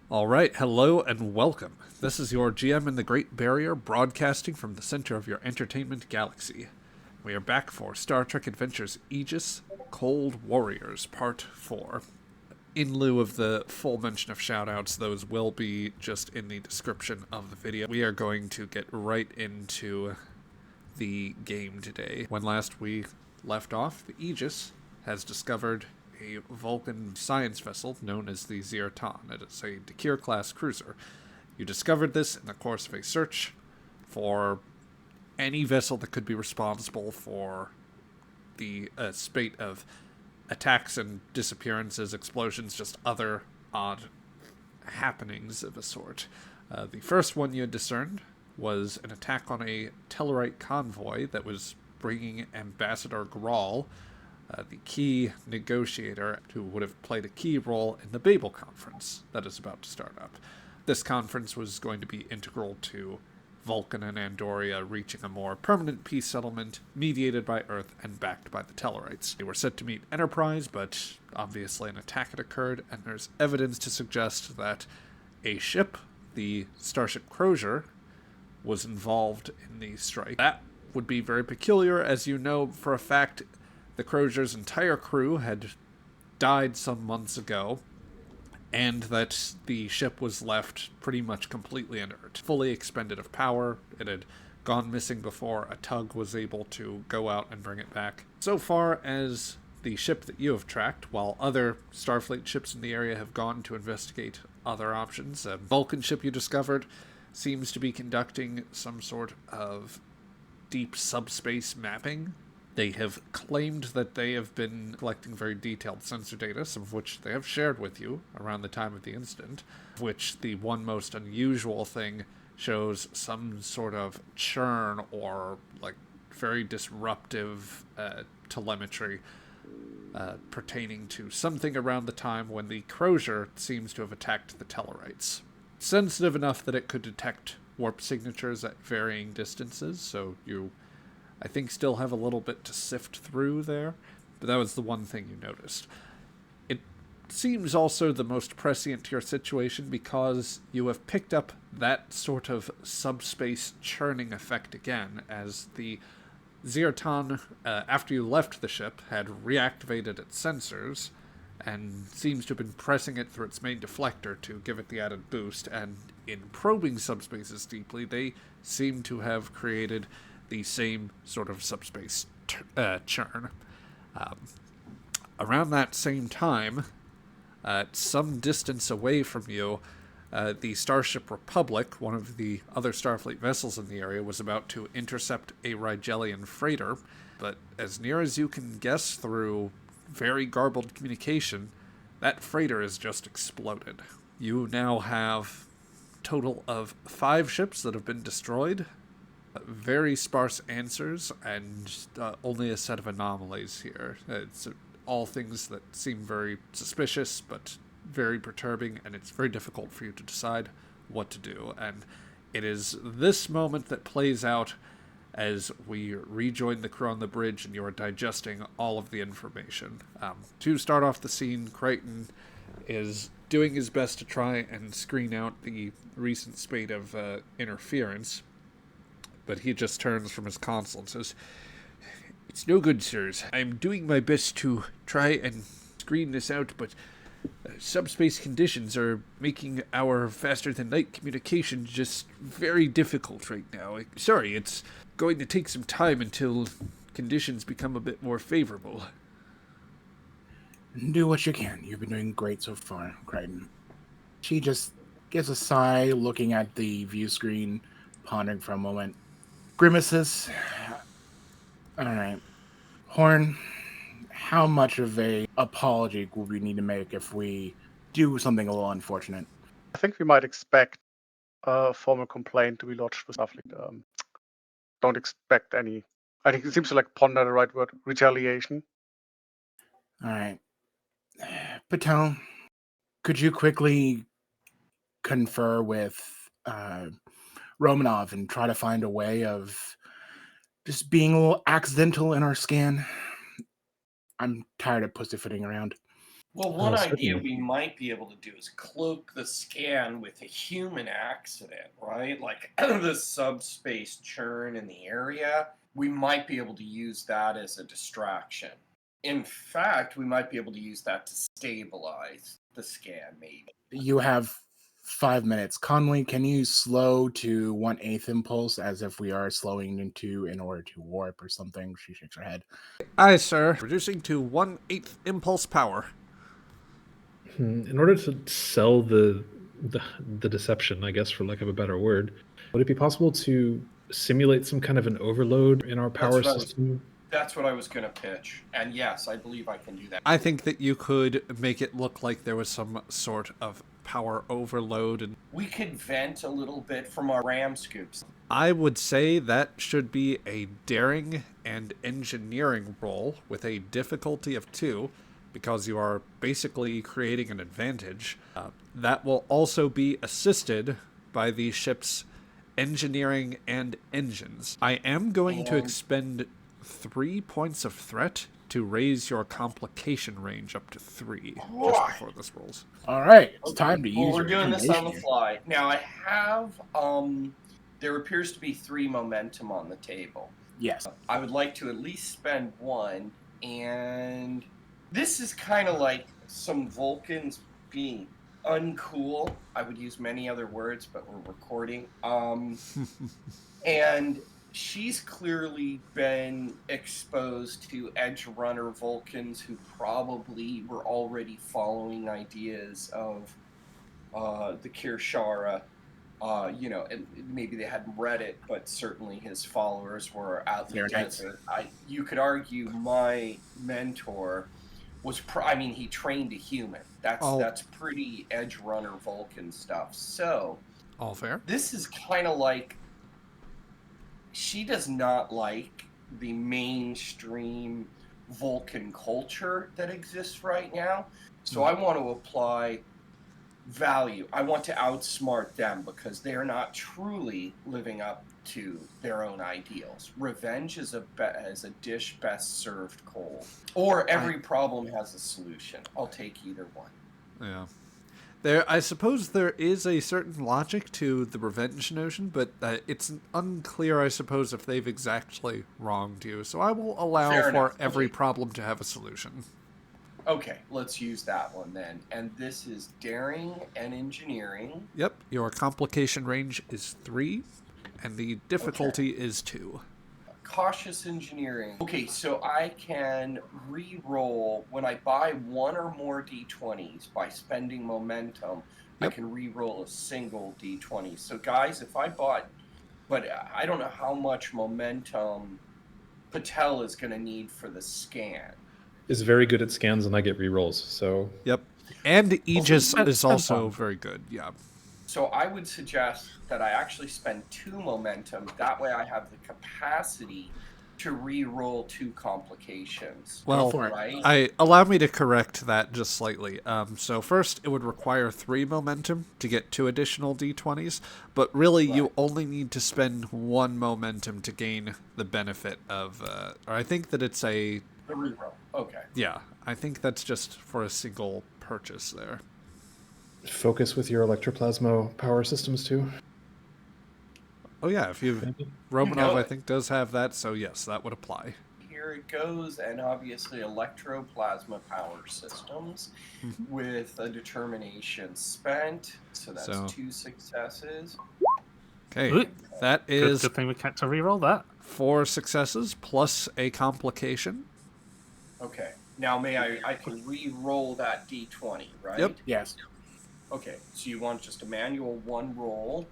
All right, hello and welcome. This is your GM in the Great Barrier, broadcasting from the center of your entertainment galaxy. We are back for Star Trek Adventures Aegis Cold Warriors Part 4. In lieu of the full mention of shoutouts, those will be just in the description of the video. We are going to get right into the game today. When last we left off, the Aegis has discovered a Vulcan science vessel known as the Zirtan. It is a Dakir-class cruiser. You discovered this in the course of a search for any vessel that could be responsible for the spate of attacks and disappearances, explosions, just other odd happenings of a sort. The first one you had discerned was an attack on a Tellarite convoy that was bringing Ambassador Grawl, the key negotiator who would have played a key role in the Babel Conference that is about to start up. This conference was going to be integral to Vulcan and Andoria reaching a more permanent peace settlement mediated by Earth and backed by the Tellarites. They were set to meet Enterprise, but obviously an attack had occurred, and there's evidence to suggest that a ship, the Starship Crozier, was involved in the strike. That would be very peculiar, as you know for a fact the Crozier's entire crew had died some months ago, and that the ship was left pretty much completely inert, fully expended of power. It had gone missing before a tug was able to go out and bring it back. So far as the ship that you have tracked, while other Starfleet ships in the area have gone to investigate other options, a Vulcan ship you discovered seems to be conducting some sort of deep subspace mapping. They have claimed that they have been collecting very detailed sensor data, some of which they have shared with you around the time of the incident, of which the one most unusual thing shows some sort of churn or very disruptive telemetry pertaining to something around the time when the Crozier seems to have attacked the Tellarites. Sensitive enough that it could detect warp signatures at varying distances, so you, I think, still have a little bit to sift through there, but that was the one thing you noticed. It seems also the most prescient to your situation because you have picked up that sort of subspace churning effect again, as the Zirtan, after you left the ship, had reactivated its sensors and seems to have been pressing it through its main deflector to give it the added boost, and in probing subspaces deeply, they seem to have created the same sort of subspace churn. Around that same time, at some distance away from you, the Starship Republic, one of the other Starfleet vessels in the area, was about to intercept a Rigelian freighter, but as near as you can guess through very garbled communication, that freighter has just exploded. You now have a total of 5 ships that have been destroyed, very sparse answers, and only a set of anomalies here. It's all things that seem very suspicious, but very perturbing, and it's very difficult for you to decide what to do. And it is this moment that plays out as we rejoin the crew on the bridge and you are digesting all of the information. To start off the scene, Crichton is doing his best to try and screen out the recent spate of interference, but he just turns from his console and says, "It's no good, sirs. I'm doing my best to try and screen this out, but subspace conditions are making our faster-than-light communication just very difficult right now. Sorry, it's going to take some time until conditions become a bit more favorable." Do what you can. You've been doing great so far, Crichton. She just gives a sigh, looking at the view screen, pondering for a moment. Grimaces. All right. Horn, how much of a apology will we need to make if we do something a little unfortunate? I think we might expect a formal complaint to be lodged with Starfleet. Don't expect any. I think it seems to ponder the right word, retaliation. All right. Patel, could you quickly confer with Romanov and try to find a way of just being a little accidental in our scan? I'm tired of pussyfooting around. Well, one idea certainly. we might be able to do is cloak the scan with a human accident, right? Like the subspace churn in the area. We might be able to use that as a distraction. In fact, we might be able to use that to stabilize the scan, maybe. You have 5 minutes. Conley, can you slow to 1/8 impulse as if we are slowing into in order to warp or something? She shakes her head. Aye, sir. Reducing to 1/8 impulse power. In order to sell the deception, I guess, for lack of a better word, would it be possible to simulate some kind of an overload in our power system? That's what I was going to pitch. And yes, I believe I can do that. I think that you could make it look like there was some sort of power overload, and We could vent a little bit from our ram scoops. I would say that should be a daring and engineering roll with a difficulty of 2, because you are basically creating an advantage. That will also be assisted by the ship's engineering and engines. I am going to expend 3 points of threat to raise your complication range up to 3 just before this rolls. All right, it's time to use Well, we're your doing this on the information. fly. Now, I have, there appears to be 3 momentum on the table. Yes. I would like to at least spend 1, and this is kind of like some Vulcans being uncool. I would use many other words, but we're recording. And she's clearly been exposed to edge runner Vulcans who probably were already following ideas of the Kirshara. And maybe they hadn't read it, but certainly his followers were out in the desert. You could argue my mentor was, he trained a human. That's pretty edge runner Vulcan stuff. So, all fair. This is kind of like, she does not like the mainstream Vulcan culture that exists right now. So I want to apply value. I want to outsmart them because they're not truly living up to their own ideals. Revenge is a dish best served cold. Or every problem has a solution. I'll take either one. Yeah. I suppose there is a certain logic to the revenge notion, but it's unclear, I suppose, if they've exactly wronged you. So I will allow for every problem to have a solution. Okay, let's use that one then. And this is daring and engineering. Yep, your complication range is 3, and the difficulty is 2. Cautious engineering. Okay, so I can re-roll when I buy 1 or more d20s by spending momentum. Yep. I can re-roll a single d20. So guys, if I bought, but I don't know how much momentum Patel is going to need for the scan. Is very good at scans, and I get re-rolls. So yep, and Aegis is also very good. Yeah. So I would suggest that I actually spend 2 momentum. That way I have the capacity to re-roll 2 complications. Well, right? Allow me to correct that just slightly. So first, it would require 3 momentum to get 2 additional d20s, but really you only need to spend 1 momentum to gain the benefit of, or I think that it's a... The re-roll, okay. Yeah, I think that's just for a single purchase there. Focus with your electroplasma power systems too. Oh yeah, if you've Romanov, I think does have that, so yes, that would apply. Here it goes, and obviously electroplasma power systems with a determination spent. So that's 2 successes. Okay, that is good thing we can't to re-roll that. 4 successes plus a complication. Okay, now I can re-roll that d20, right? Yep. Yes. Okay, so you want just a manual 1 roll.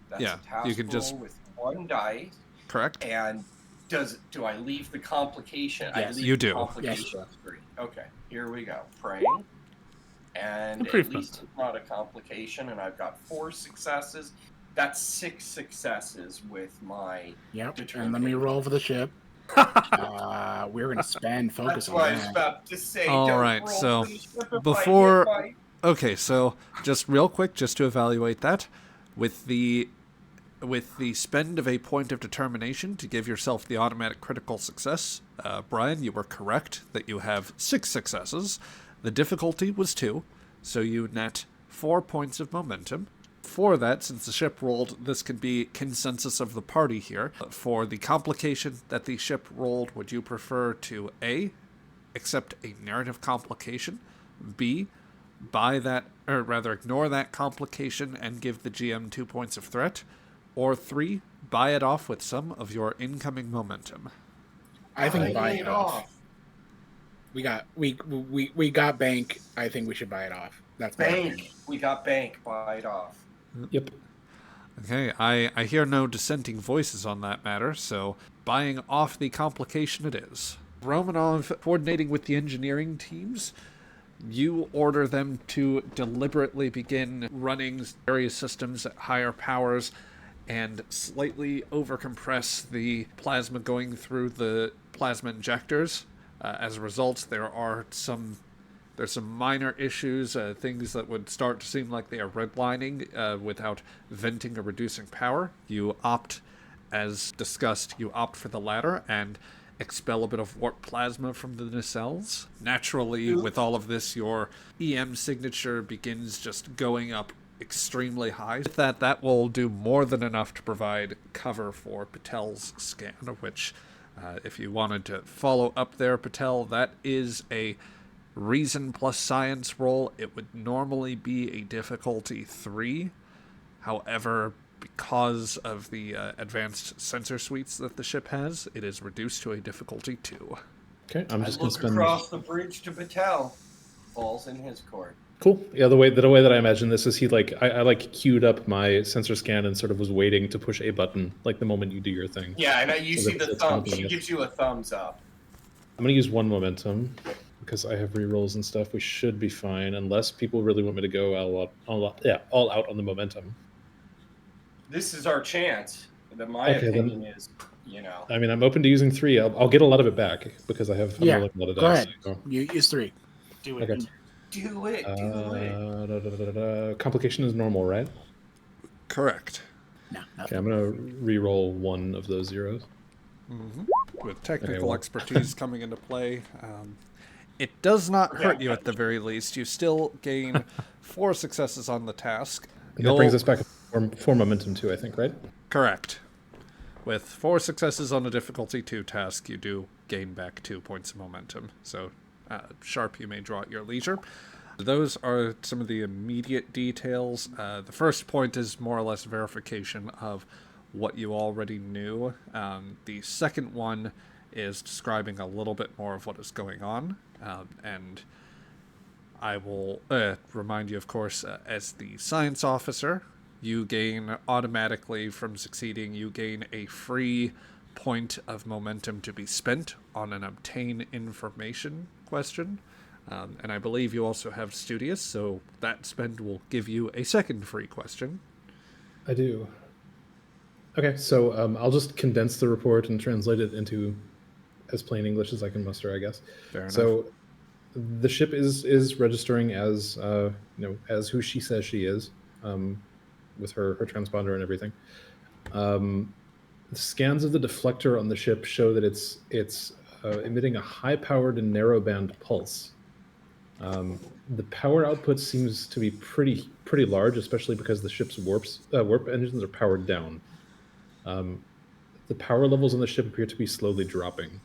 That's yeah, a task you can just roll with 1 dice. Correct. And do I leave the complication? Yes, I leave you the do. Complication 3. Okay, here we go. Praying. And at least it's not a complication, and I've got 4 successes. That's 6 successes with my determination. And let me roll for the ship. We're going to spend focus on that. That's what I was about to say. All right, so before... Okay, so just real quick, just to evaluate that, with the spend of a point of determination to give yourself the automatic critical success, Brian, you were correct that you have 6 successes. The difficulty was 2, so you net 4 points of momentum. For that, since the ship rolled, this could be consensus of the party here. For the complication that the ship rolled, would you prefer to A, accept a narrative complication, B, buy that, or rather ignore that complication and give the GM 2 points of threat, or 3, buy it off with some of your incoming momentum? I think buy Buying it off. We got bank. I think we should buy it off. That's my opinion. Bank. We got bank. Buy it off. Yep. Okay, I hear no dissenting voices on that matter, so buying off the complication it is. Romanov, coordinating with the engineering teams, you order them to deliberately begin running various systems at higher powers and slightly overcompress the plasma going through the plasma injectors. As a result, there's some minor issues, things that would start to seem like they are redlining without venting or reducing power. You opt, as discussed, for the latter and expel a bit of warp plasma from the nacelles. Naturally, with all of this, your EM signature begins just going up extremely high. With that will do more than enough to provide cover for Patel's scan, which, if you wanted to follow up there, Patel, that is a reason plus science roll. It would normally be a difficulty 3. However, because of the advanced sensor suites that the ship has, it is reduced to a difficulty 2. Okay, I'm just going to Look spend... across the bridge to Patel. Falls in his court. Cool. Yeah, the way that I imagine this is he I queued up my sensor scan and sort of was waiting to push a button like the moment you do your thing. Yeah, and you So see the that's thumb. something She else. gives you a thumbs up. I'm going to use 1 momentum because I have rerolls and stuff. We should be fine unless people really want me to go all out on the momentum. This is our chance. My Okay, then- opinion is, I mean, I'm open to using 3. I'll get a lot of it back because I'm rolling a lot of Go dice. ahead. So. You use 3. Do it. Okay. do it. Complication is normal, right? Correct. No, Okay, nothing. I'm going to re-roll 1 of those zeros. With technical Okay, well. expertise coming into play, it does not hurt you at the very least. You still gain 4 successes on the task. And that brings us back to 4 momentum too, I think, right? Correct. With 4 successes on a difficulty 2 task, you do gain back 2 points of momentum. So, sharp, you may draw at your leisure. Those are some of the immediate details. The first point is more or less verification of what you already knew. The second one is describing a little bit more of what is going on. And I will remind you, of course, as the science officer, you gain automatically from succeeding, you gain a free point of momentum to be spent on an obtain information question. And I believe you also have Studious, so that spend will give you a second free question. I do. Okay, so I'll just condense the report and translate it into as plain English as I can muster, I guess. Fair enough. So the ship is registering as as who she says she is, with her transponder and everything. The scans of the deflector on the ship show that it's emitting a high-powered and narrow-band pulse. The power output seems to be pretty large, especially because the ship's warp engines are powered down. The power levels on the ship appear to be slowly dropping.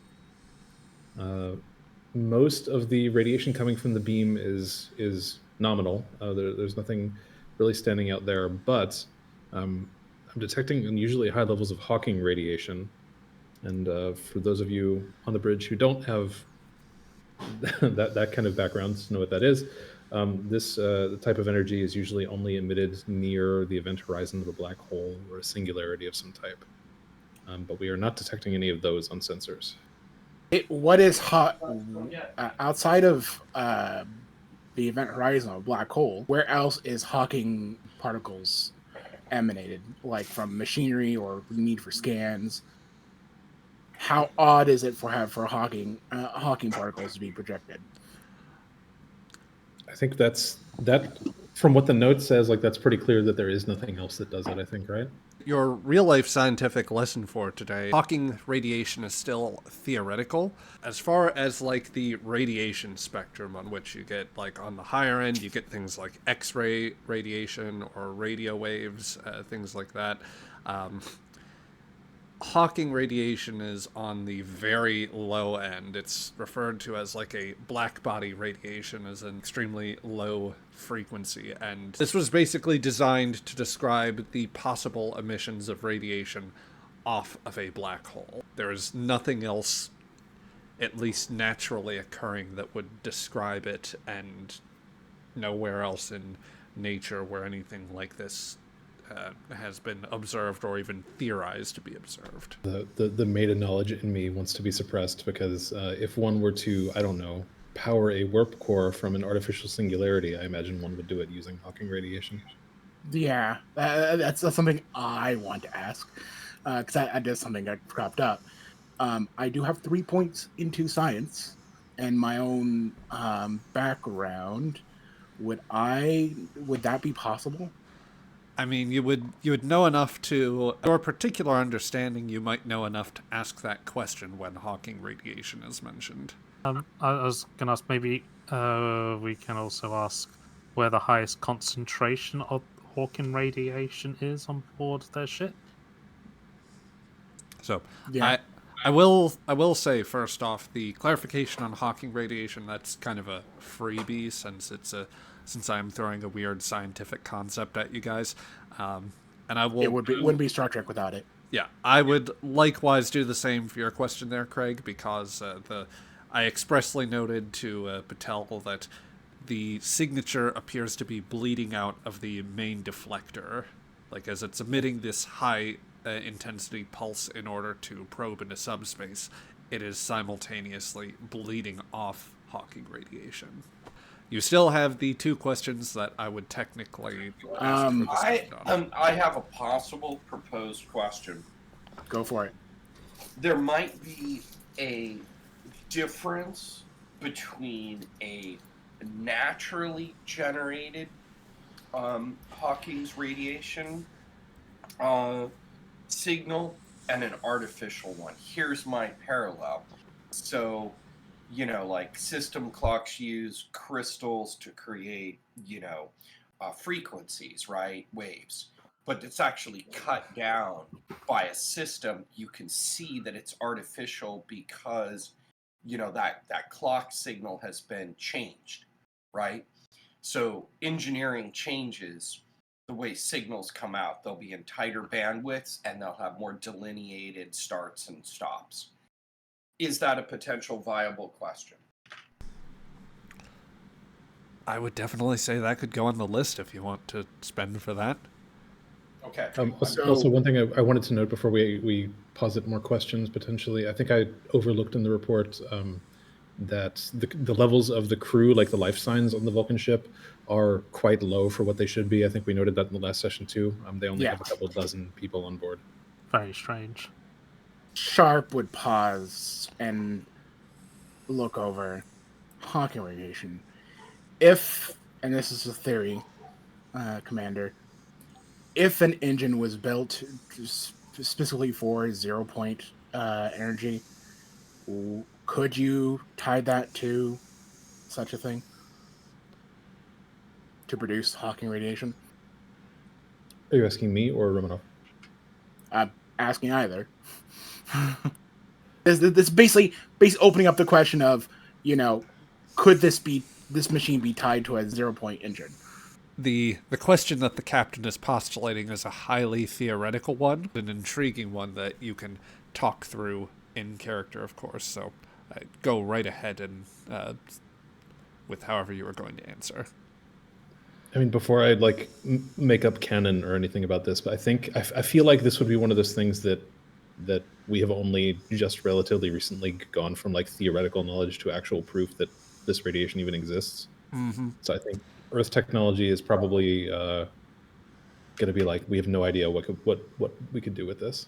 Most of the radiation coming from the beam is nominal. There's nothing really standing out there, but I'm detecting unusually high levels of Hawking radiation. And for those of you on the bridge who don't have that kind of background to know what that is, this type of energy is usually only emitted near the event horizon of a black hole or a singularity of some type. But we are not detecting any of those on sensors. What is hot outside of the event horizon of a black hole? Where else is Hawking particles emanated, like from machinery or need for scans? How odd is it for Hawking particles to be projected? I think that from what the note says, like that's pretty clear that there is nothing else that does it, I think, right? Your real-life scientific lesson for today, Hawking radiation is still theoretical. As far as, like, the radiation spectrum on which you get, like, on the higher end, you get things like X-ray radiation or radio waves, things like that. Hawking radiation is on the very low end. It's referred to as like a black body radiation, as an extremely low frequency, and this was basically designed to describe the possible emissions of radiation off of a black hole. There is nothing else, at least naturally occurring, that would describe it, and nowhere else in nature where anything like this has been observed or even theorized to be observed. The meta knowledge in me wants to be suppressed because if one were to, I don't know, power a warp core from an artificial singularity, I imagine one would do it using Hawking radiation. Yeah, that's something I want to ask, because I did something that cropped up. I do have 3 points into science, and my own background. Would that be possible? I mean, you would know enough to your particular understanding. You might know enough to ask that question when Hawking radiation is mentioned. I was going to ask, maybe we can also ask where the highest concentration of Hawking radiation is on board their ship. So, Yeah. I will say first off, the clarification on Hawking radiation, that's kind of a freebie since I'm throwing a weird scientific concept at you guys, and I will. Wouldn't be Star Trek without it. Yeah, I would likewise do the same for your question there, Craig, because I expressly noted to Patel that the signature appears to be bleeding out of the main deflector, like as it's emitting this high intensity pulse in order to probe into subspace, it is simultaneously bleeding off Hawking radiation. You still have the 2 questions that I would technically ask for the second on. I have a possible proposed question. Go for it. There might be a difference between a naturally generated Hawking's radiation signal and an artificial one. Here's my parallel. So, like system clocks use crystals to create, frequencies, right? Waves. But it's actually cut down by a system. You can see that it's artificial because, that clock signal has been changed, right? So engineering changes the way signals come out. They'll be in tighter bandwidths and they'll have more delineated starts and stops. Is that a potential viable question? I would definitely say that could go on the list if you want to spend for that. Okay. Also, one thing I wanted to note before we posit more questions potentially, I think I overlooked in the report that the levels of the crew, like the life signs on the Vulcan ship, are quite low for what they should be. I think we noted that in the last session too. They only have a couple dozen people on board. Very strange. Sharp would pause and look over Hawking radiation. If, and this is a theory, Commander, if an engine was built specifically for 0 point energy, could you tie that to such a thing? To produce Hawking radiation? Are you asking me or Romanov? Asking either. This basically opening up the question of, could this machine be tied to a 0 point engine? The question that the captain is postulating is a highly theoretical one, an intriguing one that you can talk through in character, of course. So go right ahead and with however you were going to answer. I mean, before I'd make up canon or anything about this, but I feel like this would be one of those things that we have only just relatively recently gone from theoretical knowledge to actual proof that this radiation even exists. Mm-hmm. So I think Earth technology is probably going to be we have no idea what we could do with this.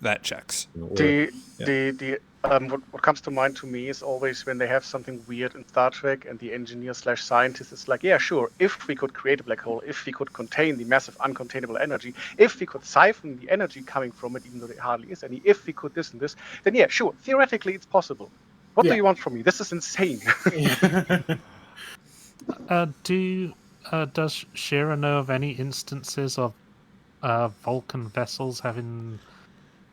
That checks. The What comes to mind to me is always when they have something weird in Star Trek and the engineer/scientist is like, yeah, sure, if we could create a black hole, if we could contain the massive uncontainable energy, if we could siphon the energy coming from it, even though there hardly is any, if we could this and this, then yeah, sure, theoretically it's possible. What do you want from me? This is insane. Does Shira know of any instances of Vulcan vessels having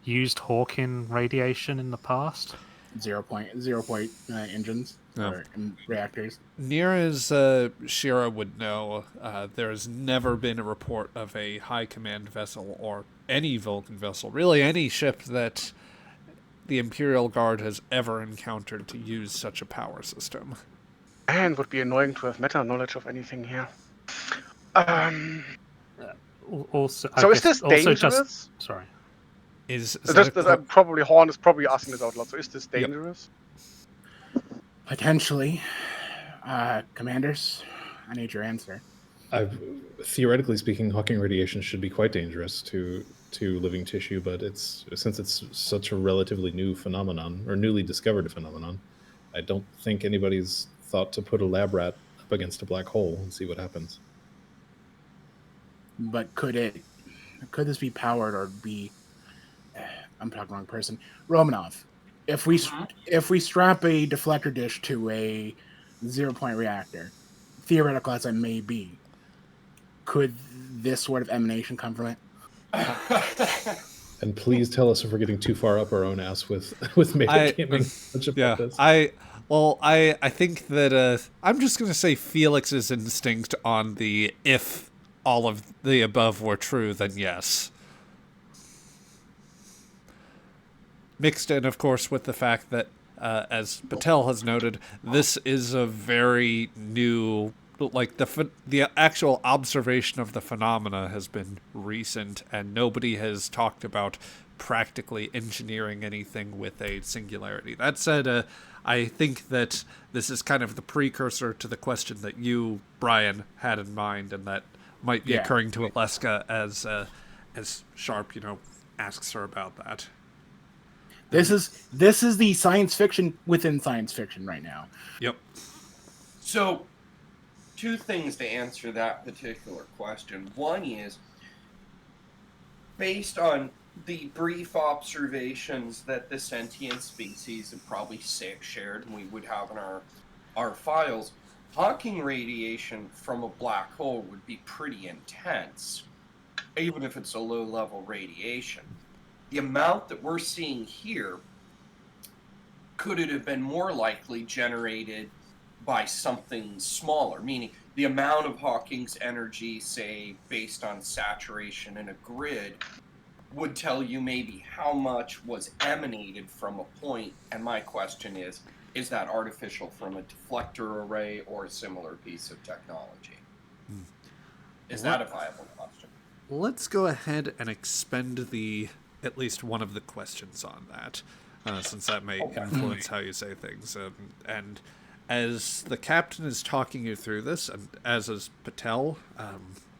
used Hawking radiation in the past? 0.0 engines or reactors. Near as Shira would know, there has never been a report of a high command vessel or any Vulcan vessel, really any ship that the Imperial Guard has ever encountered to use such a power system. And would be annoying to have meta knowledge of anything here. Also, so is this dangerous? Sorry. Probably Horn is probably asking this out loud. So is this dangerous? Potentially. Commanders, I need your answer. Theoretically speaking, Hawking radiation should be quite dangerous to living tissue, but since it's such a relatively new phenomenon, or newly discovered phenomenon, I don't think anybody's thought to put a lab rat up against a black hole and see what happens. But could this be powered or be... I'm talking wrong person. Romanov, if we strap a deflector dish to a 0-point reactor, theoretical as it may be, could this sort of emanation come from it? And please tell us if we're getting too far up our own ass with metagaming. I think that I'm just going to say Felix's instinct on the if all of the above were true, then yes. Mixed in, of course, with the fact that, as Patel has noted, this is a very new, like the actual observation of the phenomena has been recent, and nobody has talked about practically engineering anything with a singularity. That said, I think that this is kind of the precursor to the question that you, Brian, had in mind, and that might be occurring to Aleska as Sharp, asks her about that. This is the science fiction within science fiction right now. Yep. So, two things to answer that particular question. One is, based on the brief observations that the sentient species have probably shared and we would have in our files, Hawking radiation from a black hole would be pretty intense, even if it's a low-level radiation. The amount that we're seeing here, could it have been more likely generated by something smaller? Meaning the amount of Hawking's energy, say, based on saturation in a grid, would tell you maybe how much was emanated from a point. And my question is that artificial from a deflector array or a similar piece of technology? Is that a viable question? Let's go ahead and expend at least one of the questions on that, since that may influence how you say things. And as the captain is talking you through this, and as is Patel,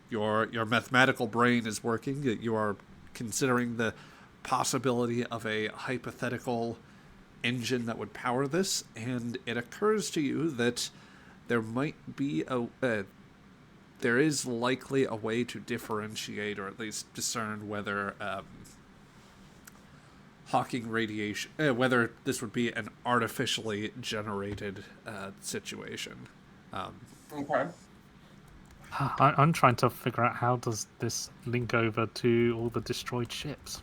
your mathematical brain is working. You are considering the possibility of a hypothetical engine that would power this, and it occurs to you that there might be there is likely a way to differentiate, or at least discern whether Hawking radiation, whether this would be an artificially generated situation. Okay. I'm trying to figure out how does this link over to all the destroyed ships.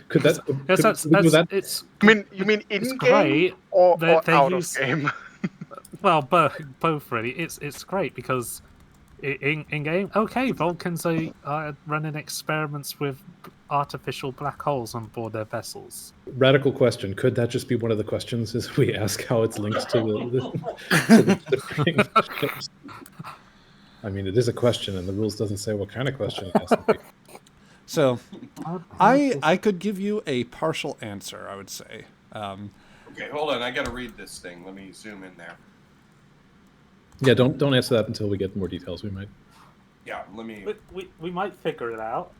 Could that? You mean in game or out of game? Well, both really. It's great because in game, okay, Vulcans are running experiments with artificial black holes on board their vessels. Radical question. Could that just be one of the questions as we ask how it's linked to the ships? I mean, it is a question, and the rules doesn't say what kind of question it has to be. So, I could give you a partial answer, I would say. Okay, hold on. I got to read this thing. Let me zoom in there. Yeah, don't answer that until we get more details. We might. Yeah, let me. We might figure it out.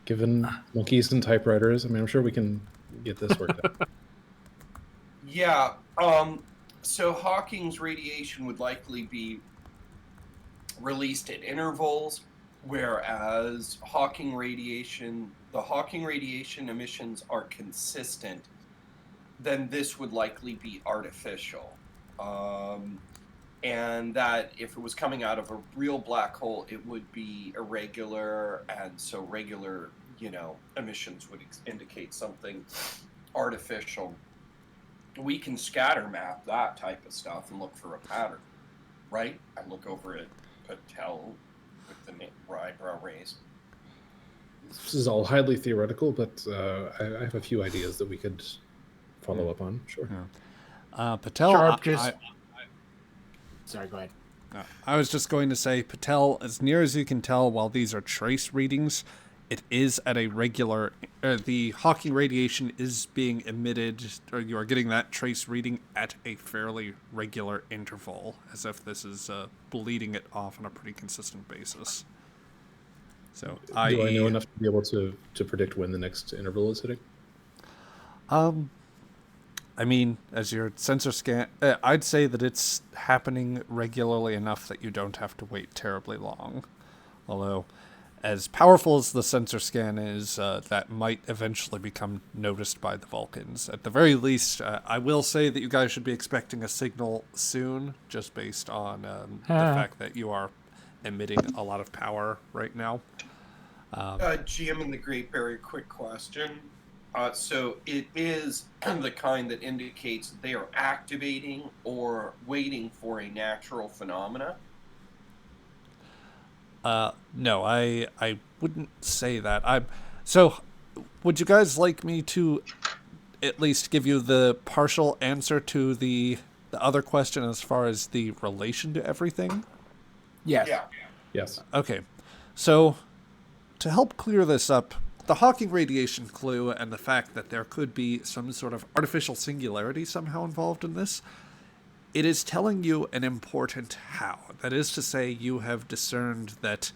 Given monkeys and typewriters, I mean, I'm sure we can get this worked out. Yeah. So Hawking's radiation would likely be released at intervals, whereas the Hawking radiation emissions are consistent. Then this would likely be artificial. And that if it was coming out of a real black hole, it would be irregular, and so regular, emissions would indicate something artificial. We can scatter map that type of stuff and look for a pattern, right? I look over at Patel with the eyebrow raised. This is all highly theoretical, but I have a few ideas that we could follow up on. Sure. Yeah. Patel, Sharp, sorry, go ahead. I was just going to say, Patel, as near as you can tell, while these are trace readings, it is at a regular... the Hawking radiation is being emitted, or you are getting that trace reading at a fairly regular interval, as if this is bleeding it off on a pretty consistent basis. So, Do I know enough to be able to predict when the next interval is hitting? I mean, as your sensor scan... I'd say that it's happening regularly enough that you don't have to wait terribly long. Although, as powerful as the sensor scan is, that might eventually become noticed by the Vulcans. At the very least, I will say that you guys should be expecting a signal soon, just based on the fact that you are emitting a lot of power right now. GM and the Great Barrier, quick question. So it is the kind that indicates they are activating or waiting for a natural phenomena? No, I wouldn't say that. So, would you guys like me to at least give you the partial answer to the other question as far as the relation to everything? Yes. Yeah. Yes. Okay. So, to help clear this up, the Hawking radiation clue and the fact that there could be some sort of artificial singularity somehow involved in this, it is telling you an important how. That is to say, you have discerned that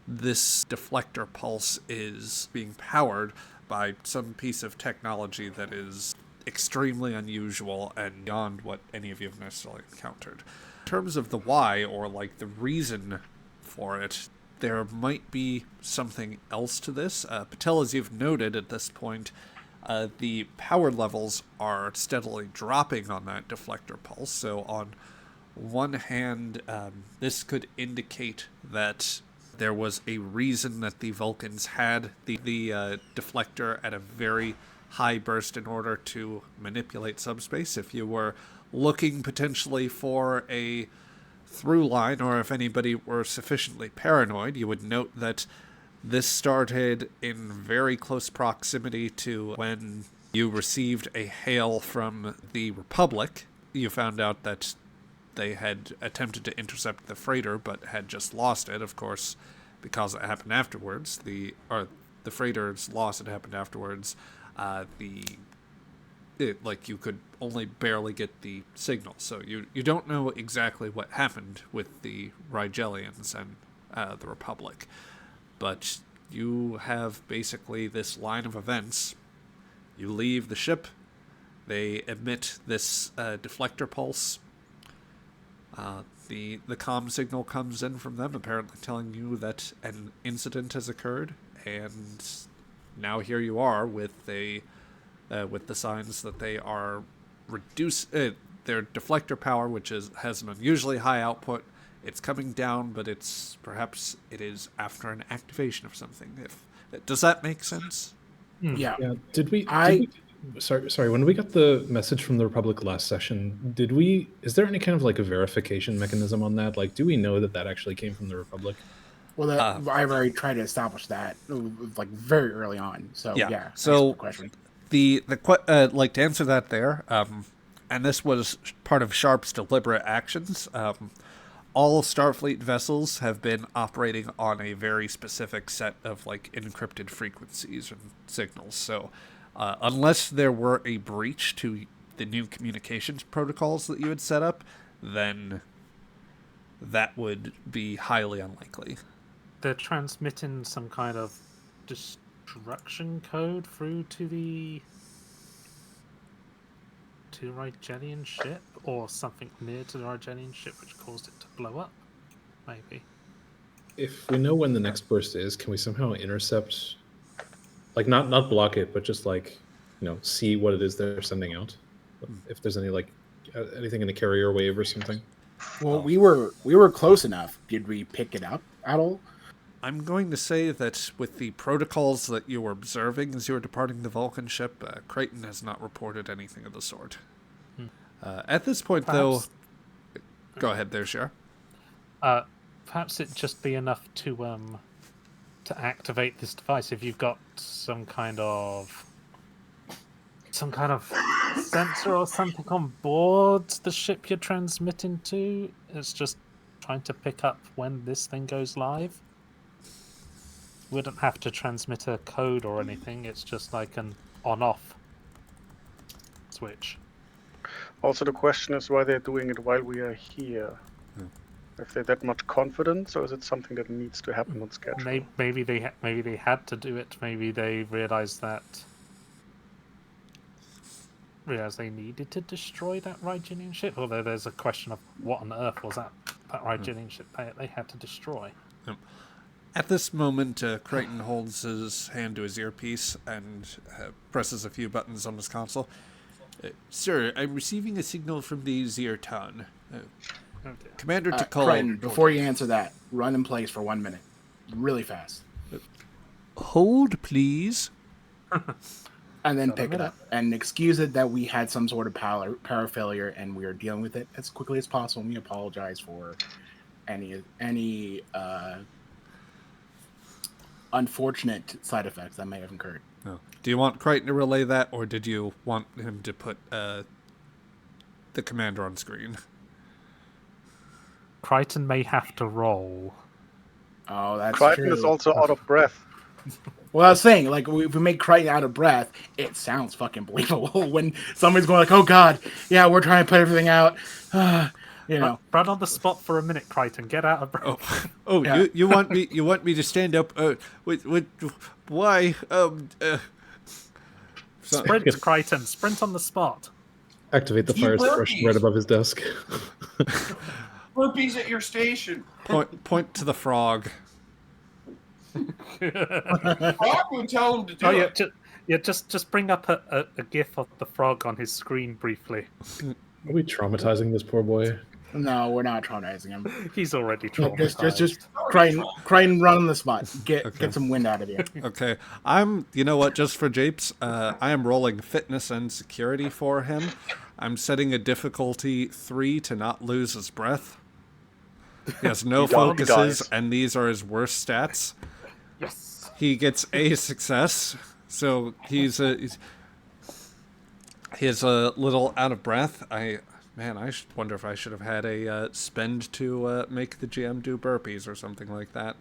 this deflector pulse is being powered by some piece of technology that is extremely unusual and beyond what any of you have necessarily encountered. In terms of the why, or like the reason for it, there might be something else to this. Patel, as you've noted at this point, the power levels are steadily dropping on that deflector pulse. So on one hand, this could indicate that there was a reason that the Vulcans had the deflector at a very high burst in order to manipulate subspace. If you were looking potentially for a through line, or if anybody were sufficiently paranoid, you would note that this started in very close proximity to when you received a hail from the Republic. You found out that they had attempted to intercept the freighter, but had just lost it, of course, because it happened afterwards. The freighter's loss had happened afterwards. You could only barely get the signal, so you don't know exactly what happened with the Rigelians and the Republic, but you have basically this line of events. You leave the ship, they emit this deflector pulse. The comm signal comes in from them, apparently telling you that an incident has occurred, and now here you are with the signs that they are their deflector power, which has an unusually high output. It's coming down, but it is after an activation of something. Does that make sense? Yeah. Sorry, when we got the message from the Republic last session, is there any kind of like a verification mechanism on that? Like, do we know that actually came from the Republic? Well, I've already tried to establish that like very early on. So yeah. So question. to answer that there, and this was part of Sharp's deliberate actions. All Starfleet vessels have been operating on a very specific set of encrypted frequencies and signals. So unless there were a breach to the new communications protocols that you had set up, then that would be highly unlikely. They're transmitting some kind of destruction code through to the to Rigelian ship, or something near to the Rigelian ship which caused it to blow up. Maybe. If we know when the next burst is, can we somehow intercept, like not block it, but just like, see what it is they're sending out? If there's any anything in the carrier wave or something. Well, we were close enough. Did we pick it up at all? I'm going to say that with the protocols that you were observing as you were departing the Vulcan ship, Crichton has not reported anything of the sort. At this point, Perhaps- though... Go ahead there, Shar. Perhaps it'd just be enough to activate this device if you've got some kind of sensor or something on board the ship you're transmitting to. It's just trying to pick up when this thing goes live. Wouldn't have to transmit a code or anything. It's just like an on-off switch. Also, the question is why they're doing it while we are here. If they're that much confidence, or is it something that needs to happen on schedule? Maybe they had to do it. Maybe they realized they needed to destroy that Rigelian ship. Although there's a question of what on earth was that Rigelian ship they had to destroy. At this moment, Crichton holds his hand to his earpiece and presses a few buttons on his console. Sir, I'm receiving a signal from the Zirtan. Commander Tikal... Crichton, before you answer that, run in place for 1 minute. Really fast. Hold, please. And then pick it up. And excuse it that we had some sort of power failure and we are dealing with it as quickly as possible. And we apologize for any unfortunate side effects that may have occurred. No. Do you want Crichton to relay that, or did you want him to put the commander on screen? Crichton may have to roll. Oh, that's Crichton true. is also out of breath. Well, I was saying, like, if we make Crichton out of breath, it sounds fucking believable when somebody's going like, "Oh God, yeah, we're trying to put everything out." Run on the spot for a minute, Crichton. Get out of breath. Yeah. you want me to stand up? Why? Sprint, Crichton. Sprint on the spot. Activate the fire suppression right above his desk. Burpees at your station. Point to the frog. Frog would tell him to do it. Just bring up a gif of the frog on his screen briefly. Are we traumatizing this poor boy? No, we're not traumatizing him. He's already traumatized. Just Crichton, run on the spot. Get some wind out of you. Okay, you know what? Just for japes, I am rolling fitness and security for him. I'm setting a difficulty 3 to not lose his breath. He has no focuses, and these are his worst stats. Yes. He gets a success, so he's a little out of breath. I wonder if I should have had a spend to make the GM do burpees or something like that.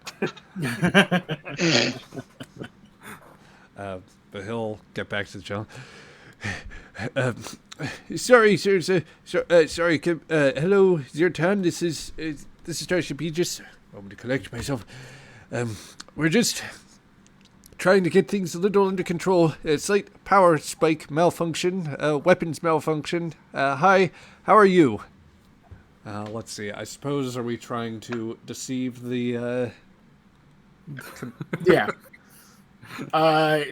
But he'll get back to the channel. Sorry, sir. Sorry. Hello, Zirtan. This is Starship Aegis. I'm going to collect myself. We're just trying to get things a little under control. Slight power spike malfunction. Weapons malfunction. Hi. How are you? Let's see. I suppose, are we trying to deceive the... Yeah.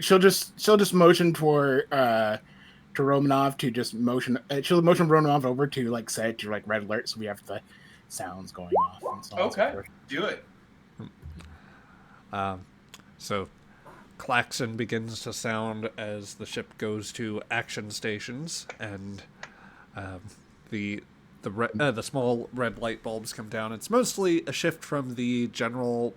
She'll just motion for to Romanov to just motion. She'll motion Romanov over to like set it to like red alert, so we have the sounds going off. And so on and so Okay, forth. do it. So klaxon begins to sound as the ship goes to action stations, and the small red light bulbs come down. It's mostly a shift from the general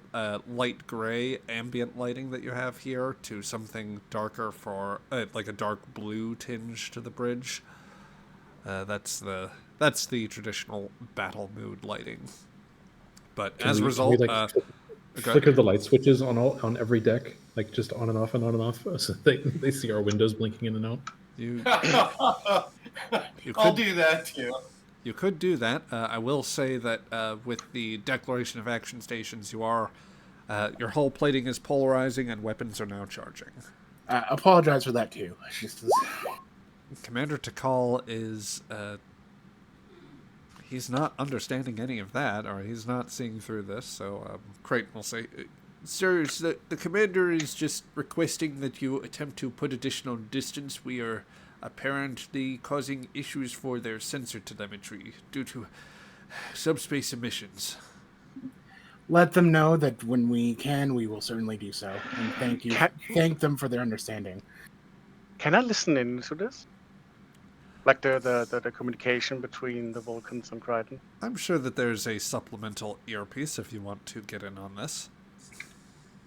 light gray ambient lighting that you have here to something darker for like a dark blue tinge to the bridge. That's the traditional battle mood lighting. But as a result, flicker the light switches on every deck, like just on and off and on and off, so they see our windows blinking in and out. I'll do that too. You could do that. I will say that with the declaration of action stations, your hull plating is polarizing and weapons are now charging. Apologize for that too. Commander Takal is he's not understanding any of that, or he's not seeing through this. So Creighton will say, "Sir, the commander is just requesting that you attempt to put additional distance. We are apparently causing issues for their sensor telemetry due to subspace emissions." Let them know that when we can, we will certainly do so. And thank them for their understanding. Can I listen into this? Like the communication between the Vulcans and Crichton? I'm sure that there's a supplemental earpiece if you want to get in on this.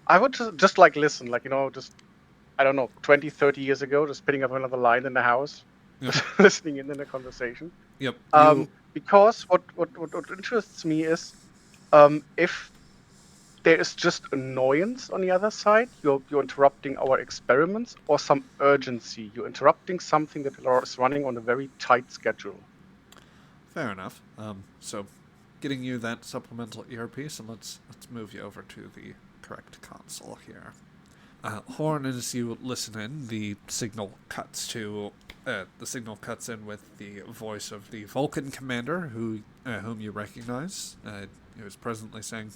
I would just like listen, like, just, I don't know, 20, 30 years ago, just picking up another line in the house, Yep. just listening in a conversation. Yep. Because what interests me is, if there is just annoyance on the other side, you're interrupting our experiments, or some urgency, you're interrupting something that is running on a very tight schedule. Fair enough. So, getting you that supplemental earpiece, and let's move you over to the correct console here. Horn, as you listen in, the signal cuts in with the voice of the Vulcan commander, whom you recognize. He was presently saying,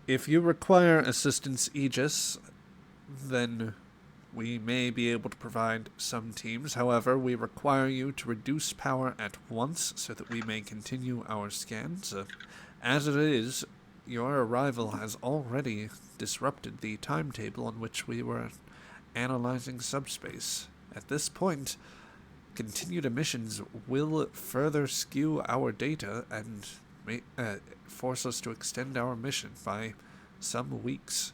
"If you require assistance, Aegis, then we may be able to provide some teams. However, we require you to reduce power at once so that we may continue our scans. As it is, your arrival has already disrupted the timetable on which we were analyzing subspace. At this point, continued emissions will further skew our data and may force us to extend our mission by some weeks."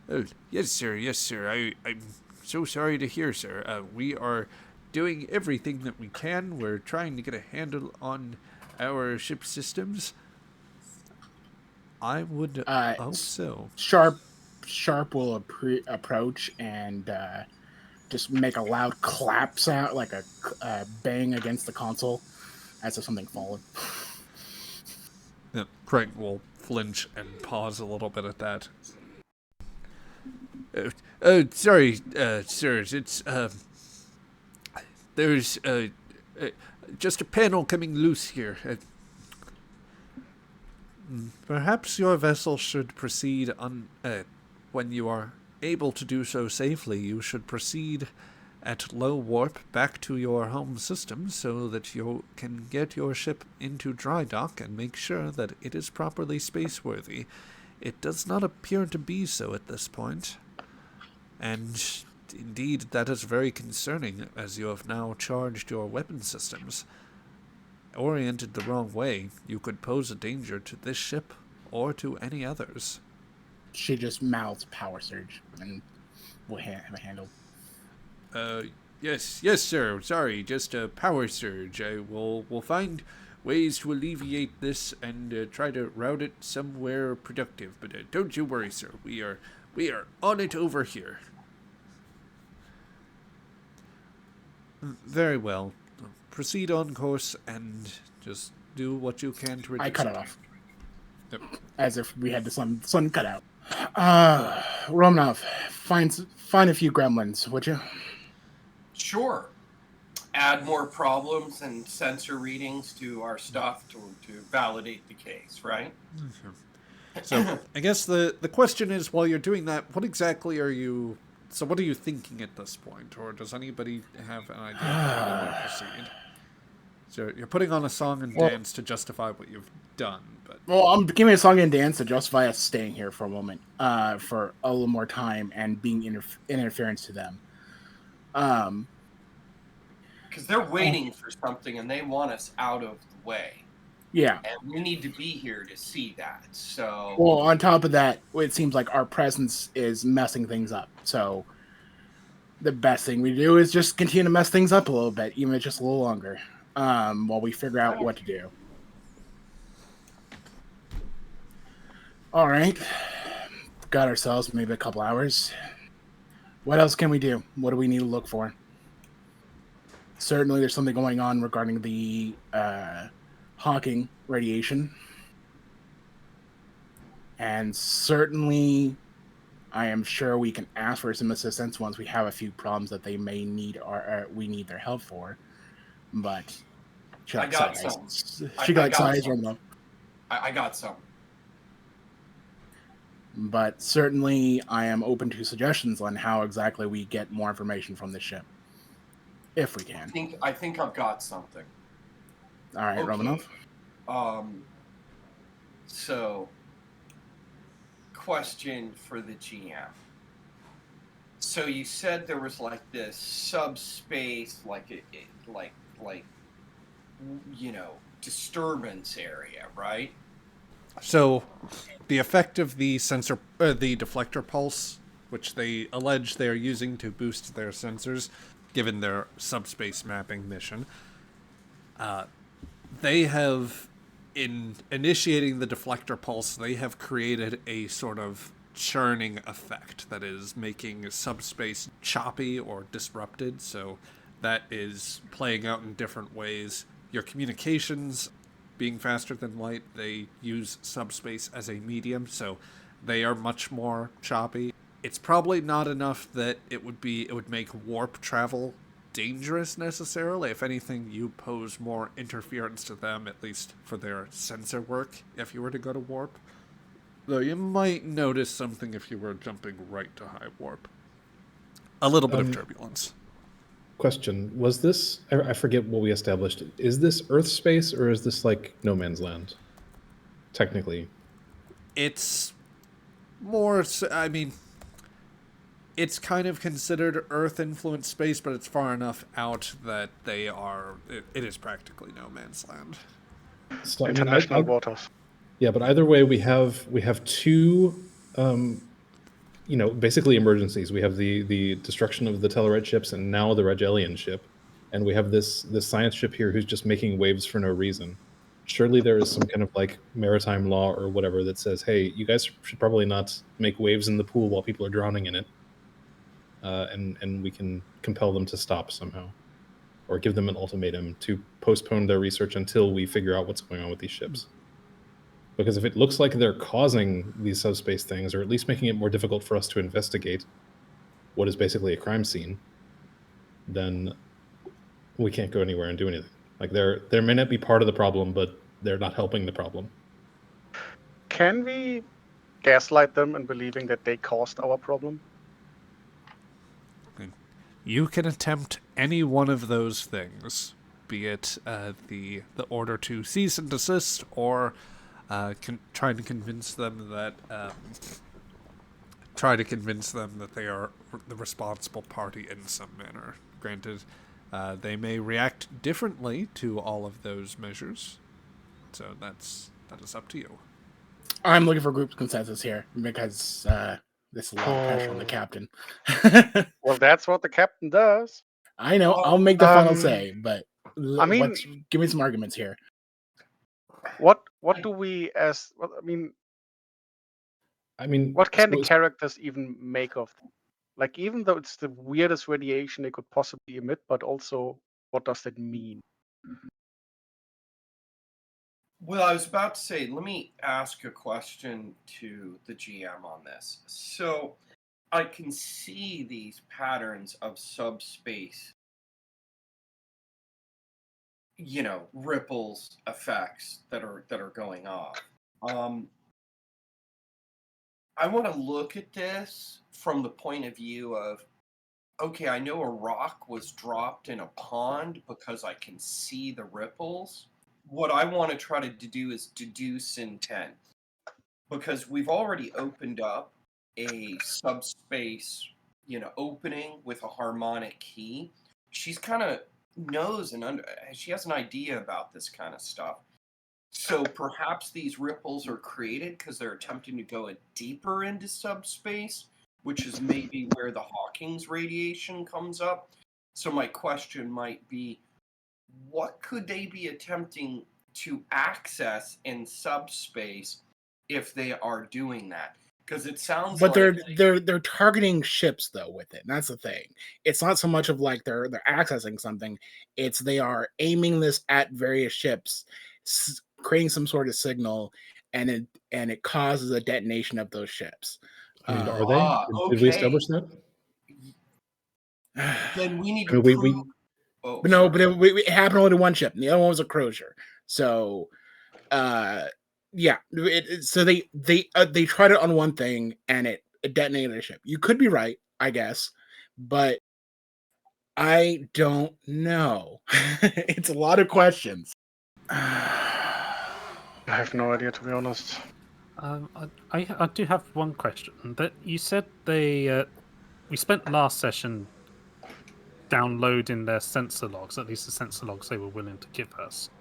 "Oh, yes, sir, yes, sir. I'm so sorry to hear, sir. We are doing everything that we can. We're trying to get a handle on our ship systems." I would hope so. Sharp will approach and just make a loud clap sound, like a bang against the console, as if something fallen. Yeah, Craig will flinch and pause a little bit at that. Sorry, sirs. It's there's just a panel coming loose here. Perhaps your vessel should proceed when you are able to do so safely. You should proceed at low warp back to your home system so that you can get your ship into dry dock and make sure that it is properly spaceworthy. It does not appear to be so at this point. And indeed, that is very concerning, as you have now charged your weapon systems. Oriented the wrong way, you could pose a danger to this ship or to any others. She just mouths power surge and will have a handle. Yes, sir. Sorry, just a power surge. We'll find ways to alleviate this and try to route it somewhere productive. But don't you worry, sir. We are on it over here. Very well. Proceed on course and just do what you can to reduce I cut it off. Yep. As if we had the sun cut out. Romanov, find a few gremlins, would you? Sure. Add more problems and sensor readings to our stuff to validate the case, right? So I guess the question is, while you're doing that, what exactly are you... So what are you thinking at this point? Or does anybody have an idea of how they want to proceed? So you're putting on a song and dance to justify what you've done, but... Well, I'm giving a song and dance to justify us staying here for a moment, for a little more time and being interference to them. Because they're waiting for something and they want us out of the way. Yeah. And we need to be here to see that. So. Well, on top of that, it seems like our presence is messing things up. So the best thing we do is just continue to mess things up a little bit, even if it's just a little longer, while we figure out what to do. All right. Got ourselves maybe a couple hours. What else can we do? What do we need to look for? Certainly there's something going on regarding the Hawking radiation. And certainly I am sure we can ask for some assistance once we have a few problems that they may need or we need their help for. But I got some. She got size from them. I got some. But certainly, I am open to suggestions on how exactly we get more information from the ship, if we can. I think I've got something. All right, Okay. Romanov. So, question for the GM. So you said there was like this subspace, disturbance area, right? So, the effect of the the deflector pulse, which they allege they are using to boost their sensors, given their subspace mapping mission, they have, in initiating the deflector pulse, they have created a sort of churning effect that is making subspace choppy or disrupted. So that is playing out in different ways. Your communications being faster than light, they use subspace as a medium, so they are much more choppy. It's probably not enough that it would make warp travel dangerous necessarily. If anything, you pose more interference to them, at least for their sensor work, if you were to go to warp. Though you might notice something if you were jumping right to high warp. A little bit of turbulence. Question: was this? I forget what we established. Is this Earth space or is this like no man's land? Technically, it's more. I mean, it's kind of considered Earth-influenced space, but it's far enough out that they are. It is practically no man's land. So, International waters. Yeah, but either way, we have two. Basically emergencies. We have the destruction of the Tellarite ships and now the Regelian ship, and we have this science ship here who's just making waves for no reason. Surely there is some kind of like maritime law or whatever that says, hey, you guys should probably not make waves in the pool while people are drowning in it, and we can compel them to stop somehow, or give them an ultimatum to postpone their research until we figure out what's going on with these ships. Because if it looks like they're causing these subspace things, or at least making it more difficult for us to investigate what is basically a crime scene, then we can't go anywhere and do anything. Like there may not be part of the problem, but they're not helping the problem. Can we gaslight them in believing that they caused our problem? You can attempt any one of those things, be it the order to cease and desist, or trying to convince them that they are the responsible party in some manner. Granted, they may react differently to all of those measures, so that is up to you. I'm looking for group consensus here because this is a lot of pressure on the captain. Well, that's what the captain does. I know. I'll make the final say, but give me some arguments here. What do we what can the characters even make of them? Like, even though it's the weirdest radiation they could possibly emit, but also, what does that mean? Well, I was about to say, let me ask a question to the GM on this. So, I can see these patterns of subspace, ripples, effects that are going off. I want to look at this from the point of view of, okay, I know a rock was dropped in a pond because I can see the ripples. What I want to try to do is deduce intent, because we've already opened up a subspace, opening with a harmonic key. She's kind of knows and she has an idea about this kind of stuff. So perhaps these ripples are created because they're attempting to go deeper into subspace, which is maybe where the Hawking's radiation comes up. So my question might be, what could they be attempting to access in subspace if they are doing that? Because it sounds but like they're targeting ships though with it. That's the thing. It's not so much of like they're accessing something. It's they are aiming this at various ships, creating some sort of signal, and it causes a detonation of those ships. And are they? Did we establish that? Then we need I to mean, prove. Oh, But no, sorry. but it happened only to one ship, and the other one was a Crozier. So, yeah. So they tried it on one thing, and it detonated a ship. You could be right, I guess, but I don't know. It's a lot of questions. I have no idea, to be honest. I do have one question. That you said they we spent last session downloading their sensor logs, at least the sensor logs they were willing to give us.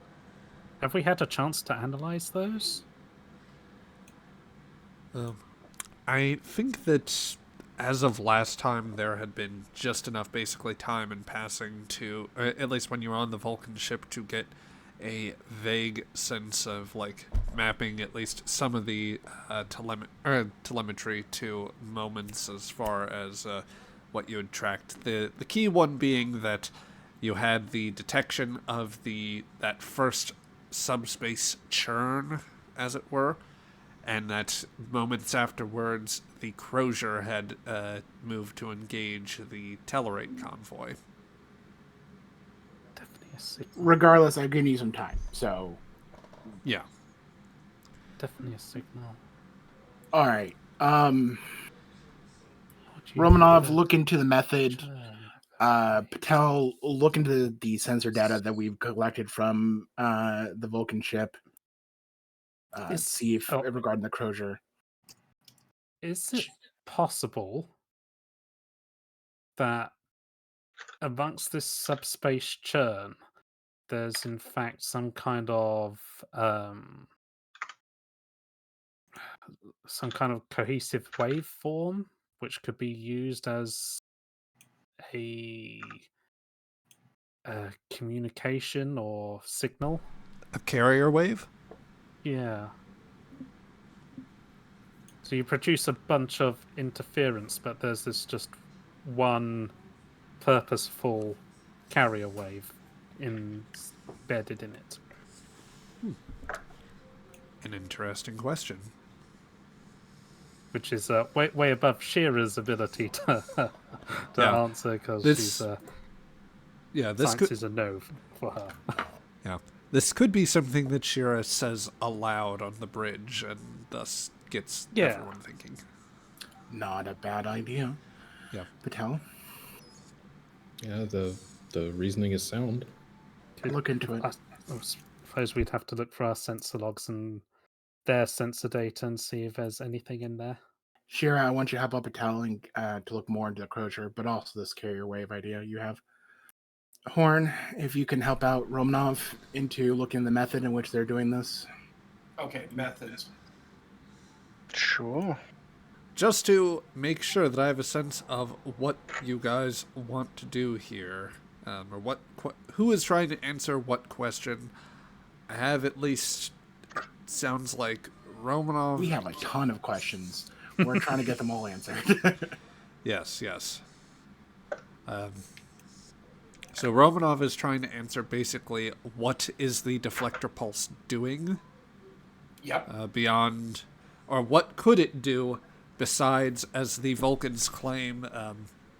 Have we had a chance to analyze those? I think that as of last time, there had been just enough basically time and passing to, at least when you were on the Vulcan ship, to get a vague sense of like mapping at least some of the telemetry to moments as far as what you had tracked. The key one being that you had the detection of that first subspace churn, as it were, and that moments afterwards, the Crozier had moved to engage the Tellerate convoy. Definitely a signal. Regardless, I've given you some time. So, Yeah. Definitely a signal. all right. What do you Romanov, think? look into the method. Patel, look into the sensor data that we've collected from the Vulcan ship. See if regarding the Crozier. Is it possible that amongst this subspace churn, there's in fact some kind of cohesive waveform which could be used as a communication or signal? A carrier wave? Yeah. So you produce a bunch of interference, but there's this just one purposeful carrier wave embedded in it. An interesting question. Which is way above Shearer's ability to Yeah. answer, because This science is a no for her. Yeah. This could be something that Shira says aloud on the bridge and thus gets everyone thinking. Not a bad idea. Yeah. Patel? Yeah, the reasoning is sound. Look into it. I suppose we'd have to look for our sensor logs and their sensor data and see if there's anything in there. Shira, I want you to help out Patel and to look more into the Crozier, but also this carrier wave idea you have. Horn, if you can help out Romanov into looking the method in which they're doing this. Okay, methods. Sure. Just to make sure that I have a sense of what you guys want to do here, or who is trying to answer what question. I have at least, sounds like Romanov. We have a ton of questions. We're trying to get them all answered. Yes. So Romanov is trying to answer basically what is the deflector pulse doing? Yep. Beyond, or what could it do besides, as the Vulcans claim,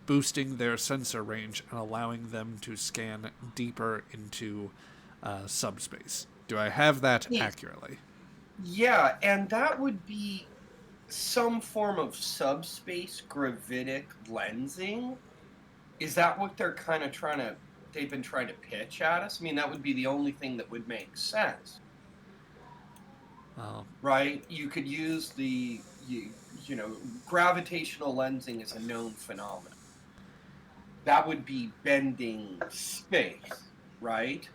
boosting their sensor range and allowing them to scan deeper into subspace. Do I have that accurately? Yeah, and that would be some form of subspace gravitic lensing. Is that what they're kind of they've been trying to pitch at us? I mean, that would be the only thing that would make sense. Right? You could use gravitational lensing is a known phenomenon. That would be bending space, right?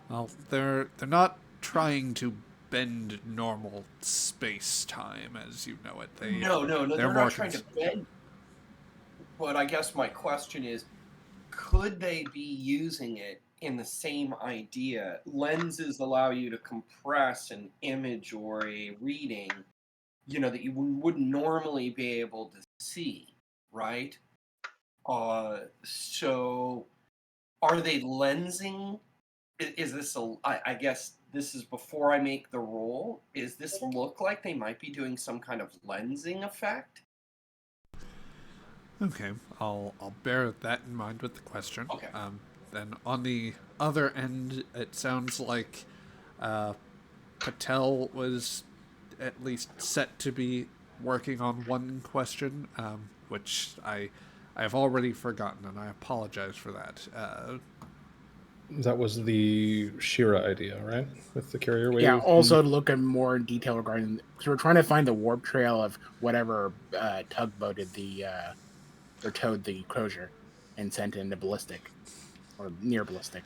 Well, they're not trying to bend normal space-time as you know it. No, they're not trying to bend. But I guess my question is, could they be using it in the same idea? Lenses allow you to compress an image or a reading, that you wouldn't normally be able to see, right? So are they lensing? Is this I guess this is before I make the roll. Is this look like they might be doing some kind of lensing effect? Okay, I'll bear that in mind with the question. Okay. Then on the other end, it sounds like Patel was at least set to be working on one question, which I have already forgotten, and I apologize for that. That was the Shira idea, right? With the carrier wave. Yeah, also to look at more in detail regarding, because we're trying to find the warp trail of whatever tugboated or towed the Crozier and sent it into ballistic or near ballistic.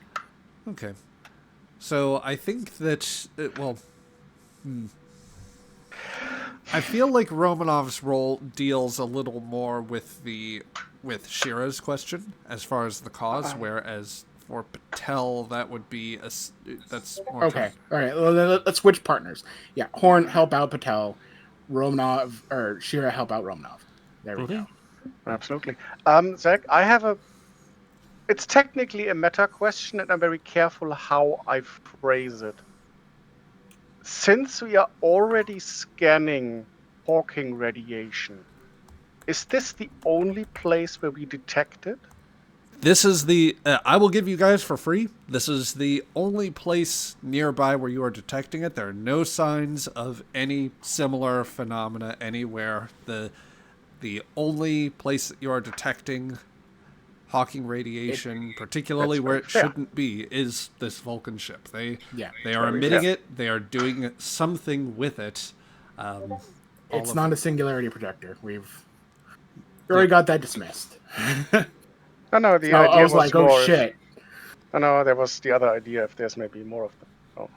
Okay, so I think that I feel like Romanov's role deals a little more with Shira's question as far as the cause, whereas for Patel that would be that's more Okay, all right. Well, let's switch partners. Yeah, Horn help out Patel, Romanov or Shira help out Romanov. There we go. Absolutely. Zach, I have a. It's technically a meta question, and I'm very careful how I phrase it. Since we are already scanning Hawking radiation, is this the only place where we detect it? This is the I will give you guys for free. This is the only place nearby where you are detecting it. There are no signs of any similar phenomena anywhere. The only place that you are detecting Hawking radiation, particularly where it shouldn't be, is this Vulcan ship. They are emitting it. They are doing something with it. It's not a singularity projector. We've already got that dismissed. Oh, no, the So idea I was like, oh more shit. Oh, no, there was the other idea if there's maybe more of them. Oh.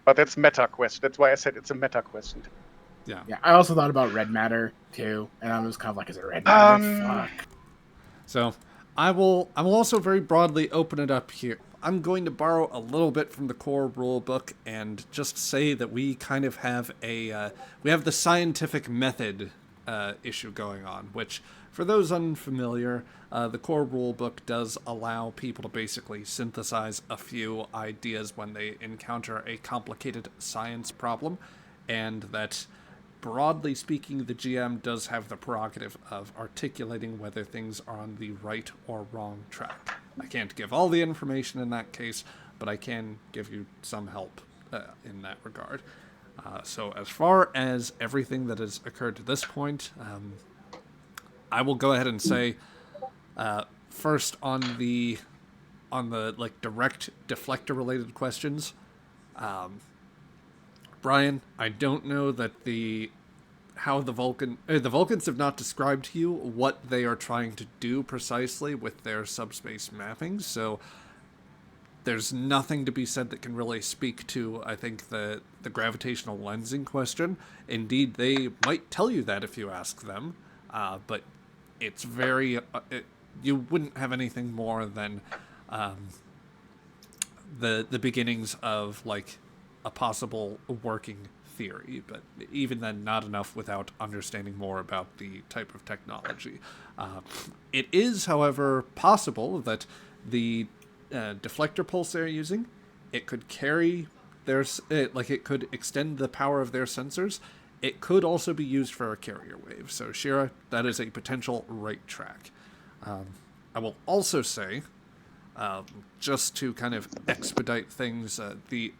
But that's meta question. That's why I said it's a meta question. Yeah. Yeah, I also thought about red matter too, and I was kind of like, is it red matter? Fuck. So I will also very broadly open it up here. I'm going to borrow a little bit from the core rule book and just say that we kind of have we have the scientific method issue going on, which for those unfamiliar, the core rule book does allow people to basically synthesize a few ideas when they encounter a complicated science problem, and that broadly speaking, the GM does have the prerogative of articulating whether things are on the right or wrong track. I can't give all the information in that case, but I can give you some help in that regard. So as far as everything that has occurred to this point, I will go ahead and say first on the like direct deflector related questions. Brian, I don't know that how the Vulcans have not described to you what they are trying to do precisely with their subspace mappings, so there's nothing to be said that can really speak to, I think, the gravitational lensing question. Indeed, they might tell you that if you ask them, but it's very you wouldn't have anything more than the beginnings of like a possible working theory, but even then not enough without understanding more about the type of technology. It is, however, possible that the deflector pulse they're using, it could carry it could extend the power of their sensors. It could also be used for a carrier wave. So Shira, that is a potential right track. I will also say, just to kind of expedite things, that the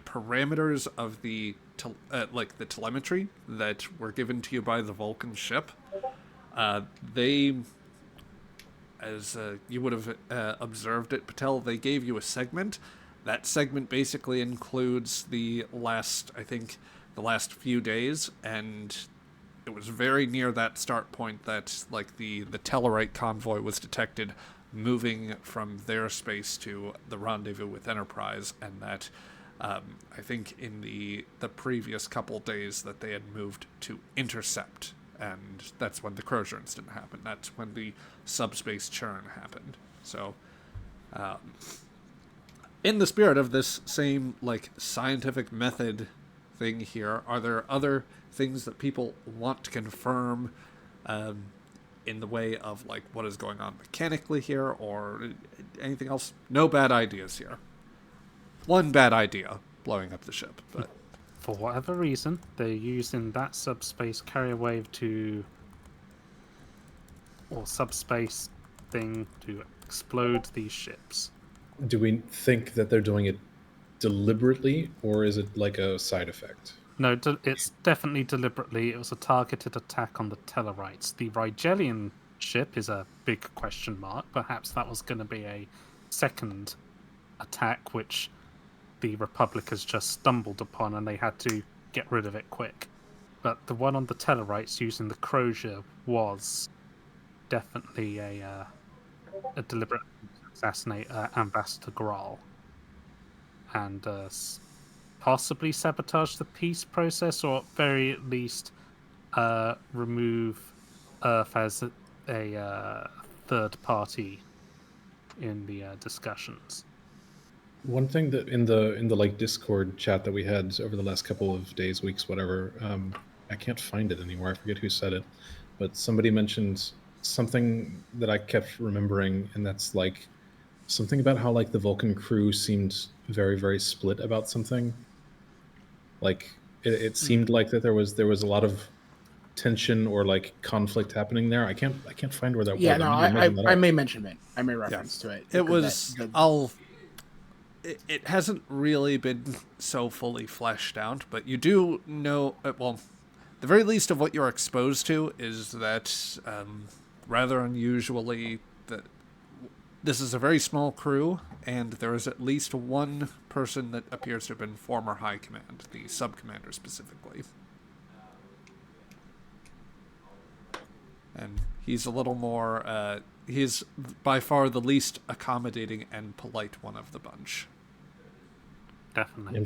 parameters of the telemetry that were given to you by the Vulcan ship, they, as you would have observed at Patel, they gave you a segment. That segment basically includes the last few days, and it was very near that start point that like the Tellarite convoy was detected moving from their space to the rendezvous with Enterprise, and that I think in the previous couple days that they had moved to intercept, and that's when the Crozier incident happened. That's when the subspace churn happened. So in the spirit of this same like scientific method thing here, are there other things that people want to confirm in the way of like what is going on mechanically here, or anything else? No bad ideas here. One bad idea, blowing up the ship, but for whatever reason, they're using that subspace carrier wave to or subspace thing to explode these ships. Do we think that they're doing it deliberately, or is it like a side effect? No, it's definitely deliberately. It was a targeted attack on the Tellarites. The Rigelian ship is a big question mark. Perhaps that was going to be a second attack, which the Republic has just stumbled upon, and they had to get rid of it quick. But the one on the Tellarites using the Crozier was definitely a deliberate assassinate Ambassador Graal, and possibly sabotage the peace process, or at very least remove Earth as a third party in the discussions. One thing that in the like Discord chat that we had over the last couple of days, weeks, whatever, I can't find it anymore. I forget who said it, but somebody mentioned something that I kept remembering, and that's like something about how like the Vulcan crew seemed very, very split about something. Like it seemed like that there was a lot of tension or like conflict happening there. I can't find where that Yeah, was. no, I'm making that I up. may mention it. I may reference to it. It because was. It hasn't really been so fully fleshed out, but you do know. Well, the very least of what you're exposed to is that rather unusually that this is a very small crew, and there is at least one person that appears to have been former high command, the sub-commander specifically. And he's a little more, he's by far the least accommodating and polite one of the bunch. Definitely. I'm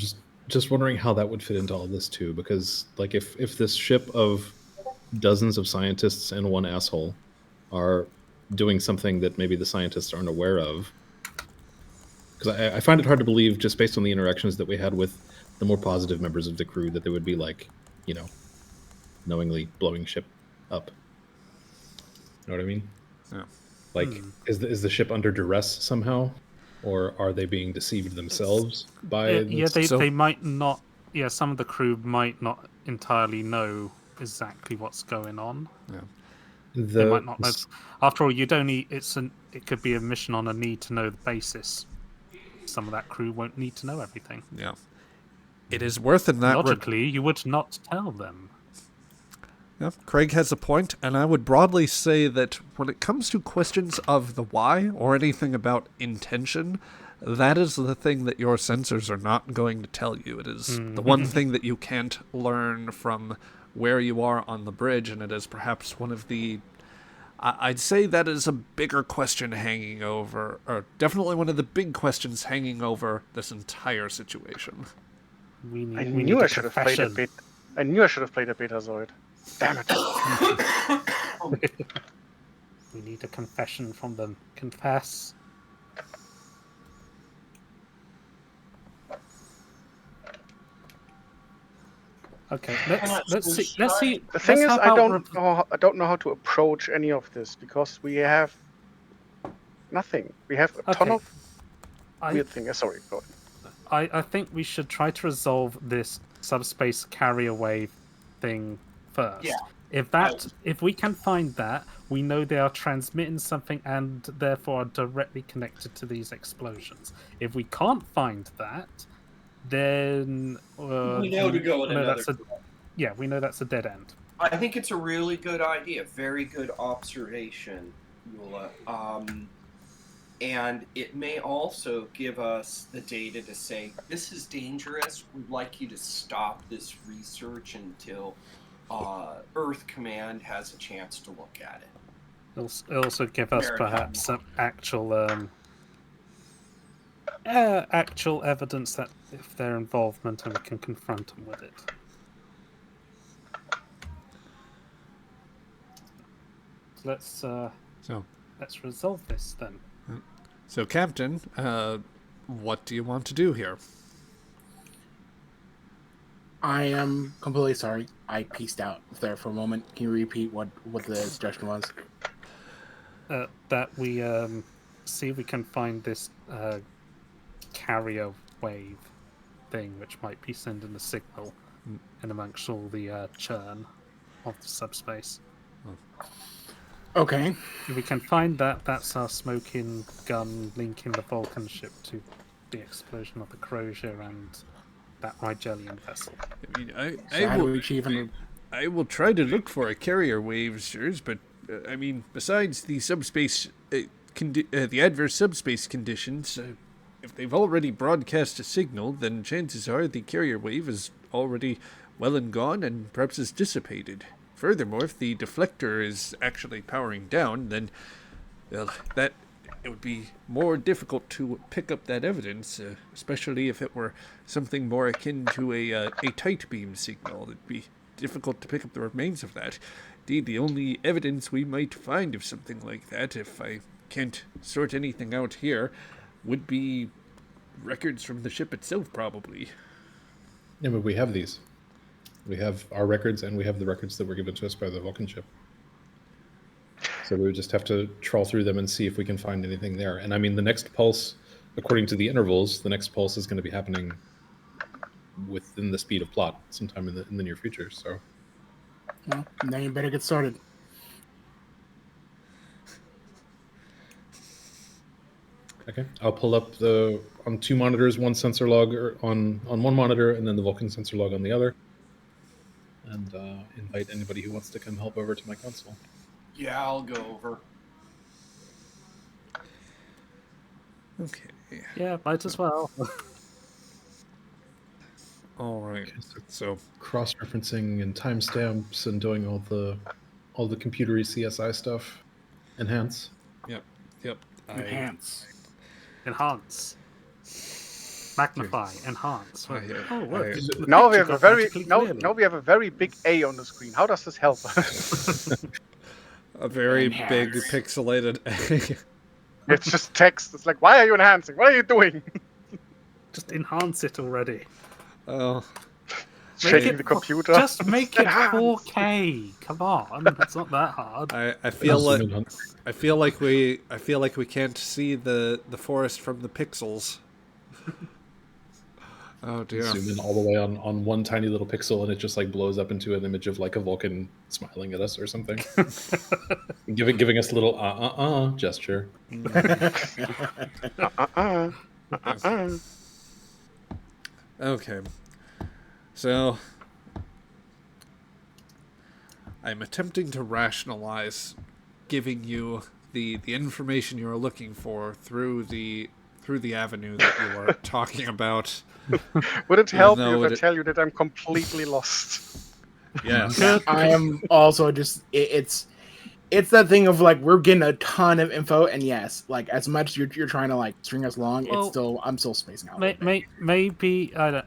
just wondering how that would fit into all this too, because like if this ship of dozens of scientists and one asshole are doing something that maybe the scientists aren't aware of, because I find it hard to believe, just based on the interactions that we had with the more positive members of the crew, that they would be like, you know, knowingly blowing ship up. You know what I mean? Yeah. Like, is the ship under duress somehow, or are they being deceived themselves by? They might not. Yeah, some of the crew might not entirely know exactly what's going on. Yeah. They might not know. After all, it could be a mission on a need to know the basis. Some of that crew won't need to know everything. Yeah. It is worth in that logically, you would not tell them. Yeah, Craig has a point, and I would broadly say that when it comes to questions of the why or anything about intention, that is the thing that your sensors are not going to tell you. It is the one thing that you can't learn from where you are on the bridge, and it is perhaps one of the... I'd say that is a bigger question hanging over, or definitely one of the big questions hanging over this entire situation. I knew I should have played a bit. I knew I should have played a Betazoid. Damn it. We need a confession from them. Confess. Okay, let's see. The thing is, I don't know how to approach any of this, because we have nothing. We have a ton of weird things. Sorry, go ahead. I think we should try to resolve this subspace carrier wave thing first. Yeah. If we can find that, we know they are transmitting something and therefore are directly connected to these explosions. If we can't find that, then we know to go in another. We know that's a dead end. I think it's a really good idea. Very good observation, Eula. And it may also give us the data to say, this is dangerous. We'd like you to stop this research until Earth Command has a chance to look at it. It'll also give us perhaps some actual evidence that if their involvement, and we can confront them with it. Let's resolve this then. So, Captain, what do you want to do here? I am completely sorry. I pieced out there for a moment. Can you repeat what the suggestion was? That we see if we can find this carrier wave thing, which might be sending a signal in amongst all the churn of the subspace. Okay. If we can find that, that's our smoking gun linking the Vulcan ship to the explosion of the Crozier and that Rigelian vessel. I mean, So how do we achieve an... I will try to look for a carrier wave, sirs, but I mean, besides the subspace, the adverse subspace conditions, if they've already broadcast a signal, then chances are the carrier wave is already well and gone, and perhaps is dissipated. Furthermore, if the deflector is actually powering down, then well, that it would be more difficult to pick up that evidence, especially if it were something more akin to a tight beam signal. It'd be difficult to pick up the remains of that. Indeed, the only evidence we might find of something like that, if I can't sort anything out here, would be records from the ship itself, probably. Yeah, but we have these. We have our records, and we have the records that were given to us by the Vulcan ship. So we would just have to trawl through them and see if we can find anything there. And I mean, the next pulse, according to the intervals, the next pulse is going to be happening within the speed of plot sometime in the near future. So, Well, then you better get started. okay, I'll pull up on two monitors, one sensor log on one monitor, and then the Vulcan sensor log on the other, and invite anybody who wants to come help over to my console. Yeah, I'll go over. Okay. Yeah, might as well. All right. So Cross-referencing and timestamps and doing all the computery CSI stuff. Enhance. Yep. Enhance. Enhance. Magnify. Enhance. I- Oh, look. I- the Now we picture have got a magically now clearer. we have a very big A on the screen. How does this help? a very Enhance. big pixelated egg. It's just text. It's like, why are you enhancing? What are you doing? Just enhance it already. Oh, Shaking it- the computer. Just make it Enhance. 4K. Come on, it's not that hard. I feel Zoom like in on- I feel like we can't see the forest from the pixels. Oh dear. Zoom in all the way on one tiny little pixel, and it just like blows up into an image of like a Vulcan smiling at us or something, giving us a little gesture. Okay. So I'm attempting to rationalize giving you the information you are looking for through the avenue that you are talking about. Would it help though you if I it- tell you that I'm completely lost? Yes. I am also just it's that thing of like we're getting a ton of info, and yes, like as much you're trying to like string us along, Well, I'm still spacing out. A little bit.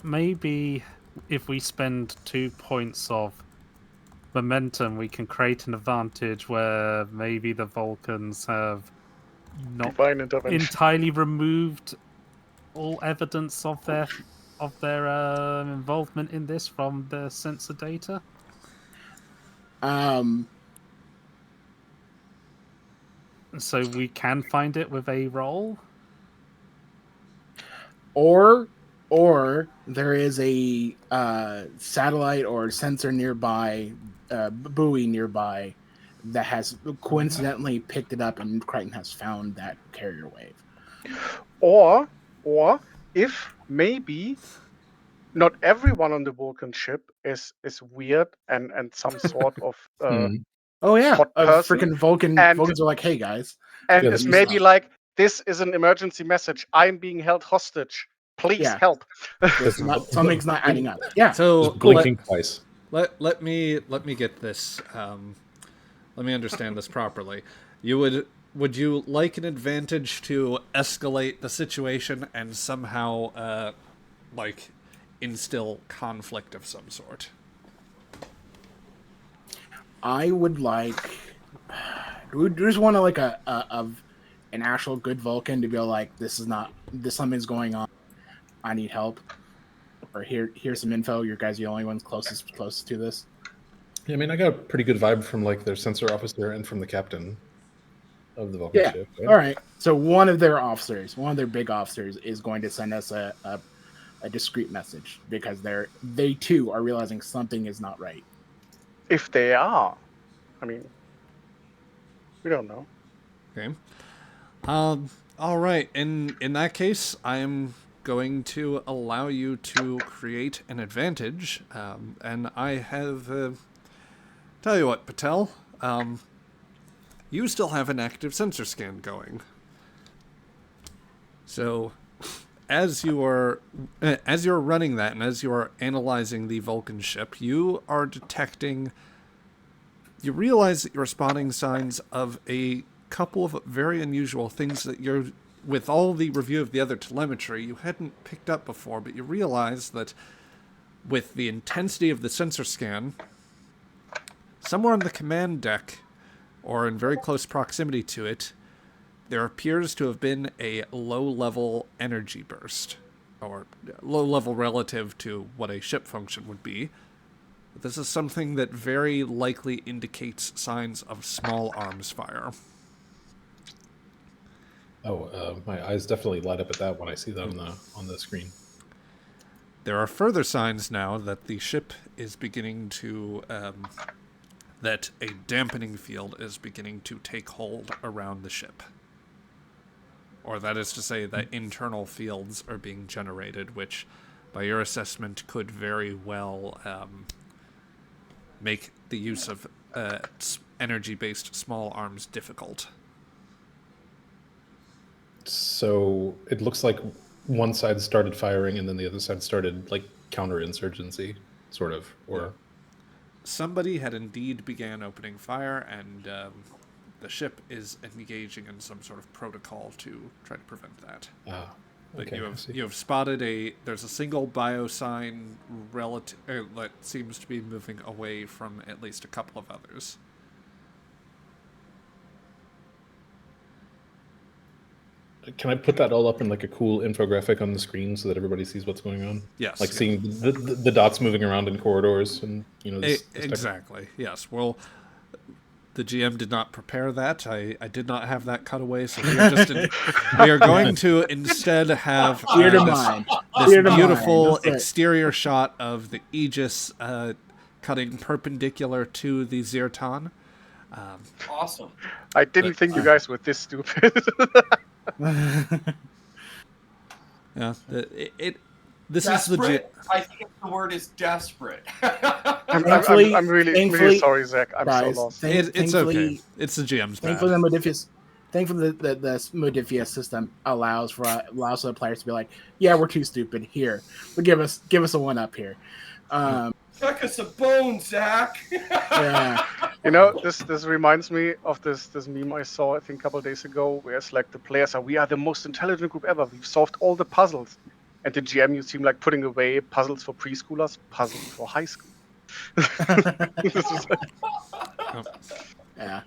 Maybe if we spend 2 points of momentum, we can create an advantage where maybe the Vulcans have not Divine intervention. entirely removed all evidence of their involvement in this from the sensor data. So we can find it with a roll. Or there is a satellite or sensor nearby, buoy nearby, that has coincidentally picked it up, and Crichton has found that carrier wave. Or if maybe not everyone on the Vulcan ship is weird and some sort of Oh yeah, hot person, freaking Vulcans are like, hey guys, and Yeah, it's this maybe is- like, this is an emergency message. I'm being held hostage. Please Yeah. help. something's not adding up. Yeah. So Just blinking twice. let me get this. Let me understand this properly. Would you like an advantage to escalate the situation and somehow like instill conflict of some sort? I would like. Do we just want to like an actual good Vulcan to be like, something's going on. I need help. Or here's some info. Your guys are the only ones closest to this. Yeah, I mean, I got a pretty good vibe from like their sensor officer and from the captain of the Vulcan Yeah. ship. All right. So one of their big officers, is going to send us a discreet message because they too are realizing something is not right. If they are, I mean, We don't know. Okay. All right. In that case, I'm going to allow you to create an advantage. And I have. Tell you what, Patel. You still have an active sensor scan going. So, as you're running that, and as you are analyzing the Vulcan ship, you are detecting. You realize that you're spotting signs of a couple of very unusual things that you're, with all the review of the other telemetry, you hadn't picked up before, but you realize that with the intensity of the sensor scan, somewhere on the command deck, or in very close proximity to it, there appears to have been a low-level energy burst, or low-level relative to what a ship function would be. This is something that very likely indicates signs of small arms fire. My eyes definitely light up at that when I see that on the screen. There are further signs now that the ship is beginning to, that a dampening field is beginning to take hold around the ship. Or that is to say that internal fields are being generated, which, by your assessment, could very well make the use of energy-based small arms difficult. So it looks like one side started firing and then the other side started like counterinsurgency, sort of, or somebody had indeed began opening fire, and the ship is engaging in some sort of protocol to try to prevent that. But okay, you have spotted there's a single biosign that seems to be moving away from at least a couple of others. Can I put that all up in like a cool infographic on the screen so that everybody sees what's going on? Yes. Like seeing the dots moving around in corridors and this exactly. Yes. Well, the GM did not prepare that. I did not have that cut away, so we are going to instead have this beautiful exterior shot of the Aegis cutting perpendicular to the Zirton. Awesome. I didn't think you guys were this stupid. Yeah, this desperate? I think the word is desperate. I'm really sorry, Zach. I'm so lost. It's okay. It's the GM's bad. Thankfully, the Modiphius system allows for the players to be like, "Yeah, we're too stupid. Here, but give us a one up here." Chuck us a bone, Zach. Yeah. You know, this reminds me of this meme I saw, I think, a couple of days ago, where it's like the players we are the most intelligent group ever. We've solved all the puzzles. And the GM, you seem like putting away puzzles for preschoolers, puzzles for high school. Yeah.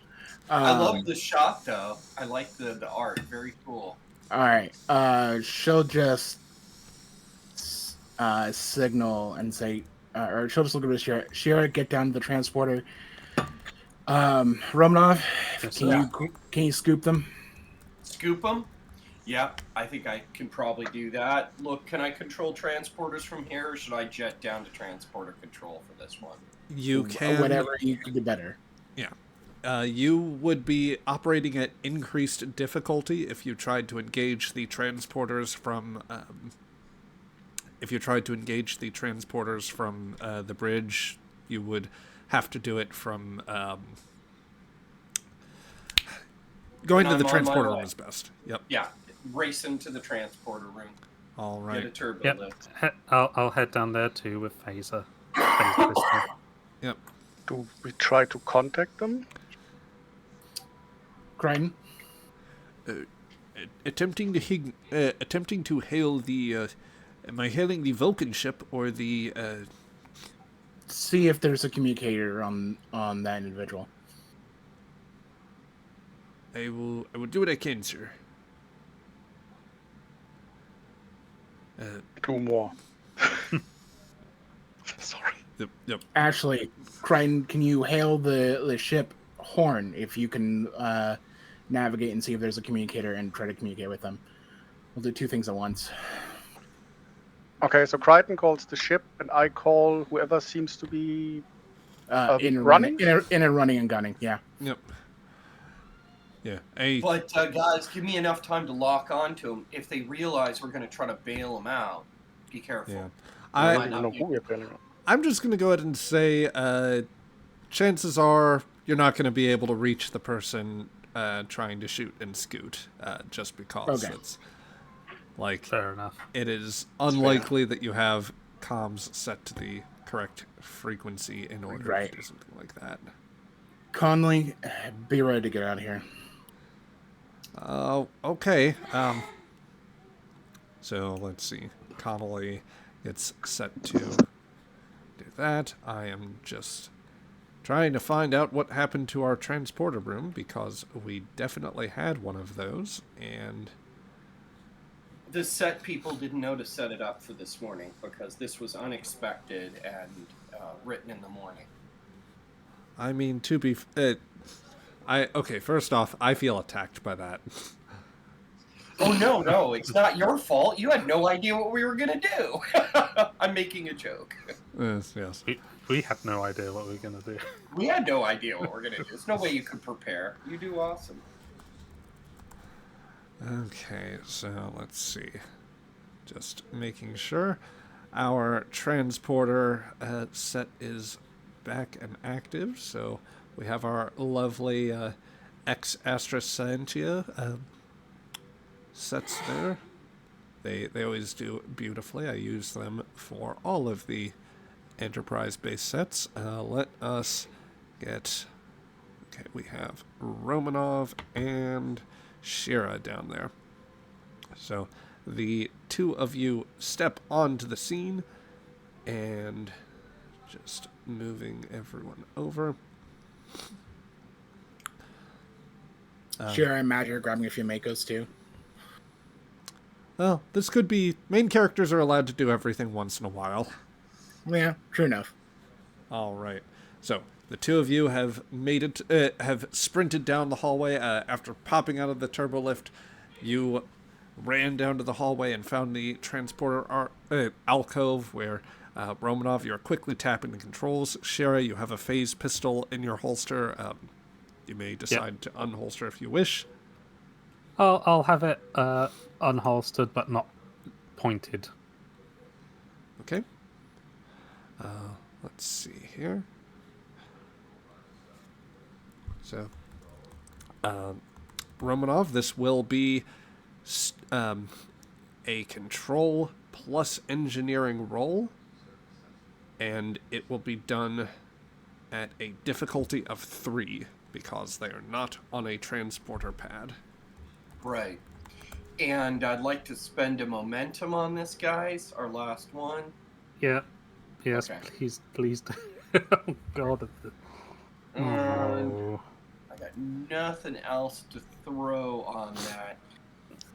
I love the shot, though. I like the art. Very cool. All right. She'll just signal and say, or she'll just look at the Shira. Shira, get down to the transporter. Romanov, can you scoop them? Scoop them? Yep, I think I can probably do that. Look, can I control transporters from here, or should I jet down to transporter control for this one? You can. Whatever you can do better. Yeah. You would be operating at increased difficulty if you tried to engage the transporters from. If you tried to engage the transporters from the bridge, you would have to do it from. Going to the transporter room is best. Yep. Yeah. Race into the transporter room. All right. Get a turbo lift. I'll head down there too with phaser. Yep. Do we try to contact them? Crichton? Attempting to hail the. Am I hailing the Vulcan ship or the? See if there's a communicator on that individual. I will do what I can, sir. Two more. Sorry. Yep. Actually, Crichton, can you hail the ship horn if you can navigate and see if there's a communicator and try to communicate with them? We'll do two things at once. Okay, so Crichton calls the ship, and I call whoever seems to be in running? in a running and gunning. Yeah. Yep. Yeah. But guys, give me enough time to lock onto them. If they realize we're going to try to bail them out, be careful. Yeah. I might don't even know who we're bailing out. I'm just going to go ahead and say chances are you're not going to be able to reach the person trying to shoot and scoot just because Okay. it's like Fair enough. it is unlikely that you have comms set to the correct frequency in order Right. to do something like that. Conley, be ready to get out of here. Okay. So let's see. Connolly gets set to do that. I am just trying to find out what happened to our transporter room because we definitely had one of those, and The set people didn't know to set it up for this morning because this was unexpected and written in the morning. I mean, to be okay, first off, I feel attacked by that. Oh, no, it's not your fault. You had no idea what we were going to do. I'm making a joke. Yes. We had no idea what we were going to do. We had no idea what we're going to do. There's no way you could prepare. You do awesome. Okay, so let's see. Just making sure our transporter set is back and active. So we have our lovely X Astra Scientia sets there. They always do beautifully. I use them for all of the Enterprise-based sets. Let us get... Okay, we have Romanov and Shira down there. So the two of you step onto the scene and just moving everyone over. Sure, I imagine you're grabbing a few Makos too. Well, this could be... Main characters are allowed to do everything once in a while. Yeah, true enough. All right. So the two of you have made it, have sprinted down the hallway. After popping out of the turbo lift, you ran down to the hallway and found the transporter alcove where Romanov, you're quickly tapping the controls. Shara, you have a phase pistol in your holster. You may decide to unholster if you wish. I'll have it unholstered but not pointed. Okay. Let's see here. So, Romanov, this will be a control plus engineering roll, and it will be done at a difficulty of 3 because they are not on a transporter pad. Right. And I'd like to spend a momentum on this, guys. Our last one. Yeah. Yes, Okay. please. Oh, God. And I got nothing else to throw on that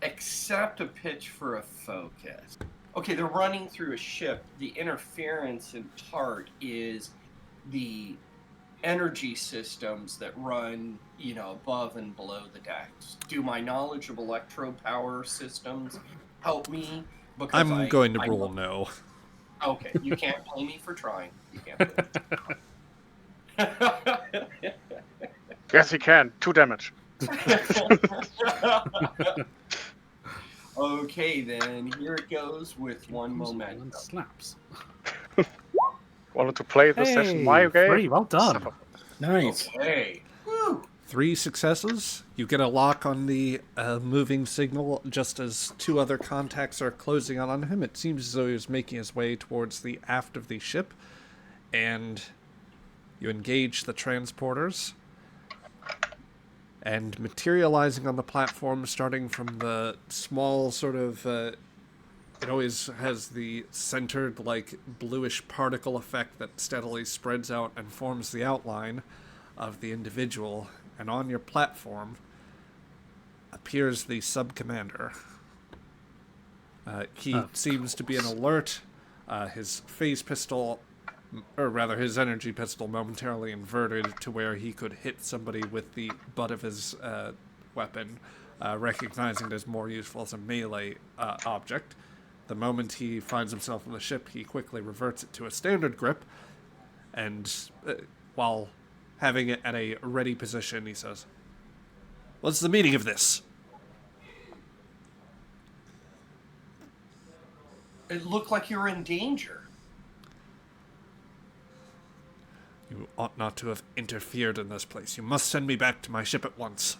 except a pitch for a focus. Okay, they're running through a ship. The interference in part is the energy systems that run, above and below the decks. Do my knowledge of electro power systems help me? Because I'm going to rule no. Okay, you can't blame me for trying. You can't blame me for trying. Yes, he can. 2 damage. Okay, then here it goes with one One momentum. slaps. Wanted to play this session my way. 3, well done. Nice. Okay. Woo. 3 successes. You get a lock on the moving signal just as 2 other contacts are closing on him. It seems as though he was making his way towards the aft of the ship. And you engage the transporters. And materializing on the platform, starting from the small sort of... it always has the centered, bluish particle effect that steadily spreads out and forms the outline of the individual. And on your platform appears the sub-commander. He seems to be an alert. His phase pistol, or rather his energy pistol, momentarily inverted to where he could hit somebody with the butt of his weapon, recognizing it as more useful as a melee object. The moment he finds himself on the ship, he quickly reverts it to a standard grip, and while having it at a ready position, he says, What's the meaning of this? It looked like you were in danger. You ought not to have interfered in this place. You must send me back to my ship at once.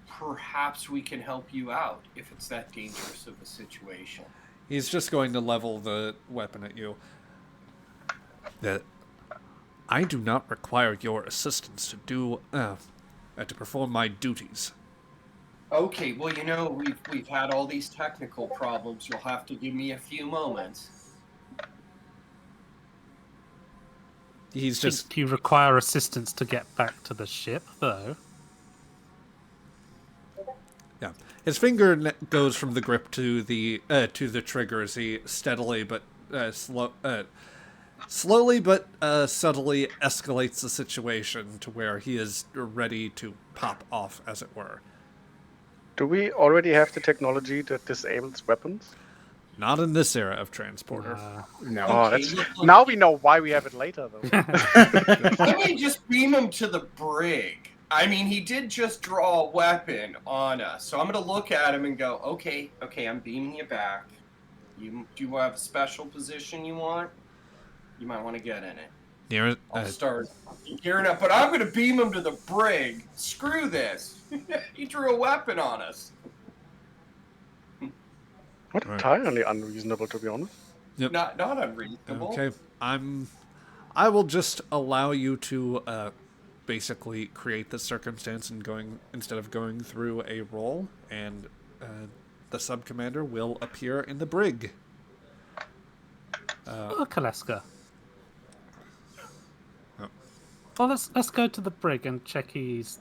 Perhaps we can help you out if it's that dangerous of a situation. He's just going to level the weapon at you. I do not require your assistance to perform my duties. Okay, well, you know, we've had all these technical problems. You'll have to give me a few moments. He's just... Do you require assistance to get back to the ship, though? Yeah. His finger goes from the grip to the trigger as he steadily but slowly but subtly escalates the situation to where he is ready to pop off, as it were. Do we already have the technology that disables weapons? Not in this era of transporter. No. Oh, Okay, that's... look. Now we know why we have it later, though. Let me just beam him to the brig. I mean, he did just draw a weapon on us, so I'm going to look at him and go, okay, I'm beaming you back. Do you have a special position you want? You might want to get in it. Near, I'll start gearing up, but I'm going to beam him to the brig. Screw this. He drew a weapon on us. Not entirely unreasonable, to be honest. Yep. Not unreasonable. Okay, I will just allow you to basically create the circumstance and instead of going through a roll, and the sub-commander will appear in the brig. Kaleska. Oh. Well, let's go to the brig and check he's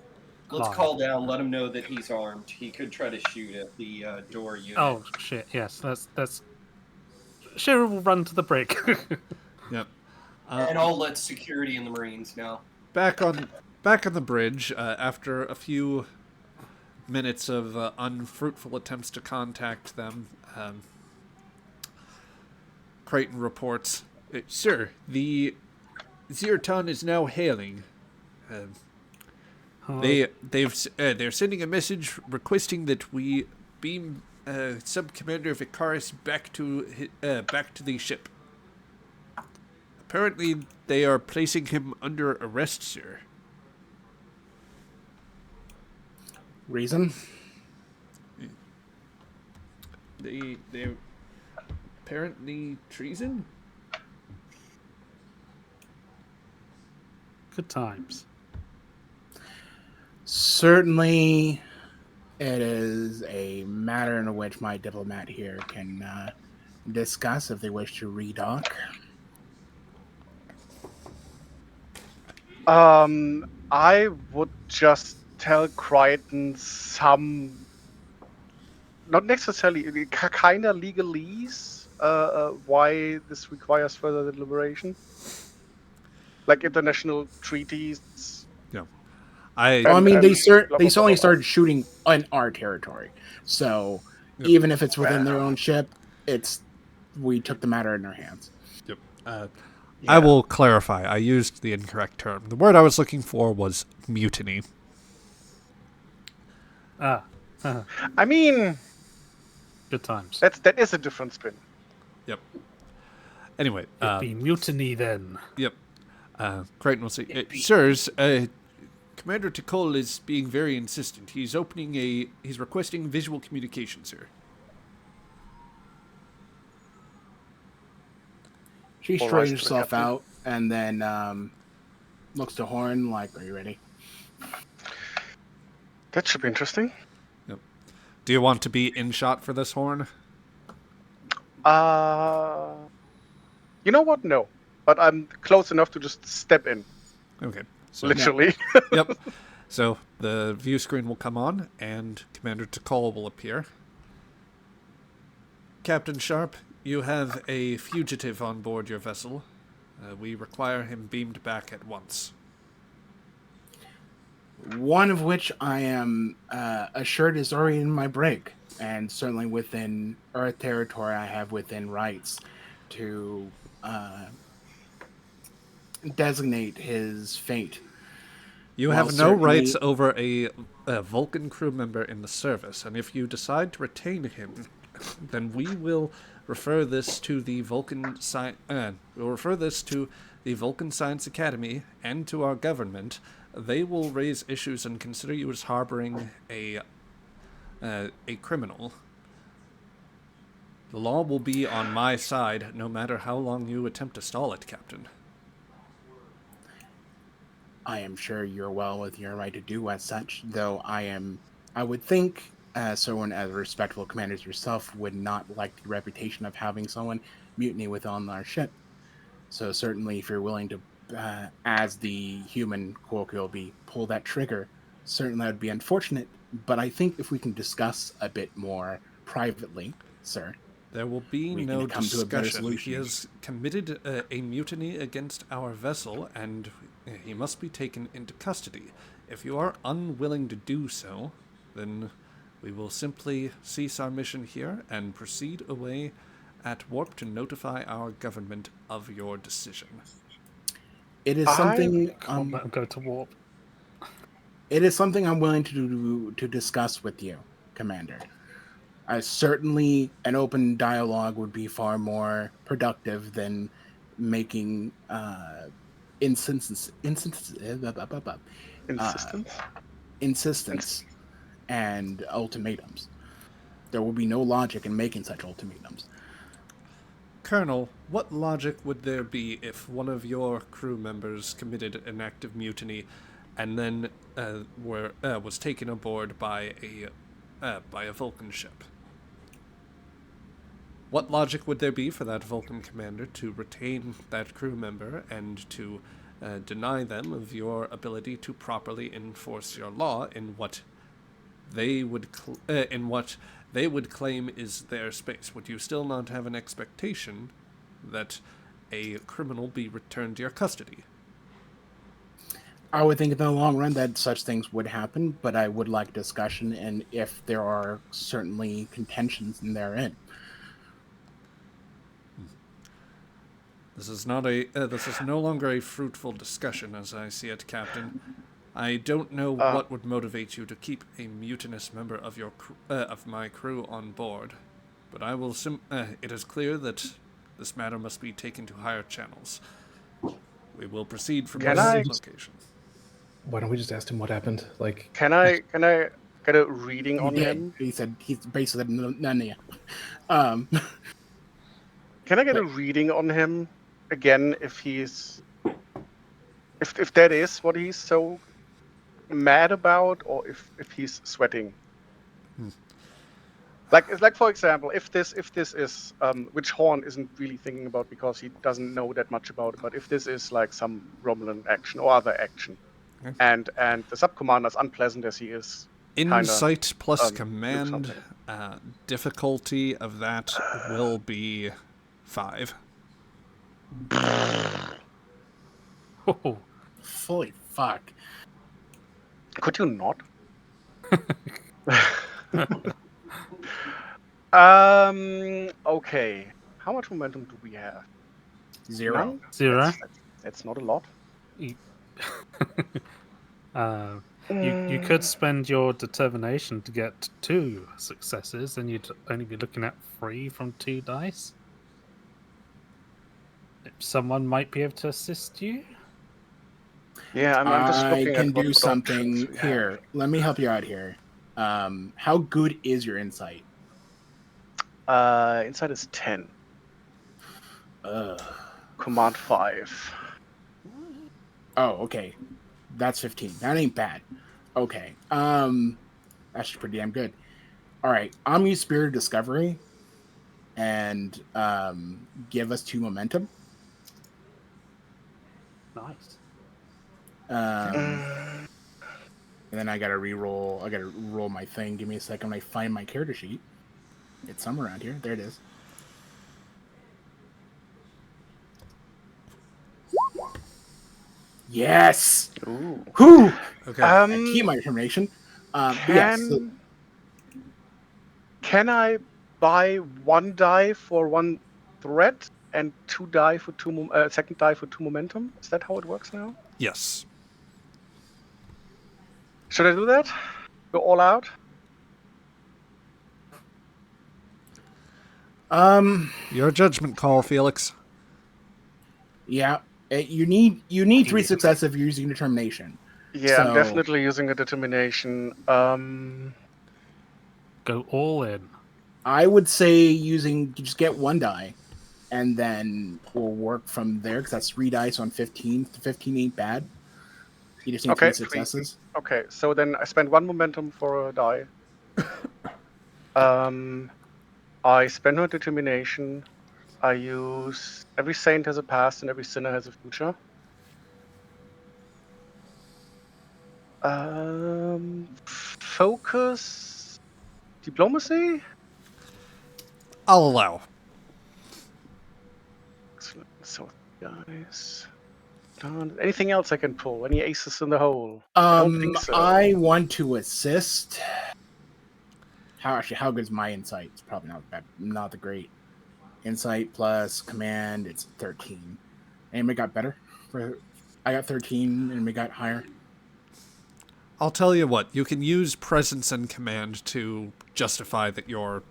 Let's alive. call down, let him know that he's armed. He could try to shoot at the door unit. Oh shit! Yes, let's. Shira will run to the brig. Yep. And I'll let security and the Marines know. Back on the bridge, after a few minutes of unfruitful attempts to contact them, Creighton reports, "Sir, the Zirton is now hailing. They're sending a message requesting that we beam Sub-Commander Vicaris back to the ship. Apparently, they are placing him under arrest, sir." Reason? They're apparently treason. Good times. Certainly, it is a matter in which my diplomat here can discuss if they wish to redock. I would just tell Crichton some, not necessarily, kind of legalese, why this requires further deliberation. Like international treaties. Yeah. Well, I mean, they blah, blah, certainly blah. started shooting on our territory. So Yep. even if it's within their own ship, we took the matter in our hands. Yep. I will clarify. I used the incorrect term. The word I was looking for was mutiny. I mean, Good times. that is a different spin. Yep. Anyway. It'd be mutiny then. Yep. Creighton will say, "Sirs, Commander Tikol is being very insistent. He's requesting visual communication, sir." She All straightens right, herself Captain. out and then looks to Horn like, "Are you ready?" That should be interesting. Yep. Do you want to be in shot for this, Horn? You know what? No. But I'm close enough to just step in, Okay. So, literally. Yep. So the view screen will come on, and Commander Tikol will appear. "Captain Sharp, you have a fugitive on board your vessel. We require him beamed back at once." One of which I am assured is already in my brig, and certainly within Earth territory, I have within rights to designate his fate. You Well, have no rights certainly- over a Vulcan crew member in the service, and if you decide to retain him, then we will refer this to the we'll refer this to the Vulcan Science Academy and to our government. They will raise issues and consider you as harboring a criminal. The law will be on my side, no matter how long you attempt to stall it, Captain. I am sure you're well with your right to do as such, though I would think, someone as respectable commander as yourself would not like the reputation of having someone mutiny with on our ship. So certainly, if you're willing to, as the human colloquial be, pull that trigger, certainly that would be unfortunate. But I think if we can discuss a bit more privately, sir, There will be we no can come to a better discussion. solution. He has committed a mutiny against our vessel, and he must be taken into custody. If you are unwilling to do so, then we will simply cease our mission here and proceed away at warp to notify our government of your decision. it is I something. Can't let them go to warp. It is something I'm willing to discuss with you, Commander. Certainly, an open dialogue would be far more productive than making insistence and ultimatums. There will be no logic in making such ultimatums. Colonel, what logic would there be if one of your crew members committed an act of mutiny and then was taken aboard by a Vulcan ship? What logic would there be for that Vulcan commander to retain that crew member and to deny them of your ability to properly enforce your law in what they would claim is their space? Would you still not have an expectation that a criminal be returned to your custody? I would think in the long run that such things would happen, but I would like discussion, and if there are certainly contentions in therein. This is no longer a fruitful discussion, as I see it, Captain. I don't know what would motivate you to keep a mutinous member of of my crew on board, but I will. It is clear that this matter must be taken to higher channels. We will proceed from Can this I- location. Why don't we just ask him what happened? Like, Can I get a reading on him? He said he's basically none of you. Can I get a reading on him again? If that is what he's so mad about, or if he's sweating. Like for example, if this is which Horn isn't really thinking about because he doesn't know that much about it, but if this is like some Romulan action or other action, Okay. and the sub commander, as unpleasant as he is, Insight plus do command, something. difficulty of that will be 5. Oh, Holy fuck. Could you not? Okay. How much momentum do we have? 0. None? 0. That's not a lot. You could spend your determination to get 2 successes, and you'd only be looking at 3 from 2 dice. Someone might be able to assist you. Yeah, I'm just looking I can at what do options something we here. have. Let me help you out here. How good is your insight? Inside is 10. Ugh. Command 5. Oh, okay. That's 15. That ain't bad. Okay. That's pretty damn good. All right. I'm gonna use Spirit of Discovery and give us 2 momentum. Nice. And then I gotta re-roll. I gotta roll my thing. Give me a second. I find my character sheet. It's somewhere around here. There it is. Yes. Ooh. Whew. Okay. I keep my determination. Yes. Can I buy 1 die for 1 threat and 2 die for 2 second die for 2 momentum? Is that how it works now? Yes. Should I do that? Go all out? Your judgment call, Felix. Yeah. You need 3 successes if you're using determination. Yeah, I'm So- definitely using a determination. Go all in. I would say just get 1 die, and then we'll work from there because that's 3 dice on 15. 15 ain't bad. You just need Okay, 3 successes. Okay, so then I spend 1 momentum for a die. I spend my determination. I use every saint has a past and every sinner has a future. Focus, diplomacy. I'll allow. Excellent. So, guys, anything else I can pull? Any aces in the hole? I don't think so. I want to assist. How good is my insight? It's probably not the great. Insight plus command, it's 13. Anybody got better? I got 13, and we got higher. I'll tell you what. You can use presence and command to justify that your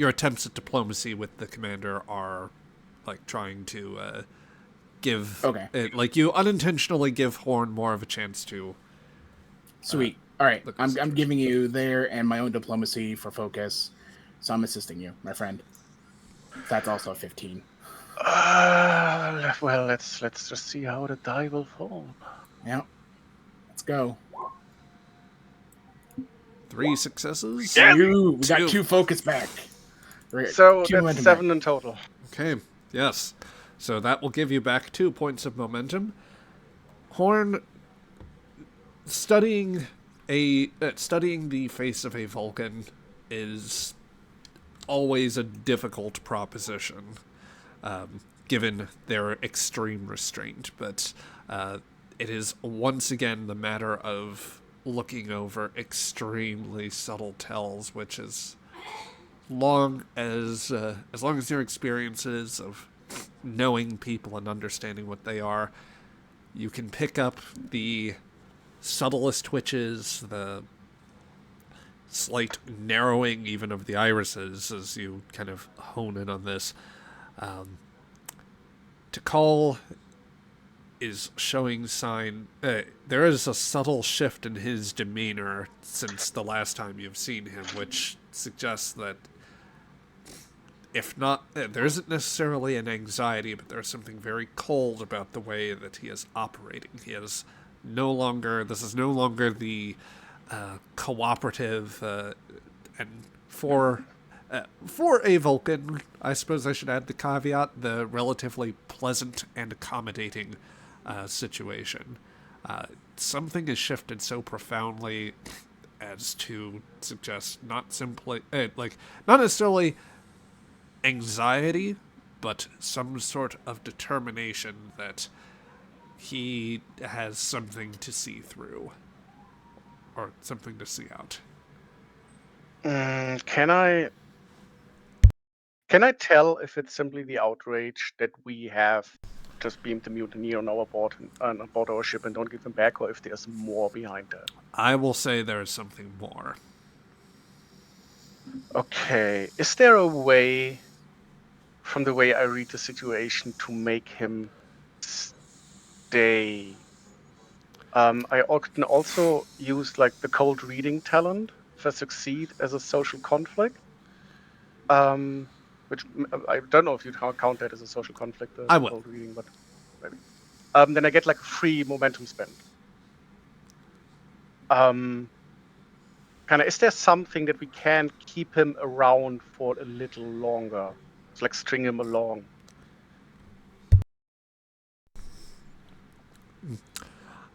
attempts at diplomacy with the commander are like trying to give. Okay. Like you unintentionally give Horn more of a chance to. Sweet. All right. Look at the I'm situation. giving you there and my own diplomacy for focus, so I'm assisting you, my friend. That's also a 15. Well, let's just see how the die will fall. Yeah. Let's go. 3 successes. Yeah. We got 2. 2 focus back. So 2 that's momentum 7 in total. Okay. Yes. So that will give you back 2 points of momentum. Horn, studying the face of a Vulcan is always a difficult proposition, given their extreme restraint. But it is once again the matter of looking over extremely subtle tells, which is long as your experiences of knowing people and understanding what they are, you can pick up the subtlest twitches, the slight narrowing even of the irises as you kind of hone in on this. Tikal is showing sign. There is a subtle shift in his demeanor since the last time you've seen him, which suggests that if not, there isn't necessarily an anxiety, but there's something very cold about the way that he is operating. He is no longer. This is no longer the cooperative, and for a Vulcan, I suppose I should add the caveat, the relatively pleasant and accommodating situation. Something has shifted so profoundly as to suggest not simply, not necessarily anxiety, but some sort of determination that he has something to see through, or something to see out. Can I tell if it's simply the outrage that we have just beamed the mutineer on our board on board our ship and don't give them back, or if there's more behind that? I will say there is something more. Okay, is there a way, from the way I read the situation, to make him stay? I can also use like the cold reading talent if I succeed as a social conflict. Which I don't know if you'd count that as a social conflict. I will. Cold reading, but maybe. Then I get like a free momentum spend. Is there something that we can keep him around for a little longer? It's like string him along.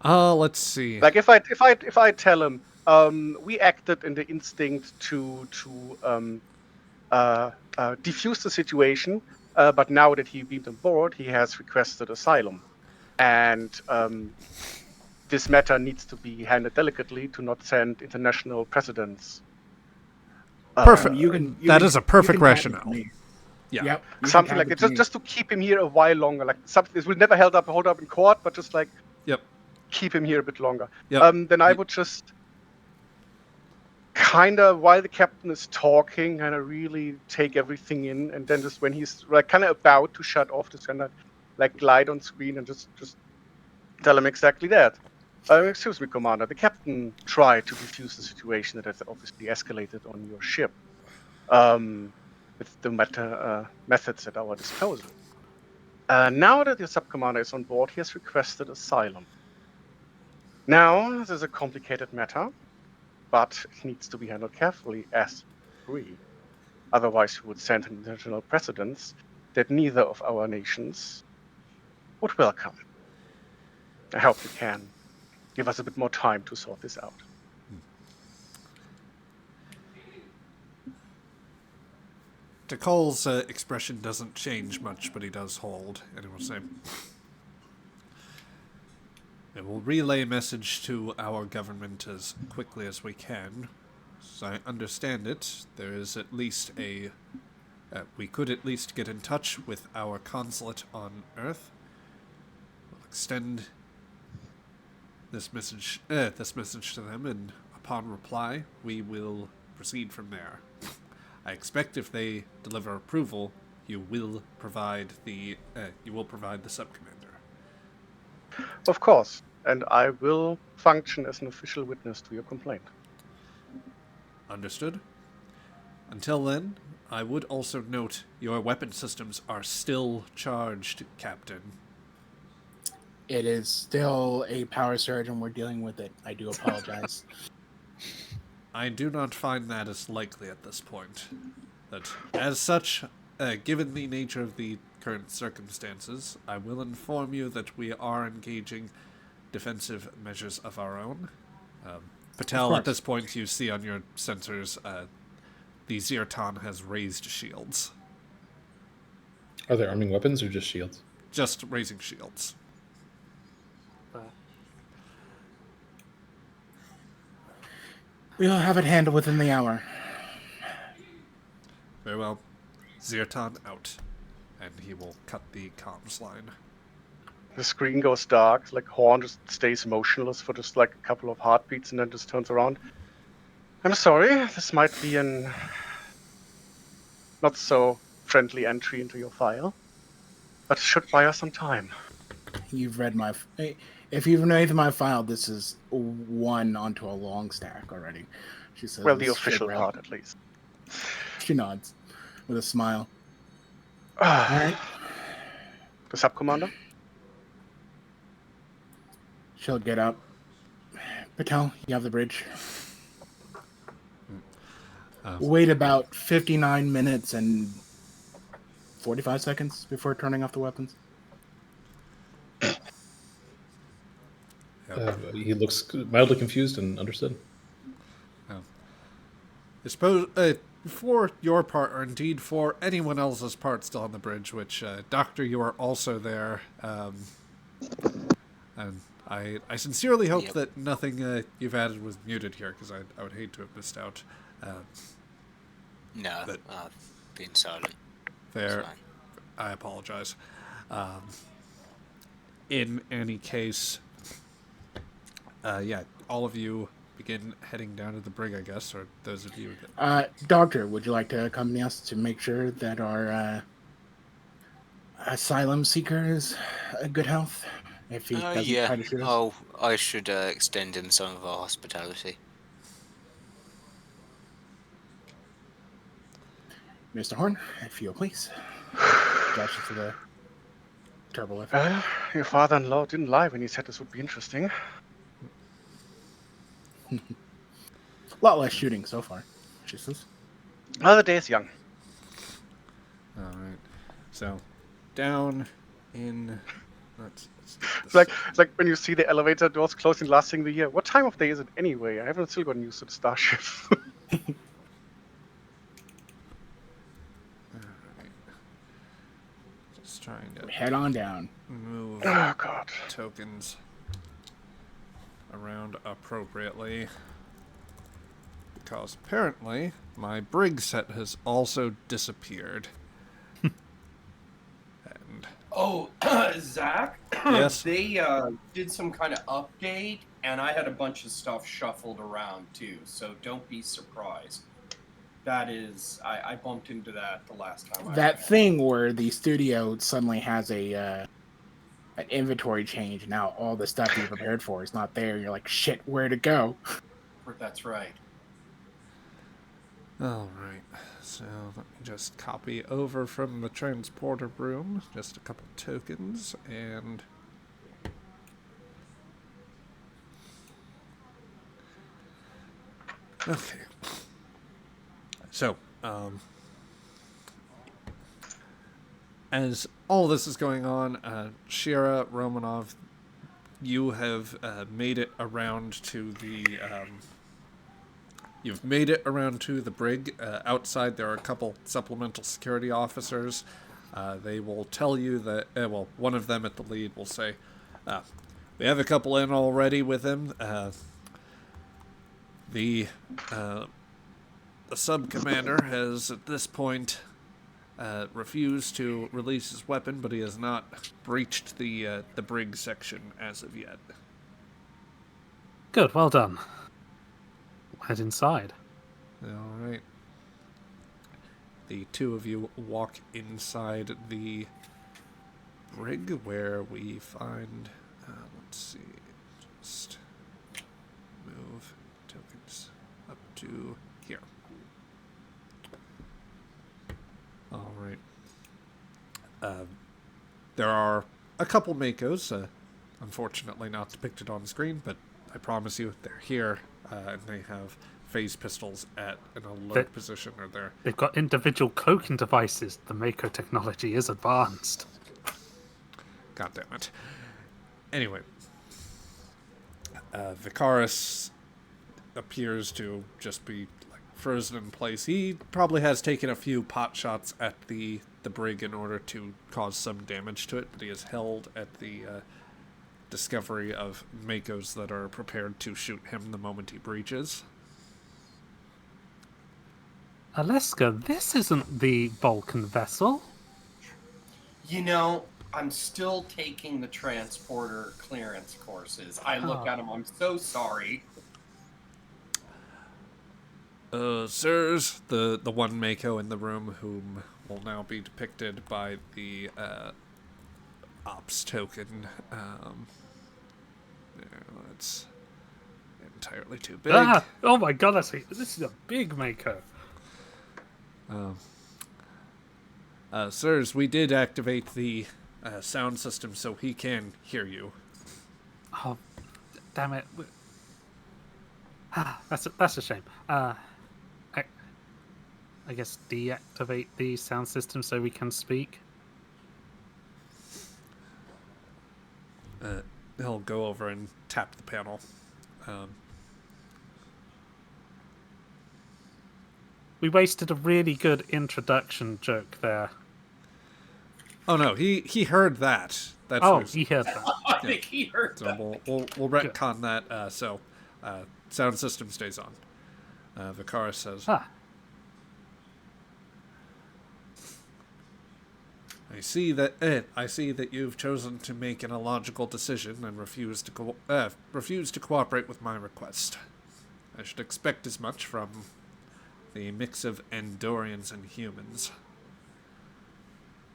Let's see. Like if I tell him, we acted in the instinct to defuse the situation, but now that he beamed on board, he has requested asylum, and this matter needs to be handled delicately to not send international precedents. Perfect. That That is a perfect rationale. Yeah. Yep. Something like it, just to keep him here a while longer. Like something this will never hold up in court, but just like Yep. keep him here a bit longer. Yep. Then I would just kind of, while the captain is talking, kind of really take everything in, and then just when he's like kind of about to shut off, just kind of like glide on screen and just tell him exactly that. Excuse me, Commander. The captain tried to defuse the situation that has obviously escalated on your ship with the methods at our disposal. Now that your sub-commander is on board, he has requested asylum. Now, this is a complicated matter, but it needs to be handled carefully as free. Otherwise, we would send an international precedence that neither of our nations would welcome. I hope you can give us a bit more time to sort this out. DeCole's expression doesn't change much, but he does hold, and he will say, "We will relay a message to our government as quickly as we can. As I understand it, there is at least a... we could at least get in touch with our consulate on Earth. We'll extend this message to them, and upon reply, we will proceed from there. I expect if they deliver approval, you will provide the sub-commander." Of course, and I will function as an official witness to your complaint. Understood. Until then, I would also note your weapon systems are still charged, Captain. It is still a power surge, and we're dealing with it. I do apologize. I do not find that as likely at this point. That, as such, given the nature of the current circumstances, I will inform you that we are engaging defensive measures of our own. Patel, at this point, you see on your sensors, the Zirton has raised shields. Are they arming weapons or just shields? Just raising shields. We'll have it handled within the hour. Very well. Zirton out. And he will cut the comms line. The screen goes dark, like Horn just stays motionless for just like a couple of heartbeats and then just turns around. I'm sorry, this might be an not so friendly entry into your file, but it should buy us some time. You've read my... If you've read my file, this is one onto a long stack already. She says. Well, the official part, at least. She nods with a smile. All right. The sub-commander? She'll get up. Patel, you have the bridge. Wait about 59 minutes and 45 seconds before turning off the weapons. He looks mildly confused and understood. I suppose, for your part, or indeed for anyone else's part still on the bridge, which, Doctor, you are also there, and I sincerely hope that nothing you've added was muted here, because I would hate to have missed out. No, I've been silent. Fair. I apologize. In any case, all of you begin heading down to the brig, I guess, or those of you that... Doctor, would you like to accompany us to make sure that our asylum seeker is in good health? If he doesn't try to shoot us? Oh, I should extend him some of our hospitality. Mr. Horn, if you'll please. Dash into the turbo lift. Your father-in-law didn't lie when he said this would be interesting. A lot less shooting so far, she says. Well, the day is young. Alright. So, down in... It's like when you see the elevator doors closing last thing of the year. What time of day is it anyway? I haven't still gotten used to the starship. Just trying to head on down. Move God. Tokens around appropriately. Because apparently my brig set has also disappeared. And Oh, Zach, Yes? they did some kind of update, and I had a bunch of stuff shuffled around too, so don't be surprised. That is, I bumped into that the last time I That ran. thing where the studio suddenly has an inventory change, and now all the stuff you prepared for is not there. You're like, shit, where to go? That's right. All right. So let me just copy over from the transporter room just a couple tokens and. Okay. So, as all this is going on, Shira, Romanov, you have made it around to the. You've made it around to the brig. Outside, there are a couple supplemental security officers. They will tell you that. Well, one of them at the lead will say, "We have a couple in already with him. The sub commander has at this point refused to release his weapon, but he has not breached the brig section as of yet." Good, well done. Head inside. All right. The two of you walk inside the brig where we find. Let's see. Just move tokens up to here. All right. There are a couple Makos, unfortunately not depicted on screen, but I promise you they're here, and they have phase pistols at an alert position. Or they're They've got individual cloaking devices. The Mako technology is advanced. God damn it. Anyway, Vicaris appears to just be like frozen in place. He probably has taken a few pot shots at the brig in order to cause some damage to it, but he is held at the discovery of Makos that are prepared to shoot him the moment he breaches. Alaska, this isn't the Vulcan vessel. You know, I'm still taking the transporter clearance courses. I look at them, I'm so sorry. Sirs, the one Mako in the room whom will now be depicted by the ops token. It's entirely too big. Oh my god, this is a big Mako. Sirs, we did activate the sound system so he can hear you. Oh, damn it. That's a shame. I guess deactivate the sound system so we can speak. He'll go over and tap the panel. We wasted a really good introduction joke there. Oh no, he heard that. That's Oh, who's- he heard that. I think he heard So that. we'll retcon that. So sound system stays on. Vicaris says, I see that you've chosen to make an illogical decision and refuse to cooperate with my request. I should expect as much from the mix of Andorians and humans.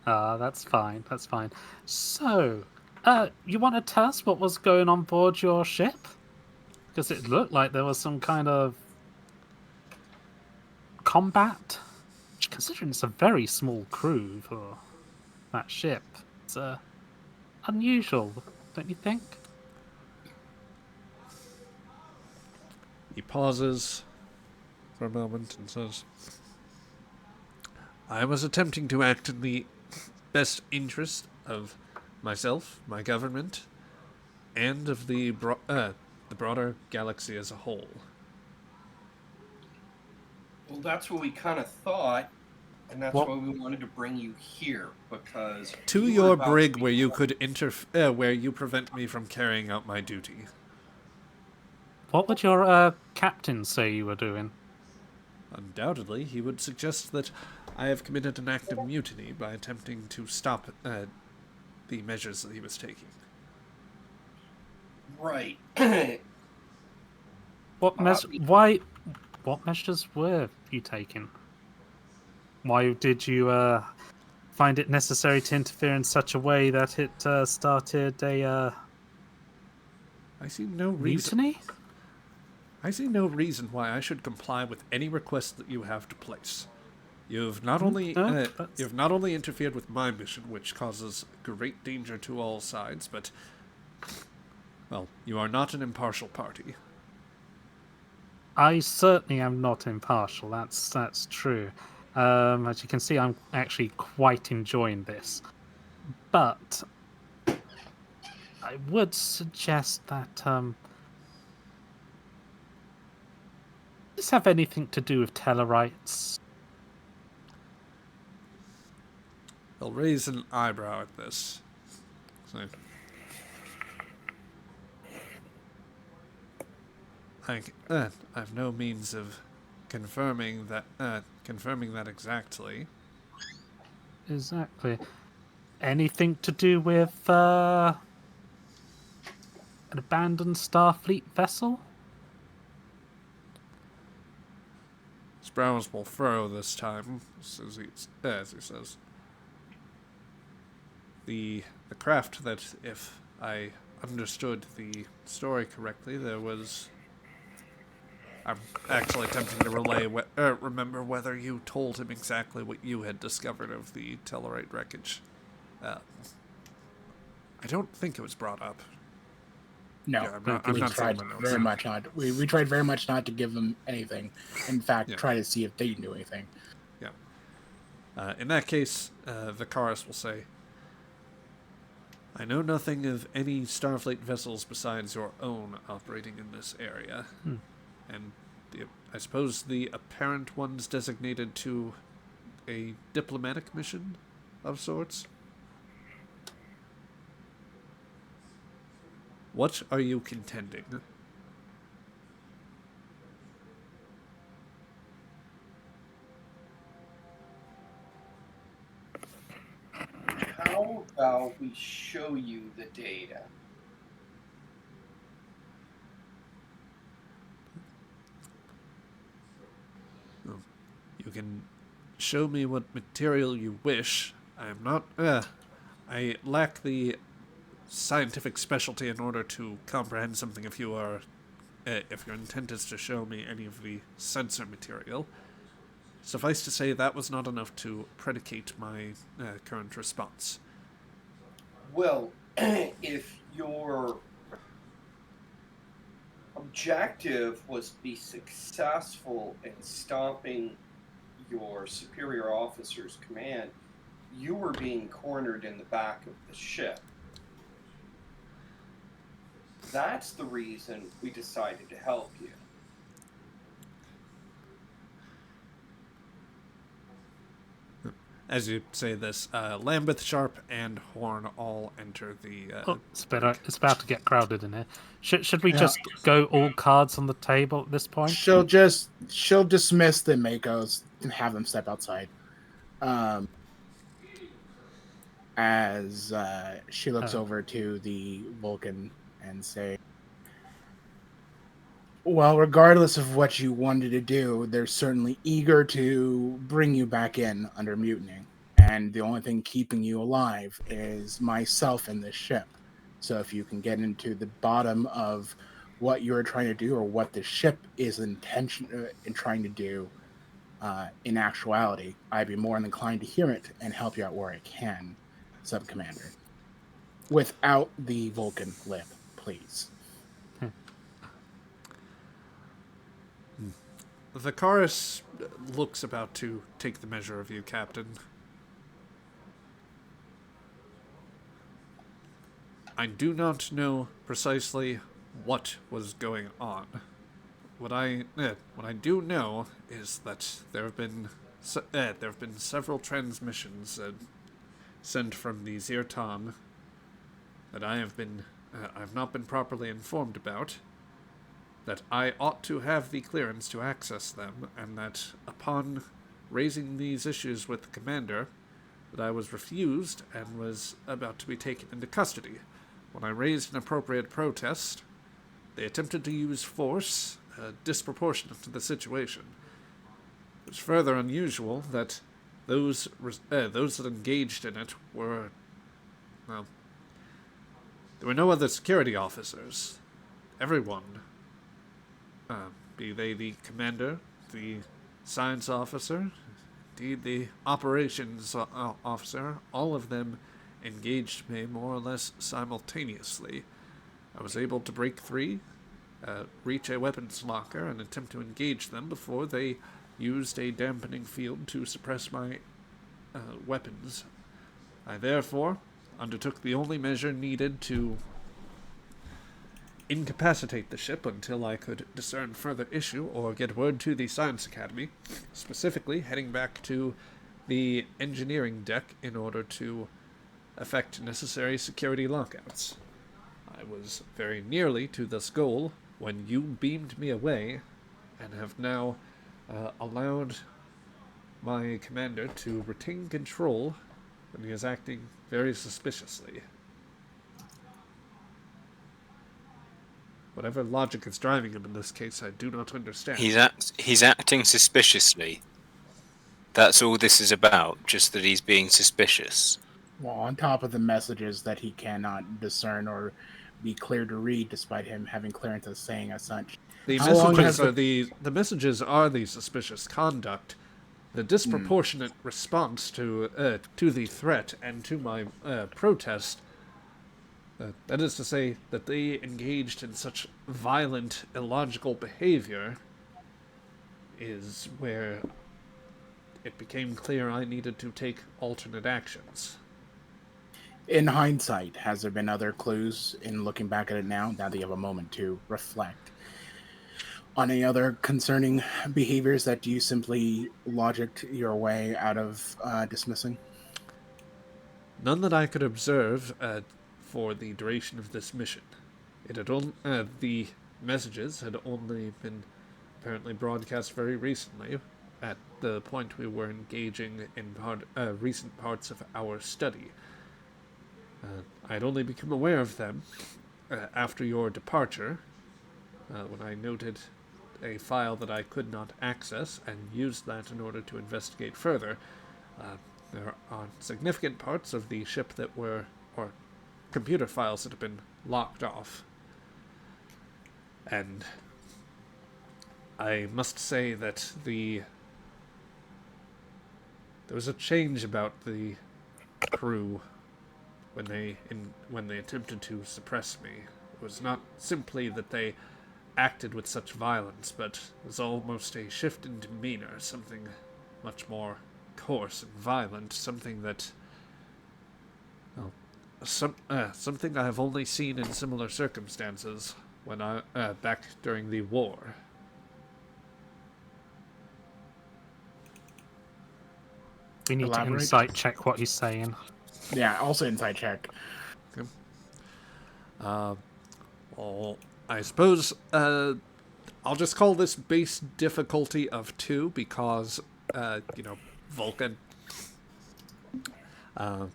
That's fine. That's fine. So, you want to tell us what was going on board your ship? Because it looked like there was some kind of combat. Considering it's a very small crew for that ship, it's unusual, don't you think? He pauses for a moment and says, I was attempting to act in the best interest of myself, my government, and of the broader galaxy as a whole. Well, that's what we kind of thought, and that's why we wanted to bring you here, because to your brig where you could where you prevent me from carrying out my duty. What would your captain say you were doing? Undoubtedly, he would suggest that I have committed an act of mutiny by attempting to stop the measures that he was taking. Right. What measures were you taking? Why did you find it necessary to interfere in such a way that it started a I see no reason. mutiny? I see no reason why I should comply with any request that you have to place. You've not only interfered with my mission, which causes great danger to all sides, but, well, you are not an impartial party. I certainly am not impartial. That's true. As you can see, I'm actually quite enjoying this. But I would suggest that does this have anything to do with Tellarites? He'll raise an eyebrow at this. So, I've no means of confirming that exactly. Exactly. Anything to do with an abandoned Starfleet vessel? His brows will furrow this time, as he says. The craft that, if I understood the story correctly, there was... I'm actually attempting to remember whether you told him exactly what you had discovered of the Tellarite wreckage. I don't think it was brought up. No, Yeah, I'm we not tried seeing my notes. very much not. We tried very much not to give them anything. In fact, Yeah. try to see if they knew anything. Yeah. In that case, the Chorus will say, I know nothing of any Starfleet vessels besides your own operating in this area. And I suppose the apparent one's designated to a diplomatic mission of sorts? What are you contending? How about we show you the data? You can show me what material you wish. I am not... I lack the scientific specialty in order to comprehend something if you are... if your intent is to show me any of the sensor material. Suffice to say, that was not enough to predicate my current response. Well, if your objective was to be successful in stopping your superior officer's command, you were being cornered in the back of the ship. That's the reason we decided to help you. As you say this, Lambeth, Sharp, and Horn all enter the... It's about to get crowded in here. Should we just go all cards on the table at this point? She'll dismiss the Makos and have them step outside. As she looks over to the Vulcan and say, well, regardless of what you wanted to do, they're certainly eager to bring you back in under mutiny. And the only thing keeping you alive is myself and this ship. So if you can get into the bottom of what you're trying to do or what the ship is in trying to do in actuality, I'd be more than inclined to hear it and help you out where I can, Sub-Commander. Without the Vulcan lip, please. The Chorus looks about to take the measure of you, Captain. I do not know precisely what was going on. What I do know is that there have been several transmissions sent from the Zirtan that I've not been properly informed about. That I ought to have the clearance to access them, and that upon raising these issues with the commander, but I was refused and was about to be taken into custody. When I raised an appropriate protest, they attempted to use force disproportionate to the situation. It was further unusual that those that engaged in it were, well, there were no other security officers. Everyone, be they the commander, the science officer, indeed the operations officer, all of them engaged me more or less simultaneously. I was able to break free, reach a weapons locker, and attempt to engage them before they used a dampening field to suppress my weapons. I therefore undertook the only measure needed to incapacitate the ship until I could discern further issue or get word to the Science Academy, specifically heading back to the engineering deck in order to effect necessary security lockouts. I was very nearly to this goal when you beamed me away and have now allowed my commander to retain control when he is acting very suspiciously. Whatever logic is driving him in this case, I do not understand. He's acting suspiciously. That's all this is about, just that he's being suspicious. Well, on top of the messages that he cannot discern or be clear to read, despite him having clearance saying as such. The How long messages has are the messages are the suspicious conduct. The disproportionate response to the threat and to my protest. That is to say, that they engaged in such violent, illogical behavior is where it became clear I needed to take alternate actions. In hindsight, has there been other clues in looking back at it now that you have a moment to reflect on any other concerning behaviors that you simply logicked your way out of dismissing? None that I could observe for the duration of this mission. It had the messages had only been apparently broadcast very recently, at the point we were engaging in recent parts of our study. I had only become aware of them after your departure, when I noted a file that I could not access and used that in order to investigate further. There are significant parts of the ship that were, or computer files that have been locked off. And I must say that there was a change about the crew when they attempted to suppress me. It was not simply that they acted with such violence, but it was almost a shift in demeanor, something much more coarse and violent, something that, well, something I have only seen in similar circumstances when back during the war. We need Elaborate. to insight check what he's saying. Yeah, also insight check. Okay. Well, I suppose I'll just call this base difficulty of 2 because, Vulcan. But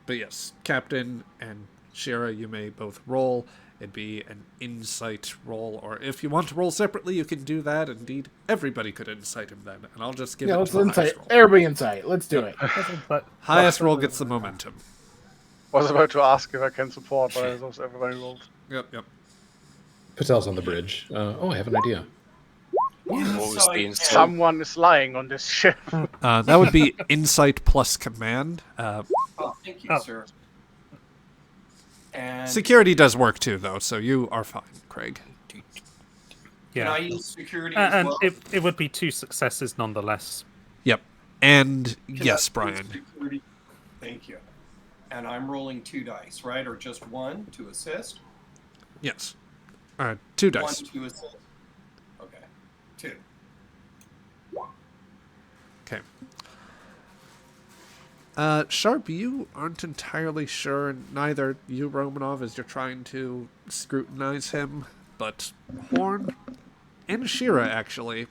yes, Captain and Shira, you may both roll. It'd be an insight roll, or if you want to roll separately, you can do that. Indeed, everybody could insight him then, and I'll just give it Let's to the insight. highest roll. Everybody insight. Let's do it. But Highest roll gets the momentum. I was about to ask if I can support, but I thought everybody rolled. Yep. Patel's on the bridge. I have an idea. What was the insight? Someone is lying on this ship. That would be insight plus command. Oh, thank you, sir. And Security does work too, though, so you are fine, Craig. can I yeah, use security as and well? it would be 2 successes nonetheless. Yep. And Can yes, I use Brian. security? Thank you. And I'm rolling 2 dice, right? Or just 1 to assist? Yes. 2 dice. 1 to assist. Okay. 2. Okay. Sharp, you aren't entirely sure, neither you, Romanov, as you're trying to scrutinize him, but Horn and Shira, actually,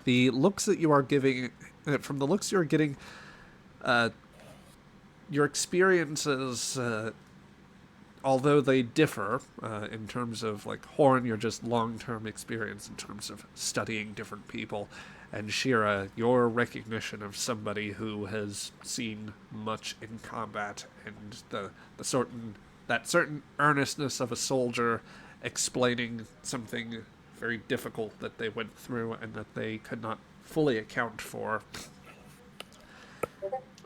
the looks that you are giving, from the looks you're getting, Your experiences, although they differ in terms of, like, Horn, you're just long-term experience in terms of studying different people, and Shira, your recognition of somebody who has seen much in combat, and that certain earnestness of a soldier explaining something very difficult that they went through and that they could not fully account for.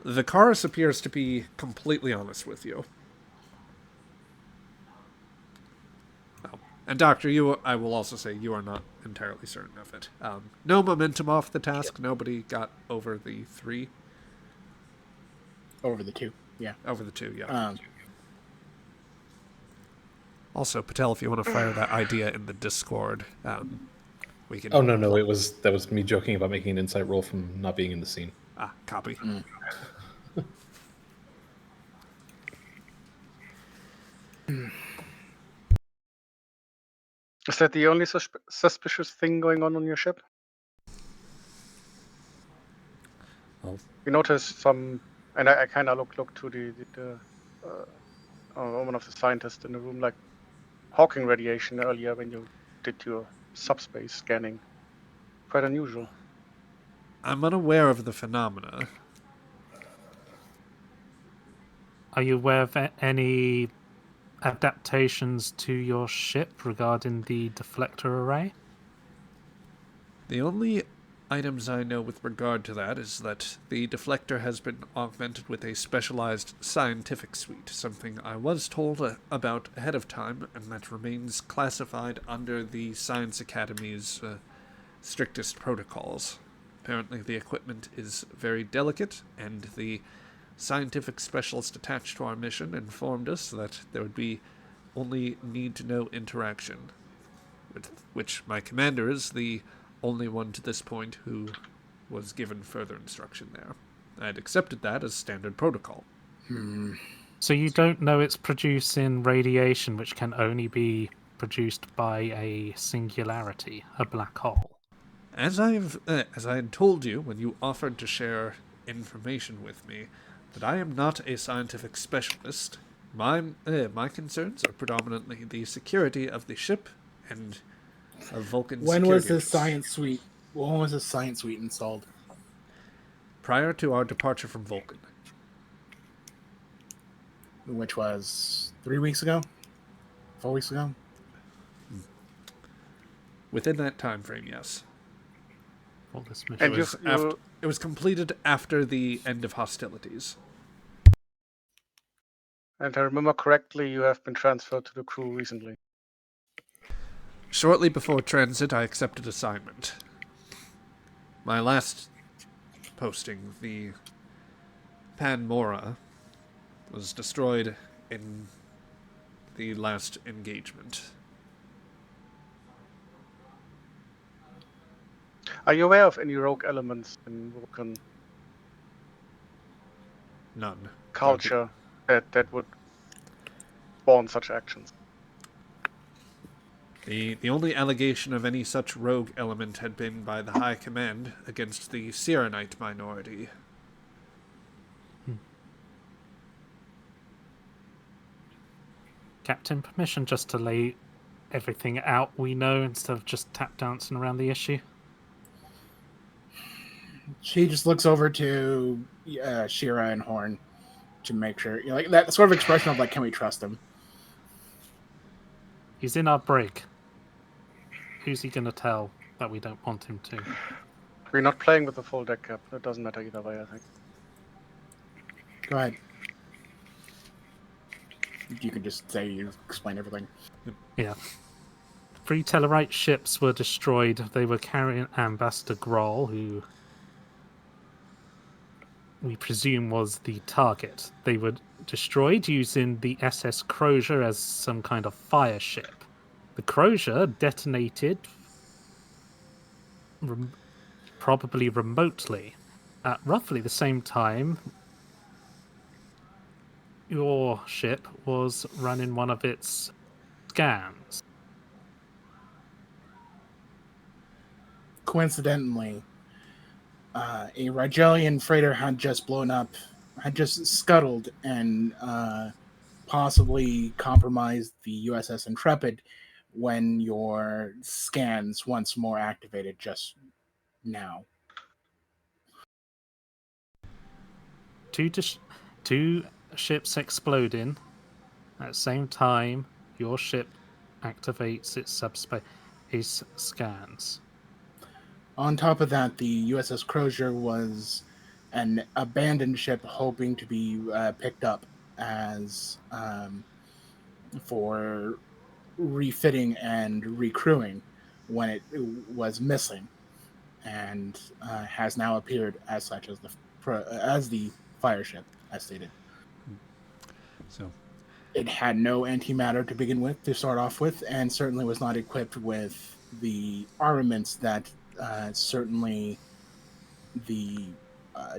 The chorus appears to be completely honest with you. Oh. And Doctor, I will also say you are not entirely certain of it. No momentum off the task. Nobody got over the 3. Over the 2, yeah. Over the 2, yeah. Also, Patel, if you want to fire that idea in the Discord, we can... Oh, no, that was me joking about making an insight roll from not being in the scene. Ah, copy. Is that the only suspicious thing going on your ship? Well, You notice some, and I kind of look to the one of the scientists in the room, like Hawking radiation earlier when you did your subspace scanning. Quite unusual. I'm unaware of the phenomena. Are you aware of any adaptations to your ship regarding the deflector array? The only items I know with regard to that is that the deflector has been augmented with a specialized scientific suite, something I was told about ahead of time, and that remains classified under the Science Academy's strictest protocols. Apparently the equipment is very delicate, and the scientific specialist attached to our mission informed us that there would be only need-to-know interaction, with which my commander is the only one to this point who was given further instruction there. I had accepted that as standard protocol. So you don't know it's producing radiation which can only be produced by a singularity, a black hole? As I had told you when you offered to share information with me, that I am not a scientific specialist. My concerns are predominantly the security of the ship and of Vulcan's When was security this interests. science suite? When was this science suite installed? Prior to our departure from Vulcan. Which was 3 weeks ago? 4 weeks ago? Within that time frame, yes. For this And mission. It was completed after the end of hostilities. and I remember correctly, you have been transferred to the crew recently. Shortly before transit, I accepted assignment. My last posting, the Panmora, was destroyed in the last engagement. Are you aware of any rogue elements in Vulcan None. culture that would spawn such actions? The only allegation of any such rogue element had been by the High Command against the Sirenite minority. Captain, permission just to lay everything out we know instead of just tap dancing around the issue? She just looks over to Shira and Horn to make sure, like that sort of expression of like, can we trust him? He's in our brig. Who's he going to tell that we don't want him to? We're not playing with the full deck cap. It doesn't matter either way, I think. Go ahead. You can just say you explain everything. Yeah. 3 Tellarite ships were destroyed. They were carrying Ambassador Groll, who we presume was the target. They were destroyed using the SS Crozier as some kind of fire ship. The Crozier detonated probably remotely at roughly the same time your ship was running one of its scans. Coincidentally, a Rigelian freighter had just blown up had just scuttled and possibly compromised the USS Intrepid when your scans once more activated just now. Two ships exploding at the same time. Your ship activates its subspace scans. On top of that, the USS Crozier was an abandoned ship hoping to be picked up as for refitting and recrewing when it was missing, and has now appeared as such as the fire ship, as stated. So, It had no antimatter to begin with, to start off with, and certainly was not equipped with the armaments that certainly the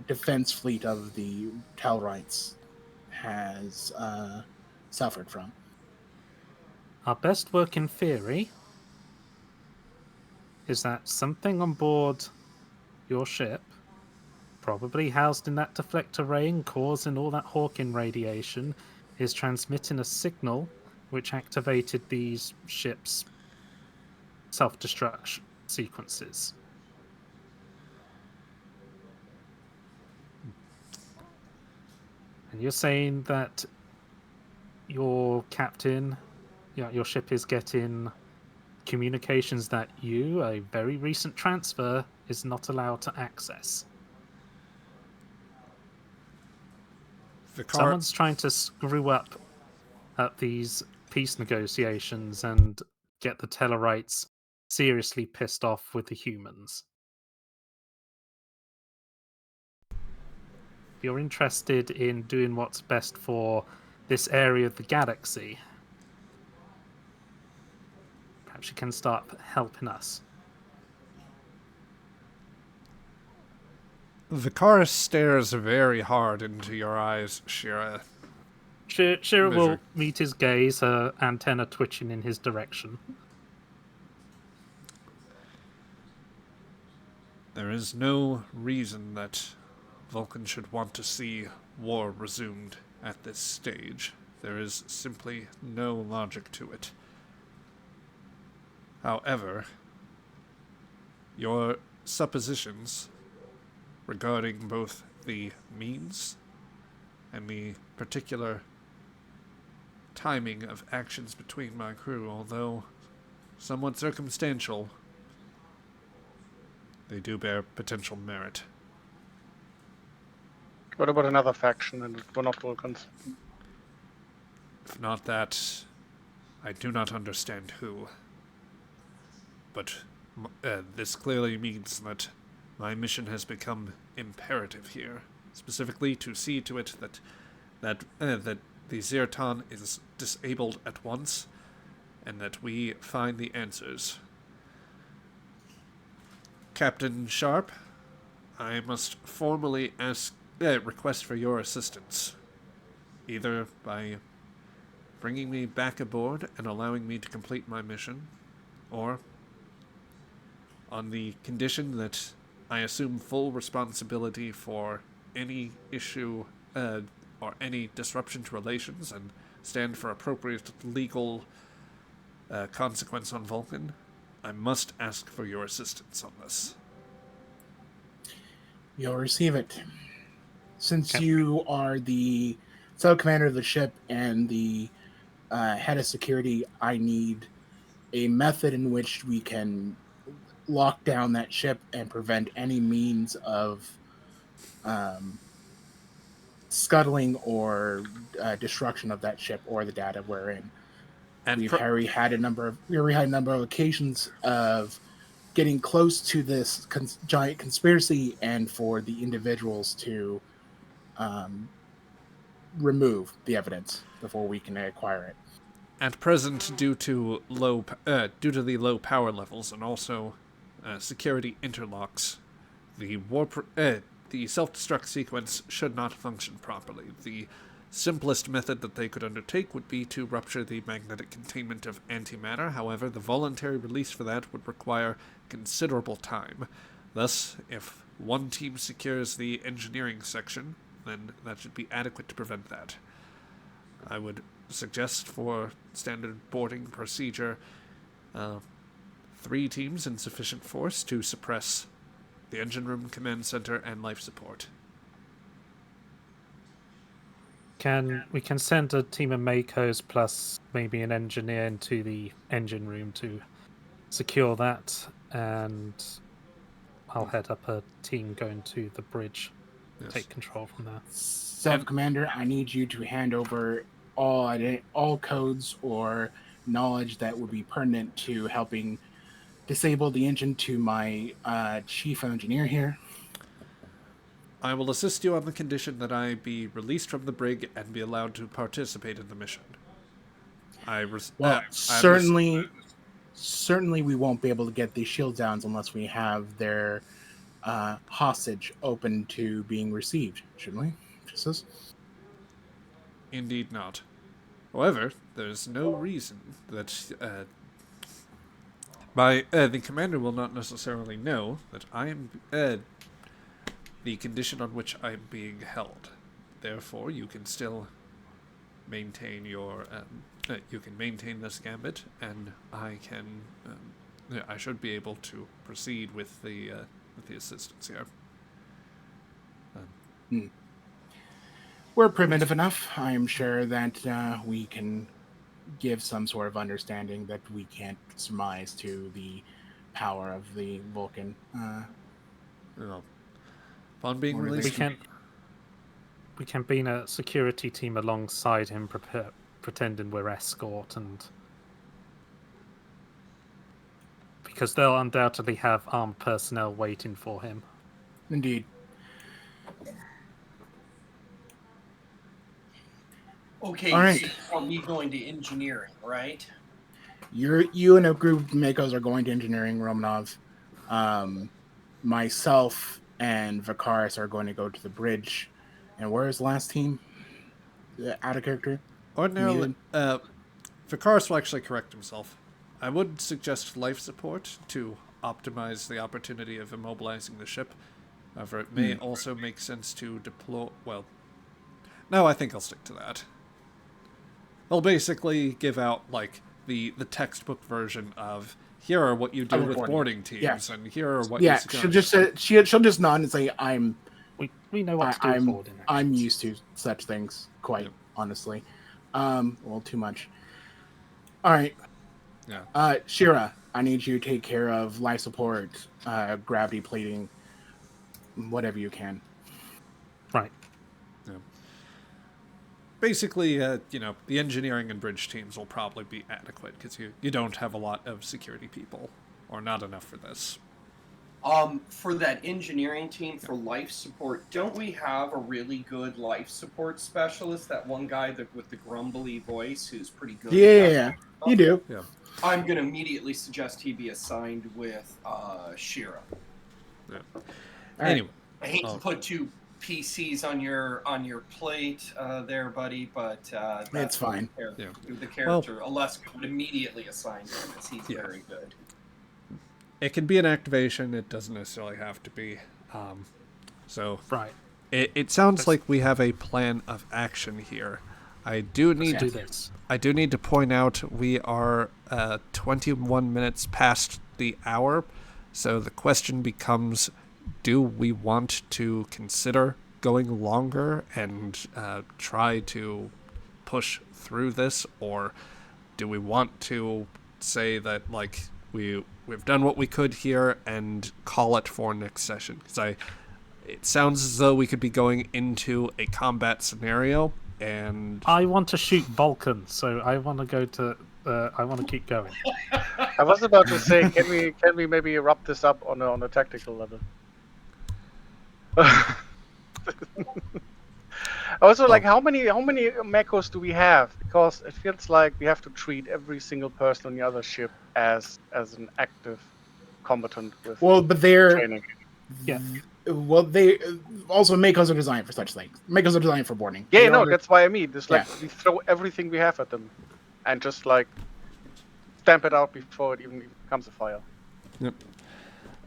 defense fleet of the Telrites has suffered from. Our best working theory is that something on board your ship, probably housed in that deflector ray and causing all that Hawking radiation, is transmitting a signal which activated these ships' self-destruct sequences. And you're saying that your captain, your ship is getting communications that you, a very recent transfer, is not allowed to access. Someone's trying to screw up at these peace negotiations and get the Tellarites seriously pissed off with the humans. If you're interested in doing what's best for this area of the galaxy, perhaps you can start helping us. Vicaris stares very hard into your eyes, Shira. Shira will meet his gaze, her antenna twitching in his direction. There is no reason that Vulcan should want to see war resumed at this stage. There is simply no logic to it. However, your suppositions regarding both the means and the particular timing of actions between my crew, although somewhat circumstantial, they do bear potential merit. What about another faction and we're not Vulcans? If not that, I do not understand who. But this clearly means that my mission has become imperative here, specifically to see to it that the Zerton is disabled at once, and that we find the answers. Captain Sharp, I must formally request for your assistance, either by bringing me back aboard and allowing me to complete my mission, or on the condition that I assume full responsibility for any issue or any disruption to relations and stand for appropriate legal consequence on Vulcan. I must ask for your assistance on this. You'll receive it. Since you are the sub-commander of the ship and the head of security, I need a method in which we can lock down that ship and prevent any means of scuttling or destruction of that ship or the data we're in. And We've already had a number of occasions of getting close to this giant conspiracy, and for the individuals to remove the evidence before we can acquire it. At present, due to the low power levels and also security interlocks, the self-destruct sequence should not function properly. The simplest method that they could undertake would be to rupture the magnetic containment of antimatter. However, the voluntary release for that would require considerable time. Thus, if one team secures the engineering section, then that should be adequate to prevent that. I would suggest for standard boarding procedure 3 teams in sufficient force to suppress the engine room, command center, and life support. We can send a team of Makos plus maybe an engineer into the engine room to secure that, and I'll head up a team going to the bridge, take control from there. Sub-Commander, I need you to hand over all codes or knowledge that would be pertinent to helping disable the engine to my chief engineer here. I will assist you on the condition that I be released from the brig and be allowed to participate in the mission. Certainly we won't be able to get these shield downs unless we have their hostage open to being received, shouldn't we? Jesus? Indeed not. However, there's no reason that the commander will not necessarily know that I am the condition on which I am being held. Therefore, you can still maintain your you can maintain this gambit, and I should be able to proceed with the assistance here. We're primitive enough. I am sure that we can give some sort of understanding that we can't surmise to the power of the Vulcan. Upon being released, we can be in a security team alongside him, pretending we're escort, and because they'll undoubtedly have armed personnel waiting for him. Indeed. Okay, all right. So are we going to engineering, right? You and a group of Makos are going to engineering, Romanov. Myself and Vakaris are going to go to the bridge. And where is the last team? Out of character? Ordinarily, Vakaris will actually correct himself. I would suggest life support to optimize the opportunity of immobilizing the ship. However, it may also make sense to deploy... Well, no, I think I'll stick to that. They'll basically give out, like, the textbook version of, here are what you do with boarding teams, and here are what you... she'll just nod and say, We know what to do with boarding. I'm used to such things, quite honestly. Well, too much. All right. Yeah. Shira, I need you to take care of life support, gravity plating, whatever you can. Right. Yeah. Basically, the engineering and bridge teams will probably be adequate because you don't have a lot of security people, or not enough for this. For that engineering team for life support, don't we have a really good life support specialist? That one guy with the grumbly voice who's pretty good. Yeah, you do. Yeah. I'm going to immediately suggest he be assigned with Shira. Yeah. Right. Anyway, I hate to put 2 PCs on your plate there, buddy, but that's it's fine. The character, Aleska, would immediately assign him because he's very good. It can be an activation. It doesn't necessarily have to be. Right. It sounds like we have a plan of action here. I do need to point out we are 21 minutes past the hour, so the question becomes: do we want to consider going longer and try to push through this, or do we want to say that we've done what we could here and call it for next session? Because it sounds as though we could be going into a combat scenario, and I want to shoot Vulcan, so I want to go to. I want to keep going. I was about to say, can we maybe wrap this up on a tactical level? Also, how many Makos do we have? Because it feels like we have to treat every single person on the other ship as an active combatant with training. Yeah. Well, they also Makos are designed for such things. Makos are designed for boarding. Yeah, that's why I mean. Just we throw everything we have at them, and just stamp it out before it even becomes a fire. Yep.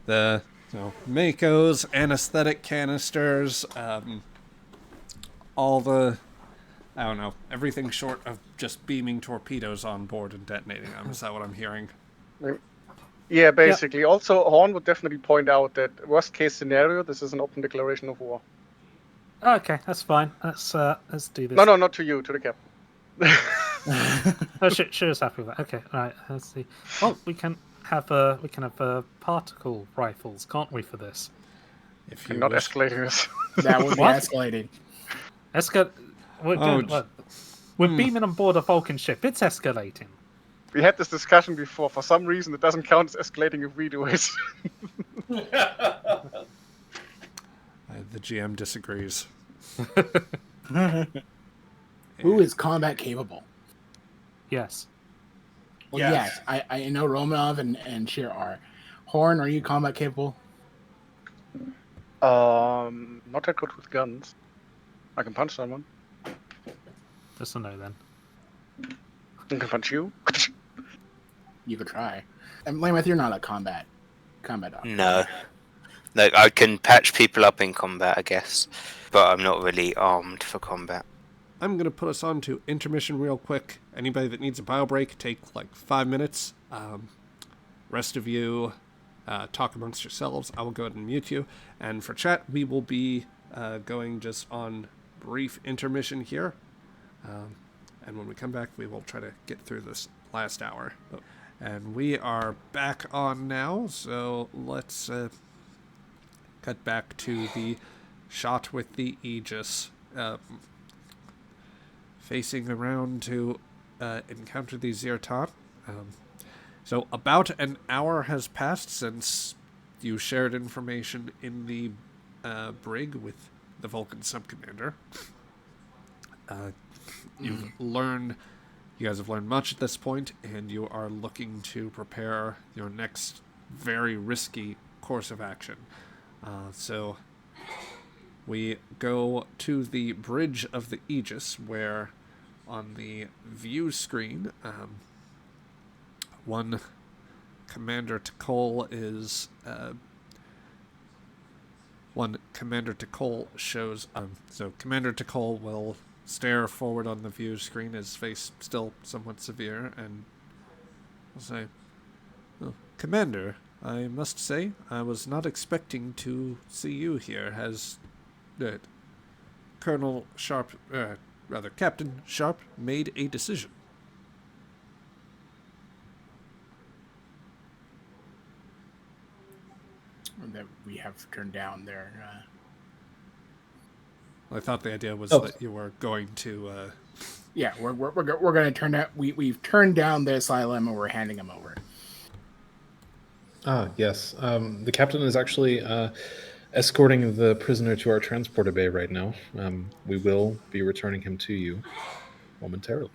The Makos, anesthetic canisters, all the, I don't know, everything short of just beaming torpedoes on board and detonating them. Is that what I'm hearing? Yeah, basically. Also, Horn would definitely point out that worst case scenario, this is an open declaration of war. Okay, that's fine. Let's do this. No, not to you, to the captain. Oh, she was happy with that. Okay, all right. Let's see. Oh, we can have particle rifles, can't we, for this? If you I'm not wish. escalating this. That would be What? escalating. We're beaming on board a Vulcan ship. It's escalating. We had this discussion before. For some reason, it doesn't count as escalating if we do it. The GM disagrees. Who is combat capable? Yes. Well, Yes. yes, I know Romanov and Sheer are. Horn, are you combat capable? Not that good with guns. I can punch someone. Just a no then. I can punch you. You could try. And Lameth, you're not a combat dog. No. No, I can patch people up in combat, I guess. But I'm not really armed for combat. I'm going to put us on to intermission real quick. Anybody that needs a bio break, take like 5 minutes. Rest of you, talk amongst yourselves. I will go ahead and mute you. And for chat, we will be going just on brief intermission here. And when we come back, we will try to get through this last hour. And we are back on now, so let's cut back to the shot with the Aegis. Facing around to encounter the Zirtan. So about an hour has passed since you shared information in the brig with the Vulcan subcommander. You guys have learned much at this point, and you are looking to prepare your next very risky course of action. So we go to the bridge of the Aegis, where on the view screen, one Commander Tikol is... one Commander Tikol shows... so Commander Tikol will stare forward on the view screen, his face still somewhat severe, and will say, "Oh, Commander, I must say, I was not expecting to see you here. Has Colonel Sharp, Captain Sharp, made a decision?" That we have turned down their. I thought the idea was that you were going to. Yeah, we're going to turn that. We've turned down the asylum and we're handing them over. Ah, yes. The captain is actually escorting the prisoner to our transporter bay right now. We will be returning him to you momentarily.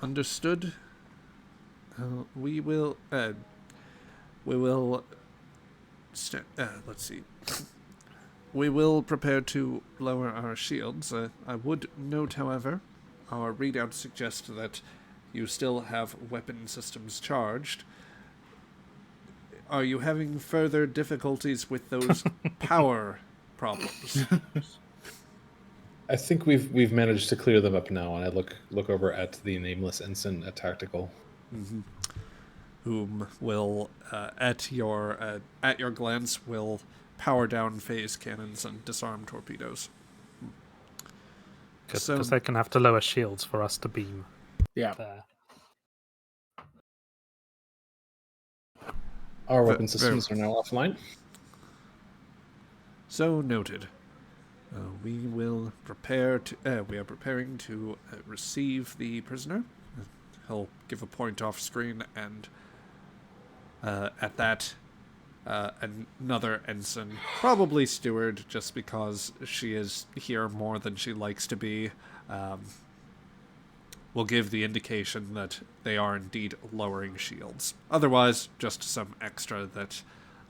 Understood. We will. We will. Let's see. We will prepare to lower our shields. I would note, however, our readouts suggest that you still have weapon systems charged. Are you having further difficulties with those power problems? I think we've managed to clear them up now, and I look over at the nameless ensign at tactical, whom will at your glance will power down phase cannons and disarm torpedoes. Because they can have to lower shields for us to beam. Yeah. There. Our weapon systems are now offline. So noted. We will prepare to. We are preparing to receive the prisoner. He'll give a point off screen, and at that, another ensign, probably steward, just because she is here more than she likes to be, will give the indication that they are indeed lowering shields. Otherwise, just some extra that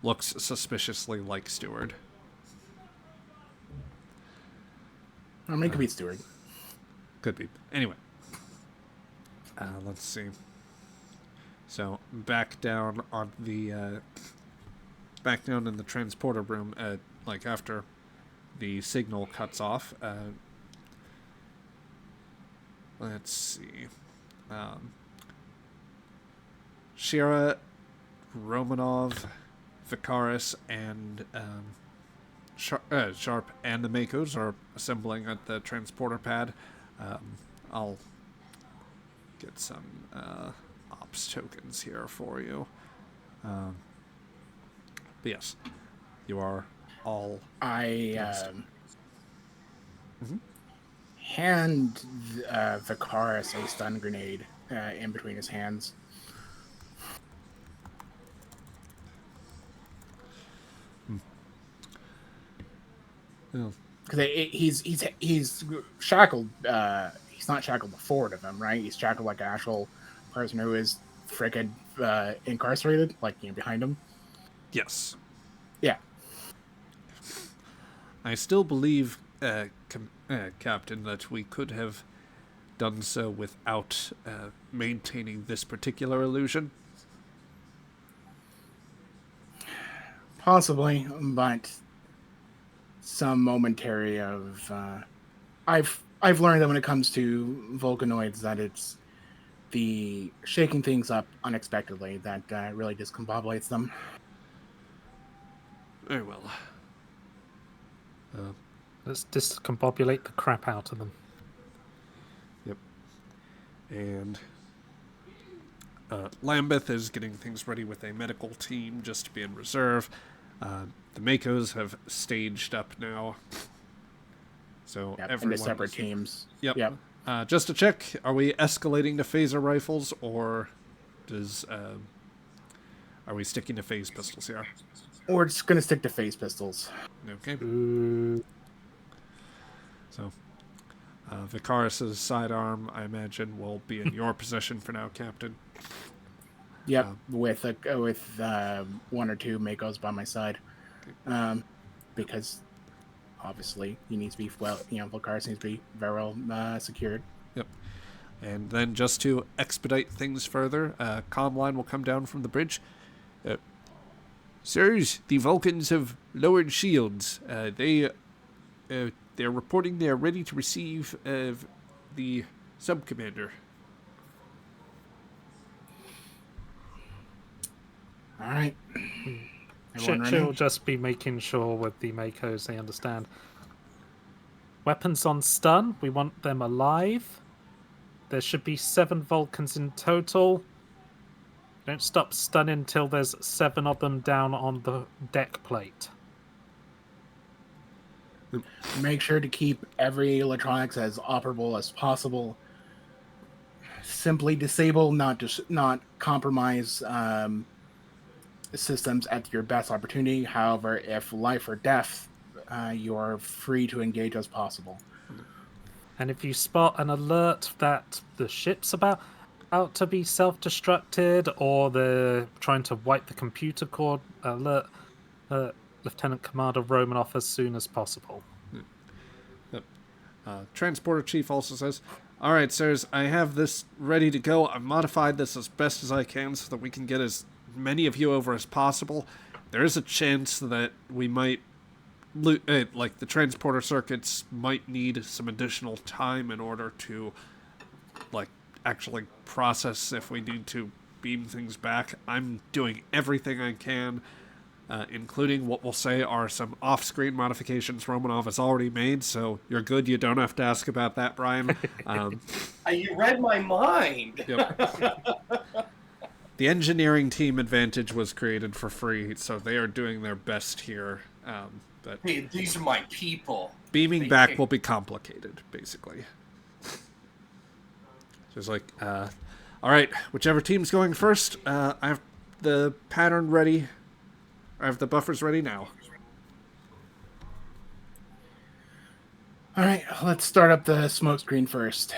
looks suspiciously like steward. I mean, it could be steward. Could be. Anyway. Let's see. So, back down on the... back down in the transporter room, like after the signal cuts off. Let's see. Shira, Romanov, Vicaris, and Sharp and the Makos are assembling at the transporter pad. I'll get some ops tokens here for you. But yes, you are all. I hand Vicaris a stun grenade in between his hands. Oh. Because he's shackled. He's not shackled forward of him, right? He's shackled like an actual person who is frickin' incarcerated, like behind him. Yes. Yeah. I still believe, Captain, that we could have done so without maintaining this particular illusion. Possibly, but some momentary of I've learned that when it comes to Vulcanoids that it's the shaking things up unexpectedly that really discombobulates them. Very well. Let's discombobulate the crap out of them. Yep. And Lambeth is getting things ready with a medical team just to be in reserve. The Makos have staged up now. So Yep, everyone. into separate teams. Yep. Yep. Just to check, are we escalating to phaser rifles, or are we sticking to phase pistols here? We're just gonna stick to phase pistols. Okay. So, Vicaris' sidearm, I imagine, will be in your possession for now, Captain. Yep, with one or two Makos by my side, because obviously he needs to be Vicaris needs to be very well secured. Yep. And then just to expedite things further, comm line will come down from the bridge. Sirs, the Vulcans have lowered shields. They're reporting they are ready to receive the sub-commander. All right. She'll just be making sure with the Makos they understand. Weapons on stun, we want them alive. There should be 7 Vulcans in total. Don't stop stunning until there's 7 of them down on the deck plate. Make sure to keep every electronics as operable as possible. Simply disable, not compromise systems at your best opportunity. However, if life or death, you are free to engage as possible. And if you spot an alert that the ship's about to be self-destructed, or they're trying to wipe the computer core, alert Lieutenant Commander Romanoff as soon as possible. Yep. Transporter Chief also says, "All right, sirs, I have this ready to go. I've modified this as best as I can so that we can get as many of you over as possible. There is a chance that we might, like the transporter circuits might need some additional time in order to, actually process if we need to beam things back. I'm doing everything I can, including what we'll say are some off-screen modifications Romanov has already made, so you're good. You don't have to ask about that, Brian. You read my mind. Yep. The engineering team advantage was created for free, so they are doing their best here. But Hey, these are my people. beaming back will be complicated, basically. So it's like, all right, whichever team's going first, I have the pattern ready. I have the buffers ready now. All right, let's start up the smoke screen first.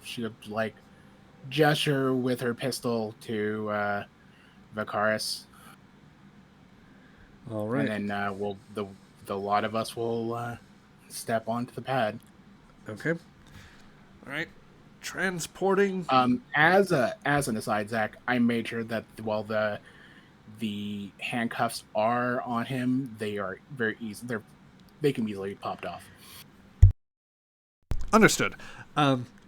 She would gesture with her pistol to Vicaris. All right. And then the lot of us will step onto the pad. Okay. All right. Transporting. As an aside, Zach, I made sure that while the handcuffs are on him, they are very easy. they can be easily popped off. Understood.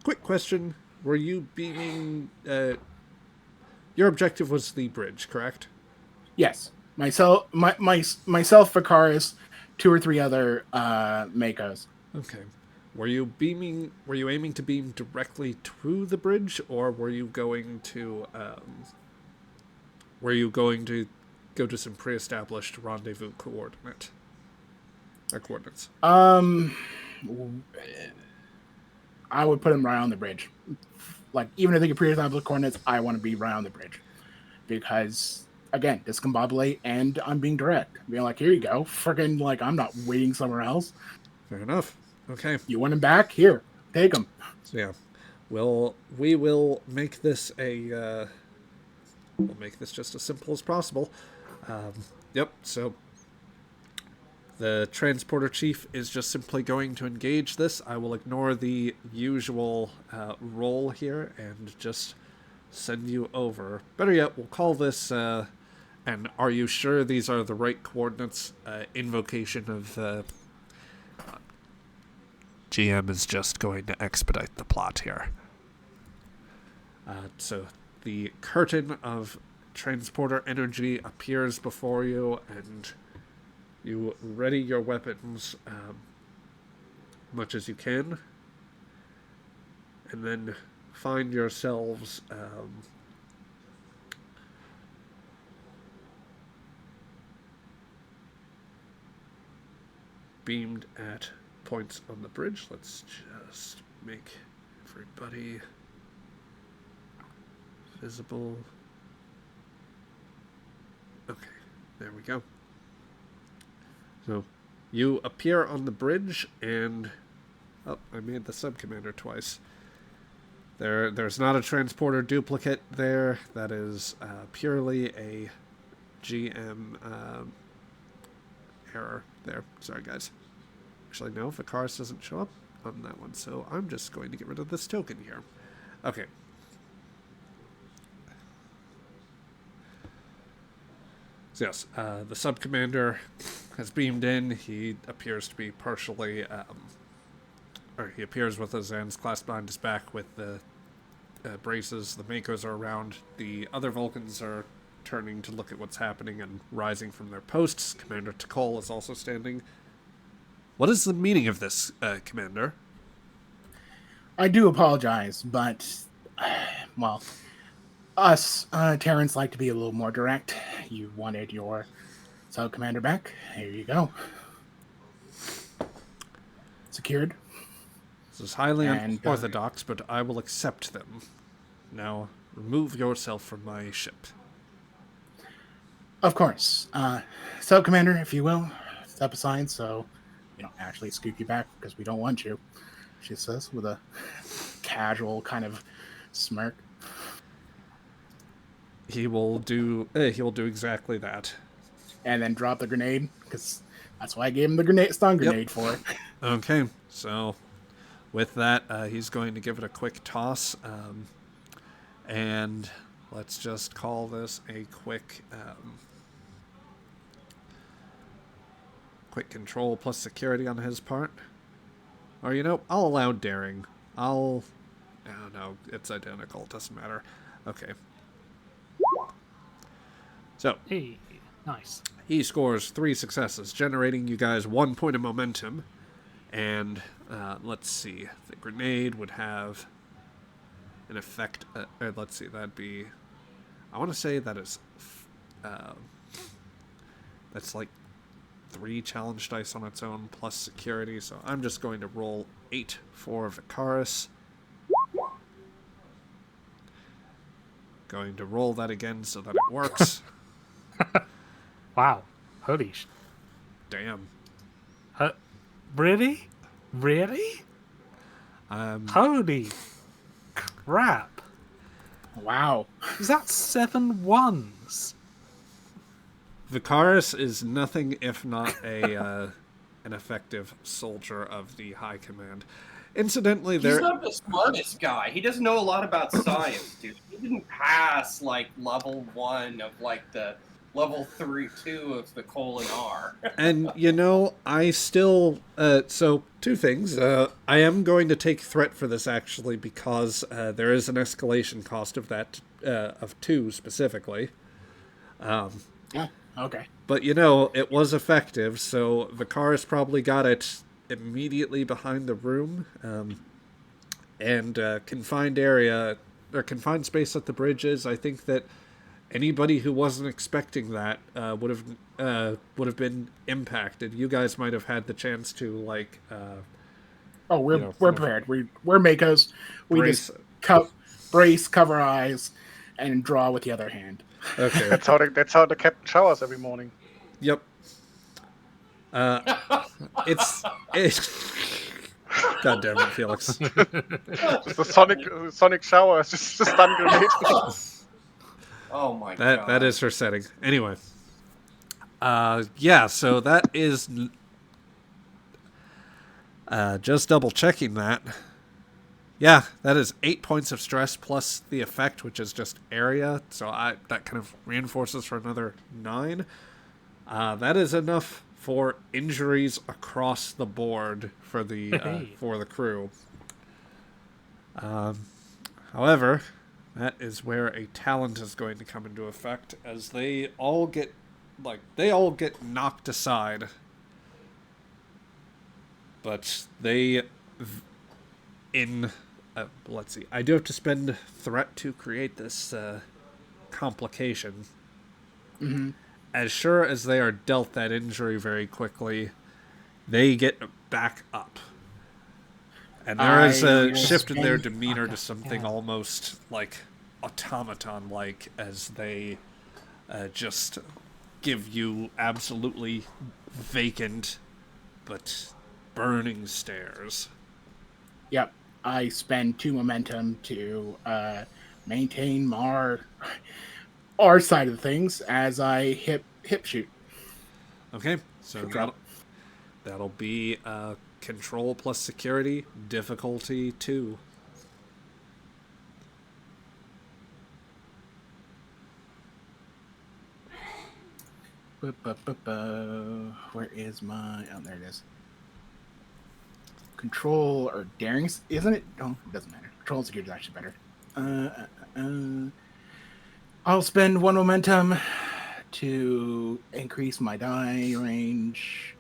Quick question: were you beaming? Your objective was the bridge, correct? Yes, myself, myself, Vicaris, 2 or 3 other Makos. Okay. Were you beaming? Were you aiming to beam directly to the bridge, or were you going to? Were you going to go to some pre-established rendezvous coordinates? I would put him right on the bridge. Like, even if they get pre-established coordinates, I want to be right on the bridge. Because, again, discombobulate, and I'm being direct. Being like, here you go. Freaking, like, I'm not waiting somewhere else. Fair enough. Okay. You want him back? Here. Take him. So, yeah. We will make this a... we'll make this just as simple as possible. Yep, so... The transporter chief is just simply going to engage this. I will ignore the usual roll here and just send you over. Better yet, we'll call this, and are you sure these are the right coordinates? Invocation of GM is just going to expedite the plot here. So the curtain of transporter energy appears before you, and you ready your weapons much as you can, and then find yourselves beamed at points on the bridge. Let's just make everybody visible. Okay, there we go. So, you appear on the bridge, and... Oh, I made the sub-commander twice. There's not a transporter duplicate there. That is purely a GM error there. Sorry, guys. Actually, no, Vicaris doesn't show up on that one, so I'm just going to get rid of this token here. Okay. So yes, the sub-commander has beamed in. He appears to be partially, or he appears with his hands clasped behind his back with the braces. The Makos are around. The other Vulcans are turning to look at what's happening and rising from their posts. Commander Tikol is also standing. What is the meaning of this, Commander? I do apologize, but, well, us, Terrans like to be a little more direct. You wanted your sub-commander back. Here you go. Secured. This is highly unorthodox, but I will accept them. Now, remove yourself from my ship. Of course. Sub-commander, if you will, step aside so we don't actually scoop you back, because we don't want you, she says, with a casual kind of smirk. He will do exactly that. And then drop the grenade, because that's why I gave him the stun grenade for it. Okay, so with that, he's going to give it a quick toss. And let's just call this a quick control plus security on his part. Or, I'll allow daring. No, it's identical. It doesn't matter. Okay. So, Hey, nice. he scores 3 successes, generating you guys 1 point of momentum. And, let's see. The grenade would have an effect... let's see, that'd be... I want to say that is... that's like 3 challenge dice on its own, plus security. So I'm just going to roll 8 for Vicaris. Going to roll that again so that it works. Wow. Holy Damn. Really? Really? Holy crap. Wow. Is that 7 ones? Vicaris is nothing if not an effective soldier of the High Command. Incidentally, He's not the smartest guy. He doesn't know a lot about science, dude. He didn't pass, level 1 of, the level 2 of the colon R. And, I still... so, two things. I am going to take threat for this, actually, because there is an escalation cost of that, of 2 specifically. Yeah. Okay. But, it was effective, so Vicaris probably got it immediately behind the room. And confined area, or confined space at the bridges, I think that anybody who wasn't expecting that would have been impacted. You guys might have had the chance to, like... we're prepared. We're Makos. We brace. just brace, cover eyes, and draw with the other hand. Okay. That's how the captain showers every morning. Yep. It's... God damn it, Felix. Just a sonic shower, just a stun grenade. Oh my god. That is her setting. Anyway. Yeah, so that is... just double checking that. Yeah, that is 8 points of stress plus the effect, which is just area. So that kind of reinforces for another 9. That is enough for injuries across the board for the crew. However, that is where a talent is going to come into effect, as they all get knocked aside. But let's see. I do have to spend threat to create this complication. Mm-hmm. As sure as they are dealt that injury very quickly, they get back up. And there is a shift in their demeanor to something almost like automaton-like, as they just give you absolutely vacant but burning stares. Yep. I spend 2 momentum to maintain our side of things as I hip shoot. Okay, so that'll be control plus security, difficulty 2. Where is my... Oh, there it is. Control or daring, isn't it? Oh, it doesn't matter. Control and security is actually better. I'll spend 1 momentum to increase my die range.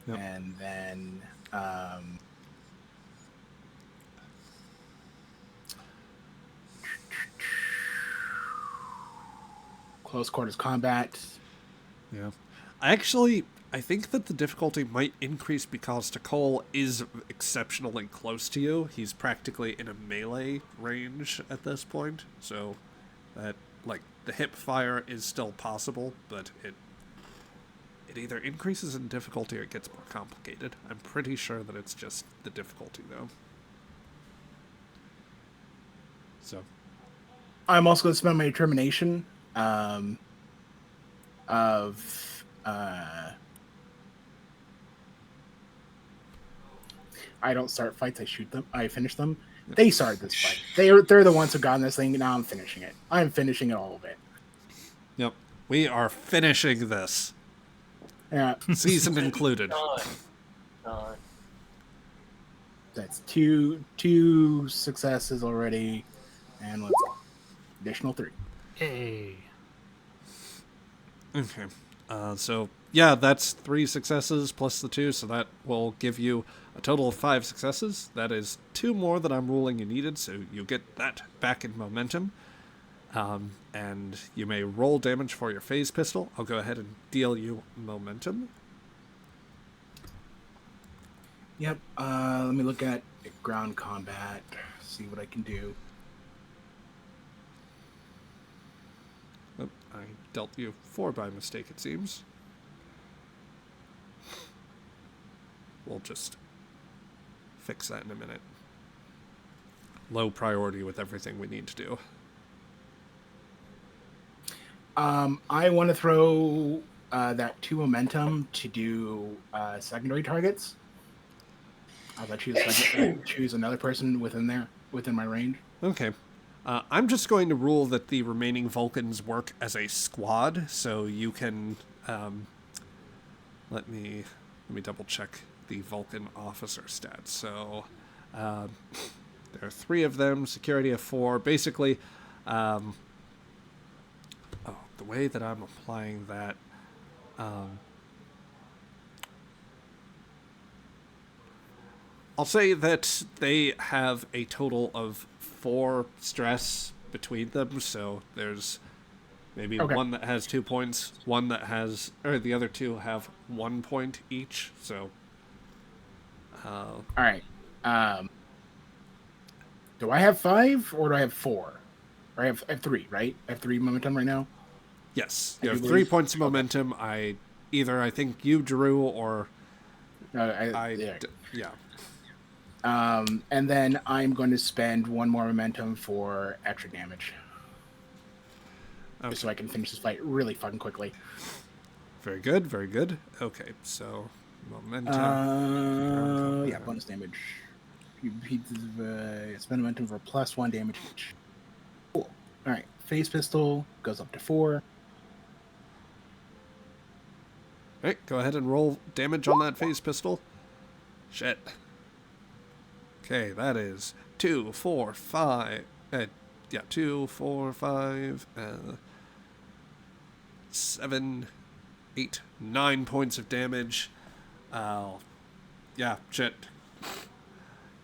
Yep. And then close quarters combat. Yeah. I think that the difficulty might increase because Takol is exceptionally close to you. He's practically in a melee range at this point, so that, like, the hip fire is still possible, but it either increases in difficulty or it gets more complicated. I'm pretty sure that it's just the difficulty, though. So. I'm also going to spend my determination I don't start fights, I shoot them. I finish them. They started this fight. They're the ones who got in this thing. Now I'm finishing it. I'm finishing it all of it. Yep. We are finishing this. Yeah. Season included. Done. That's two successes already. And let's go. Additional 3. Hey. Okay. So, yeah, that's 3 successes plus the 2, so that will give you a total of 5 successes. That is 2 more than I'm ruling you needed, so you get that back in momentum. And you may roll damage for your phase pistol. I'll go ahead and deal you momentum. Yep. Let me look at ground combat. See what I can do. Oh, I dealt you 4 by mistake, it seems. We'll just fix that in a minute. Low priority with everything we need to do. I want to throw that 2 momentum to do secondary targets. I'll let you choose another person within my range. Okay. I'm just going to rule that the remaining Vulcans work as a squad, so you can let me double check the Vulcan officer stats. So there are 3 of them, security of 4. Basically, the way that I'm applying that. I'll say that they have a total of 4 stress between them, so there's maybe one that has 2 points, one that has, or the other 2 have 1 point each, so. All right. Do I have 5 or do I have 4? Or I have 3, right? I have 3 momentum right now? Yes, you have 3 points of momentum. I think you drew or Yeah. yeah. And then I'm going to spend 1 more momentum for extra damage. Okay. Just so I can finish this fight really fucking quickly. Very good, very good. Okay, so momentum. Yeah, bonus damage. He spend momentum for +1 damage each. Cool. All right, phase pistol goes up to 4. All right, go ahead and roll damage on that phase pistol. Shit. Okay, that is 2, 4, 5. 2, 4, 5, 7, 8, 9 points of damage. Yeah, shit.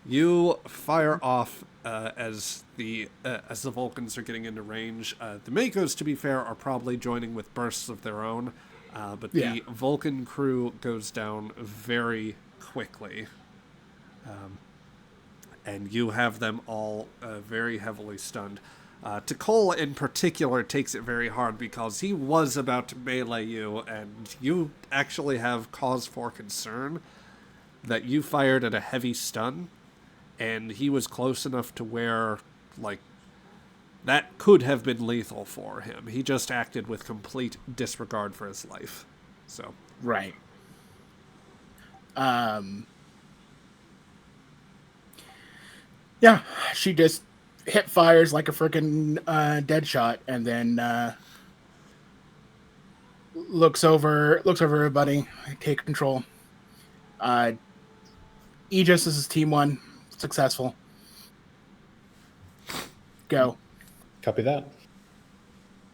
You fire off as the Vulcans are getting into range. The Makos, to be fair, are probably joining with bursts of their own, but the Vulcan crew goes down very quickly. And you have them all very heavily stunned. Tikol in particular takes it very hard because he was about to melee you, and you actually have cause for concern that you fired at a heavy stun, and he was close enough to where, like, that could have been lethal for him. He just acted with complete disregard for his life. So. Right. Yeah, she just hip fires like a freaking dead shot, and then looks over everybody. Take control. Aegis is team 1, successful. Go. Copy that.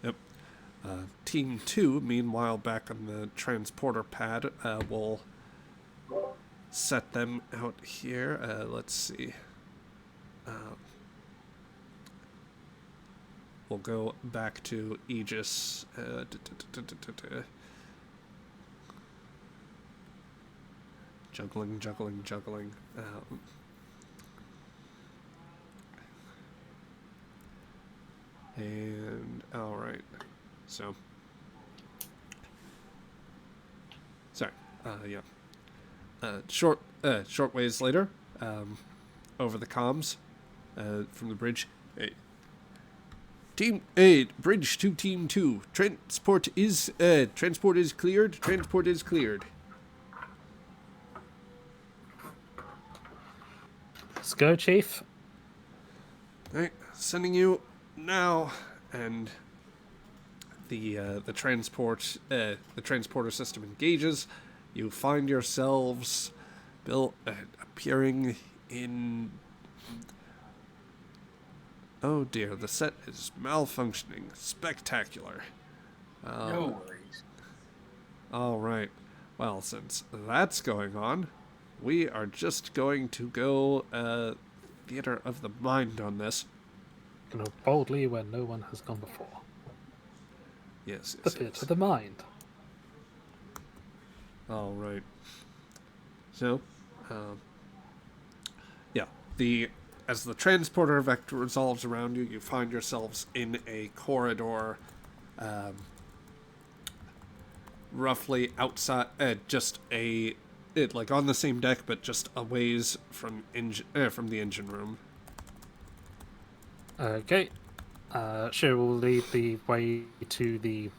Yep. Team 2, meanwhile, back on the transporter pad, will set them out here. Let's see. We'll go back to Aegis. Juggling. And all right. So. Sorry. Yeah. Short ways later, over the comms, from the bridge. Hey. Team bridge to team 2. Transport is cleared. Transport is cleared. Let's go, Chief. Alright, sending you now, and the transporter system engages. You find yourselves appearing in. Oh dear, the set is malfunctioning. Spectacular. No worries. Alright. Well, since that's going on, we are just going to go theater of the mind on this. Go boldly where no one has gone before. Yes. The theatre of the mind. Alright. So, as the transporter vector resolves around you, you find yourselves in a corridor, roughly outside, like on the same deck, but just a ways from the engine room. Okay. Sure, we'll lead the way to the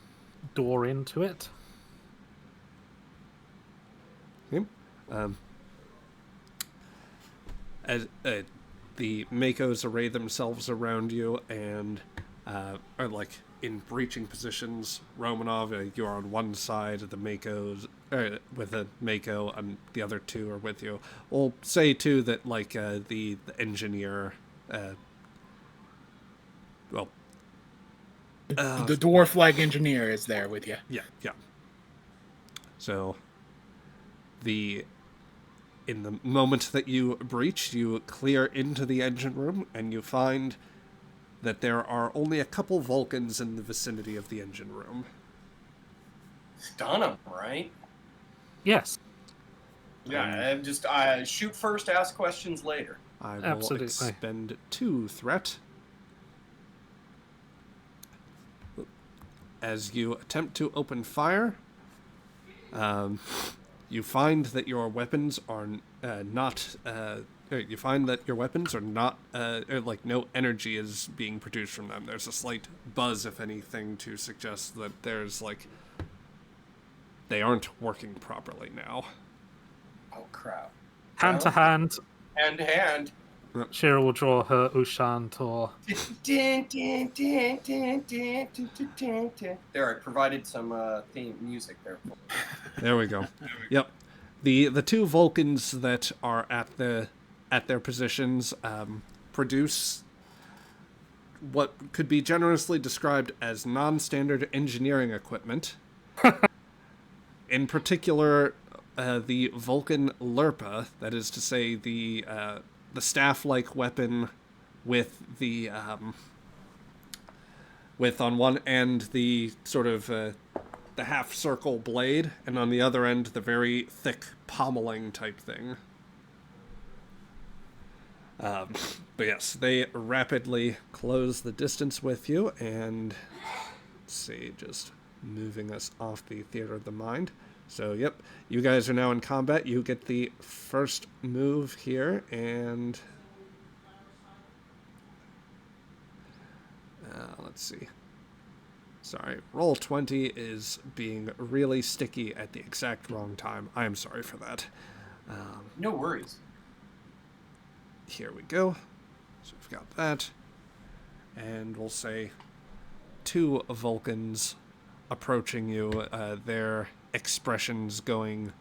door into it. Okay. the Makos array themselves around you and are like in breaching positions. Romanov, you're on one side of the Makos, with a Mako, and the other two are with you. We'll say too that like the engineer, well, The dwarf-like engineer is there with you. yeah. So in the moment that you breach, you clear into the engine room, and you find that there are only a couple Vulcans in the vicinity of the engine room. Stun them, right? Yes. Yeah, just shoot first, ask questions later. I will Absolutely. expend 2 threat. As you attempt to open fire, you find that your weapons are not. You find that your weapons are not like no energy is being produced from them. There's a slight buzz, if anything, to suggest that there's like they aren't working properly now. Oh crap! Hand to hand, Hand to hand. Shira will draw her Ushantor. There, I provided some theme music there. There we go. Yep. The 2 Vulcans that are at their positions produce what could be generously described as non-standard engineering equipment. In particular, the Vulcan Lurpa, that is to say, the staff-like weapon with the with on one end the sort of the half-circle blade, and on the other end the very thick pommeling type thing. But yes, they rapidly close the distance with you, and let's see, just moving us off the theater of the mind. So, yep, you guys are now in combat. You get the first move here, and let's see. Sorry, roll 20 is being really sticky at the exact wrong time. I am sorry for that. No worries. Here we go. So we've got that. And we'll say 2 Vulcans approaching you, their expressions going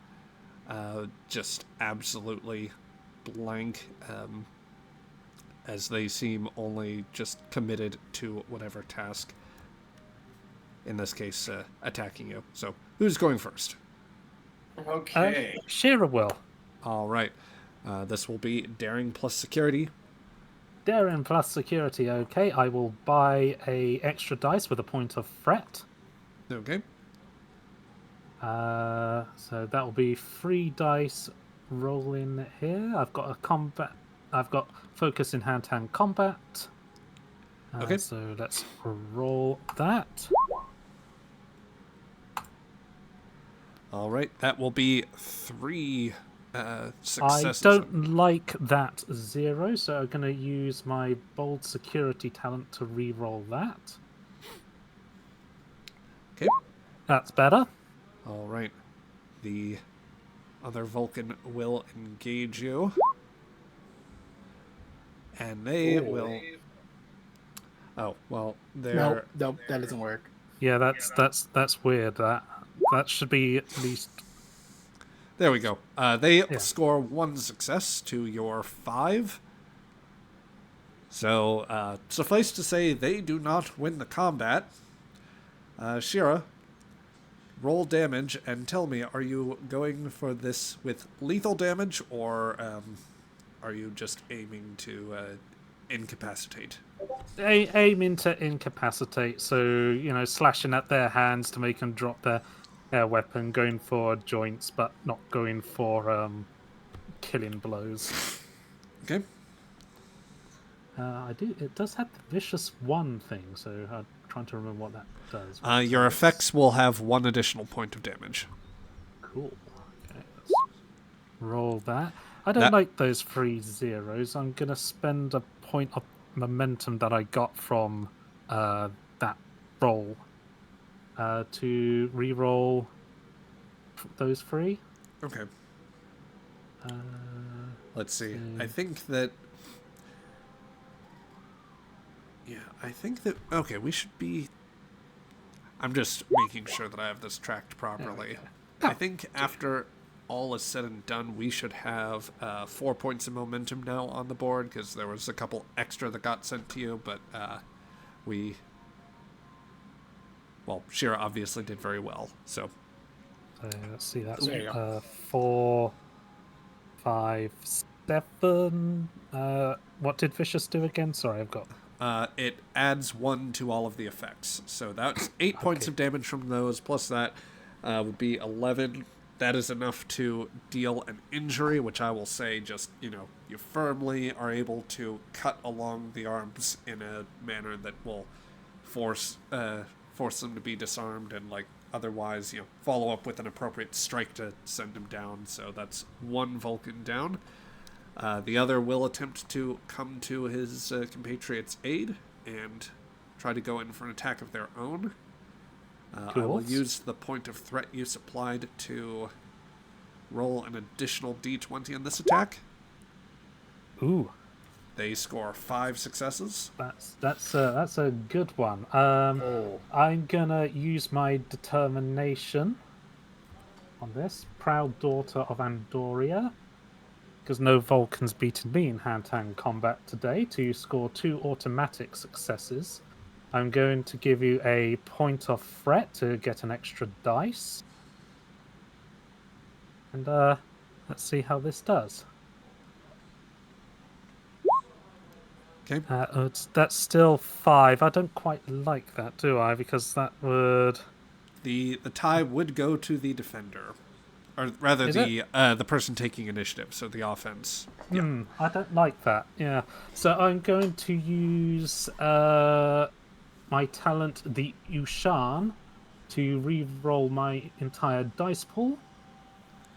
just absolutely blank, as they seem only just committed to whatever task. In this case, attacking you. So, who's going first? Okay. Shira will. All right. This will be daring plus security. Daring plus security, okay. I will buy a extra dice with a point of threat. Okay. So that will be 3 dice rolling here. I've got focus in hand-to-hand combat. Okay. So let's roll that. All right. That will be 3 I successes. don't like that 0, so I'm going to use my bold security talent to re-roll that. Okay. That's better. All right. The other Vulcan will engage you. And they will... Oh, well, they're... No, that doesn't work. Yeah, that's weird. That should be at least... There we go. They score 1 success to your 5. So, suffice to say, they do not win the combat. Shira, roll damage and tell me, are you going for this with lethal damage, or are you just aiming to incapacitate? Aiming to incapacitate, so, slashing at their hands to make them drop their weapon, going for joints, but not going for killing blows. Okay. It does have the vicious 1 thing, so I'm trying to remember what that does. Your effects will have 1 additional point of damage. Cool. Okay, let's roll that. I don't like those 3 zeros. I'm going to spend a point of momentum that I got from that roll to re-roll those 3. Okay. Let's see. I think that Yeah, I think that... Okay, we should be... I'm just making sure that I have this tracked properly. I think after all is said and done, we should have 4 points of momentum now on the board, because there was a couple extra that got sent to you, but we... Well, Shira obviously did very well, so... Let's see, that's There you go. 4, 5, 7. What did Vicious do again? Sorry, I've got... It adds 1 to all of the effects. So that's 8 points of damage from those, plus that would be 11. That is enough to deal an injury, which I will say just, you firmly are able to cut along the arms in a manner that will force them to be disarmed and, otherwise, follow up with an appropriate strike to send him down. So that's 1 Vulcan down. The other will attempt to come to his compatriot's aid and try to go in for an attack of their own. I will use the point of threat you supplied to roll an additional d20 in this attack. Ooh. They score 5 successes. That's a good one. I'm gonna use my determination on this. Proud daughter of Andoria. Because no Vulcan's beaten me in hand-to-hand combat today, to score 2 automatic successes. I'm going to give you a point of threat to get an extra dice. And let's see how this does. Okay. That's still 5. I don't quite like that, do I? Because that would... The tie would go to the defender. Or rather, the person taking initiative, so the offense. Yeah. I don't like that, yeah. So I'm going to use my talent, the Ushan, to re-roll my entire dice pool.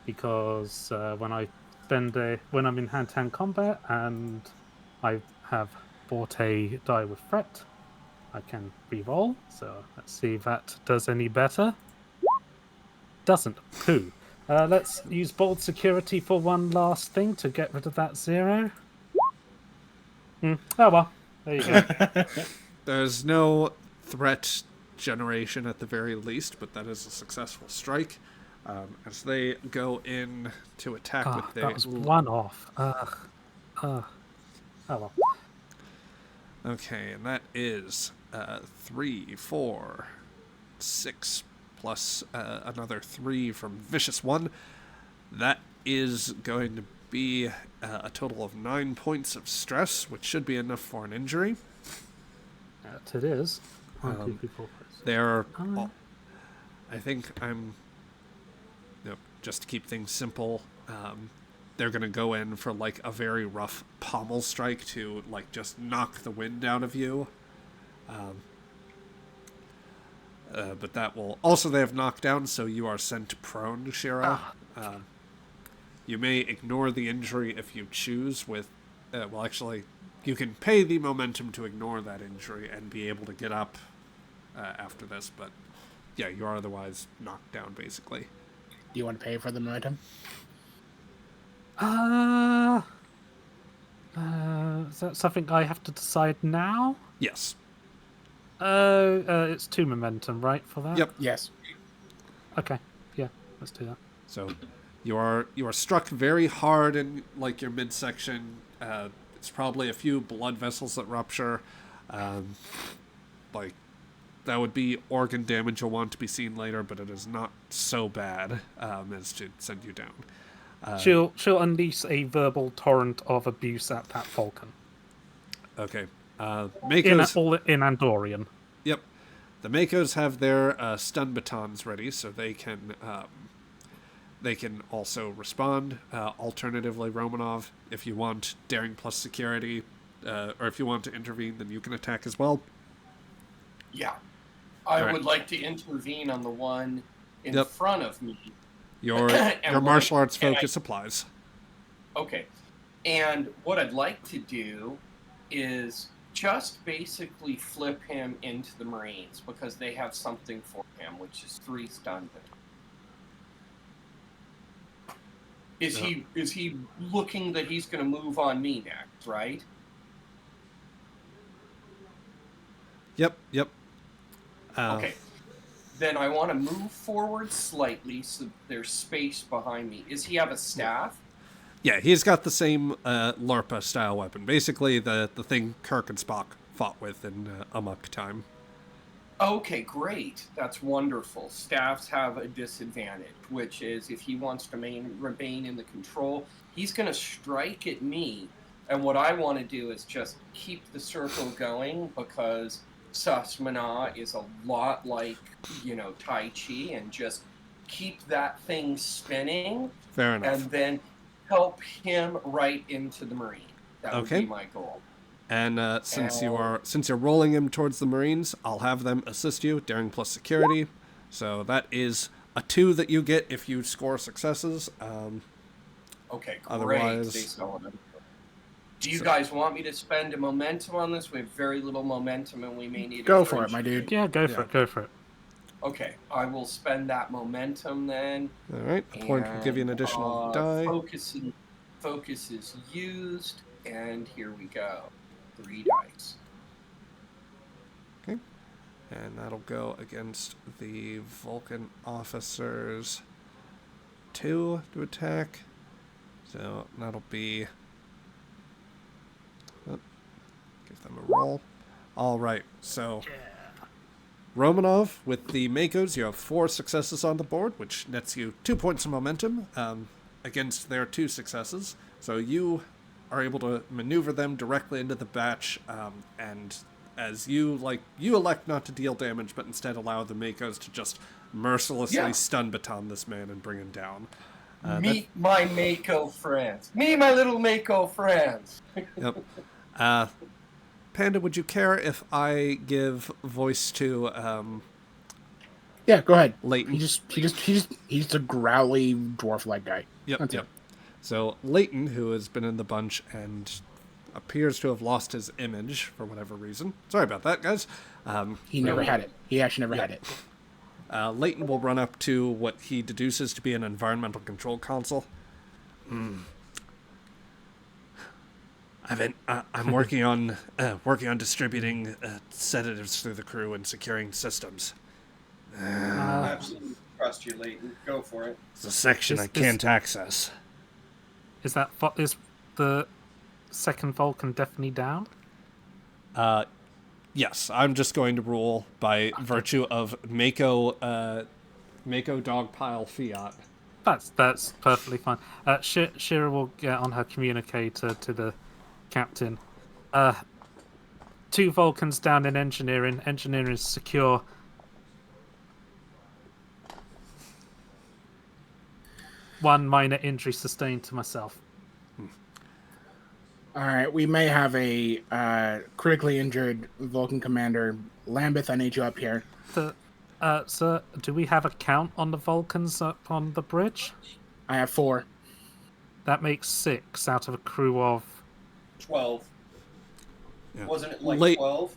Because when I'm in hand-to-hand combat and I have bought a die with threat, I can re-roll. So let's see if that does any better. Doesn't. Poo. Let's use bold security for one last thing to get rid of that 0. Oh well, there you go. There's no threat generation at the very least, but that is a successful strike. As they go in to attack with their... That was 1 off. Oh well. Okay, and that is 3, 4, 6... plus another 3 from Vicious 1. That is going to be a total of 9 points of stress, which should be enough for an injury. That it is. 1, 2, 3, 4, 5. They're... I think I'm... just to keep things simple, they're going to go in for, a very rough pommel strike to, just knock the wind out of you. But that will... Also, they have knockdown, so you are sent prone, Shira. You may ignore the injury if you choose with... actually, you can pay the momentum to ignore that injury and be able to get up after this, but yeah, you are otherwise knocked down, basically. Do you want to pay for the momentum? Is that something I have to decide now? Yes. It's 2 momentum, right, for that? Yep. Yes. Okay, yeah, let's do that. So, you are struck very hard in your midsection. It's probably a few blood vessels that rupture. That would be organ damage you'll want to be seen later, but it is not so bad as to send you down. She'll unleash a verbal torrent of abuse at that Falcon. Okay. Makos... in Andorian. Yep. The Makos have their stun batons ready, so they can also respond. Alternatively, Romanov, if you want daring plus security, or if you want to intervene, then you can attack as well. Yeah. I would like to intervene on the one in front of me. Your martial arts focus applies. Okay. And what I'd like to do is just basically flip him into the Marines because they have something for him, which is 3 stun batons. Is he looking that he's going to move on me next, right? Yep. Okay. Then I want to move forward slightly so there's space behind me. Does he have a staff? Yeah, he's got the same LARPA style weapon. Basically, the thing Kirk and Spock fought with in Amok time. Okay, great. That's wonderful. Staffs have a disadvantage, which is if he wants to remain in the control, he's going to strike at me. And what I want to do is just keep the circle going because Sasmana is a lot like, Tai Chi, and just keep that thing spinning. Fair enough. And then help him right into the Marine. That would be my goal. And since you're rolling him towards the Marines, I'll have them assist you, daring plus security. So that is a 2 that you get if you score successes. Okay, great. Otherwise, do you guys want me to spend a momentum on this? We have very little momentum, and we may need. Go for it, my dude. Yeah, go for it. Go for it. Okay, I will spend that momentum then. All right, a point will give you an additional die. Focus is used, and here we go. 3 dice. Okay, and that'll go against the Vulcan officers. 2 to attack. So that'll be. Give them a roll. All right, so. Romanov, with the Makos, you have 4 successes on the board, which nets you 2 points of momentum against their 2 successes. So you are able to maneuver them directly into the batch, and as you elect not to deal damage, but instead allow the Makos to just mercilessly stun baton this man and bring him down. Meet my Mako friends. Me, my little Mako friends. Yep. Panda, would you care if I give voice to Yeah, go ahead. Leighton? He's a growly dwarf-like guy. Yep. So Leighton, who has been in the bunch and appears to have lost his image for whatever reason. Sorry about that, guys. He never had it. He actually never had it. Leighton will run up to what he deduces to be an environmental control console. I'm working on distributing sedatives through the crew and securing systems. Absolutely trust you, Leighton. Go for it. It's a section I can't access. Is the second Vulcan definitely down? Yes, I'm just going to rule by virtue of Mako dogpile fiat. That's perfectly fine. Shira will get on her communicator to the captain. 2 Vulcans down in engineering. Engineering is secure. One minor injury sustained to myself. All right, we may have a critically injured Vulcan commander. Lambeth, I need you up here. Sir, do we have a count on the Vulcans up on the bridge? I have 4. That makes 6 out of a crew of 12. Yeah. Wasn't it like 12?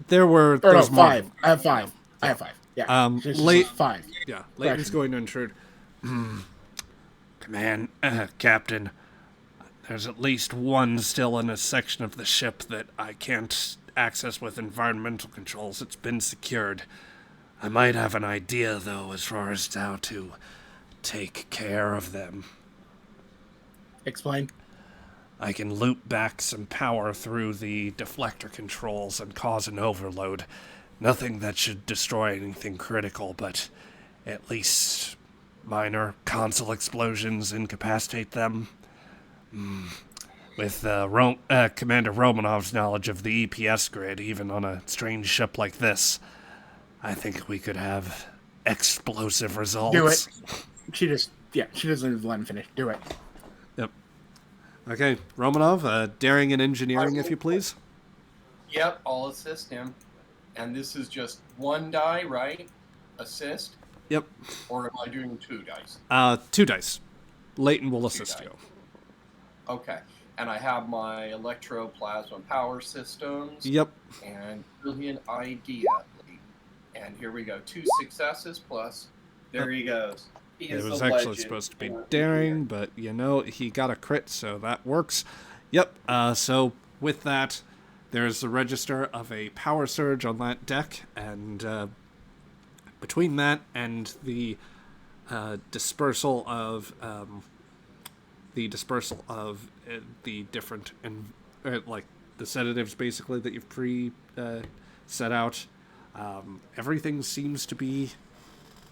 There were. Or no, there's 5. more. I have 5. I have 5. Yeah. Late 5. Yeah, Leighton's going to intrude. Command, Captain. There's at least one still in a section of the ship that I can't access with environmental controls. It's been secured. I might have an idea, though, as far as how to take care of them. Explain. I can loop back some power through the deflector controls and cause an overload. Nothing that should destroy anything critical, but at least minor console explosions incapacitate them. With Commander Romanov's knowledge of the EPS grid, even on a strange ship like this, I think we could have explosive results. Do it. She doesn't let him finish. Do it. Yep. Okay, Romanov, daring and engineering, if you please. Yep, I'll assist him. And this is just 1 die, right? Assist? Yep. Or am I doing 2 dice? 2 dice. Leighton will assist you. Okay. And I have my electroplasma power systems. Yep. And brilliant idea. And here we go. 2 successes plus. There he goes. He It is was the actually legend. supposed to be daring, but he got a crit, so that works. Yep. So with that, There's a register of a power surge on that deck, and between that and the dispersal of the different like the sedatives basically that you've set out, everything seems to be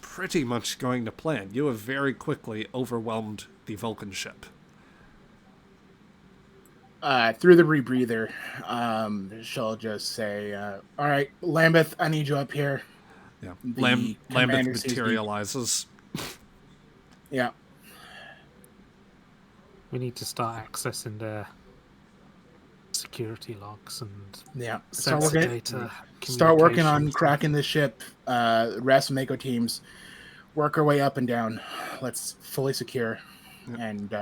pretty much going to plan. You have very quickly overwhelmed the Vulcan ship. Through the rebreather, she'll just say, all right, Lambeth, I need you up here. Yeah, The Lambeth commander sees materializes. Yeah. We need to start accessing their security logs and Yeah. sensor data. Start working on communications. cracking the ship. Rest Mako teams. Work our way up and down. Let's fully secure. Yep. And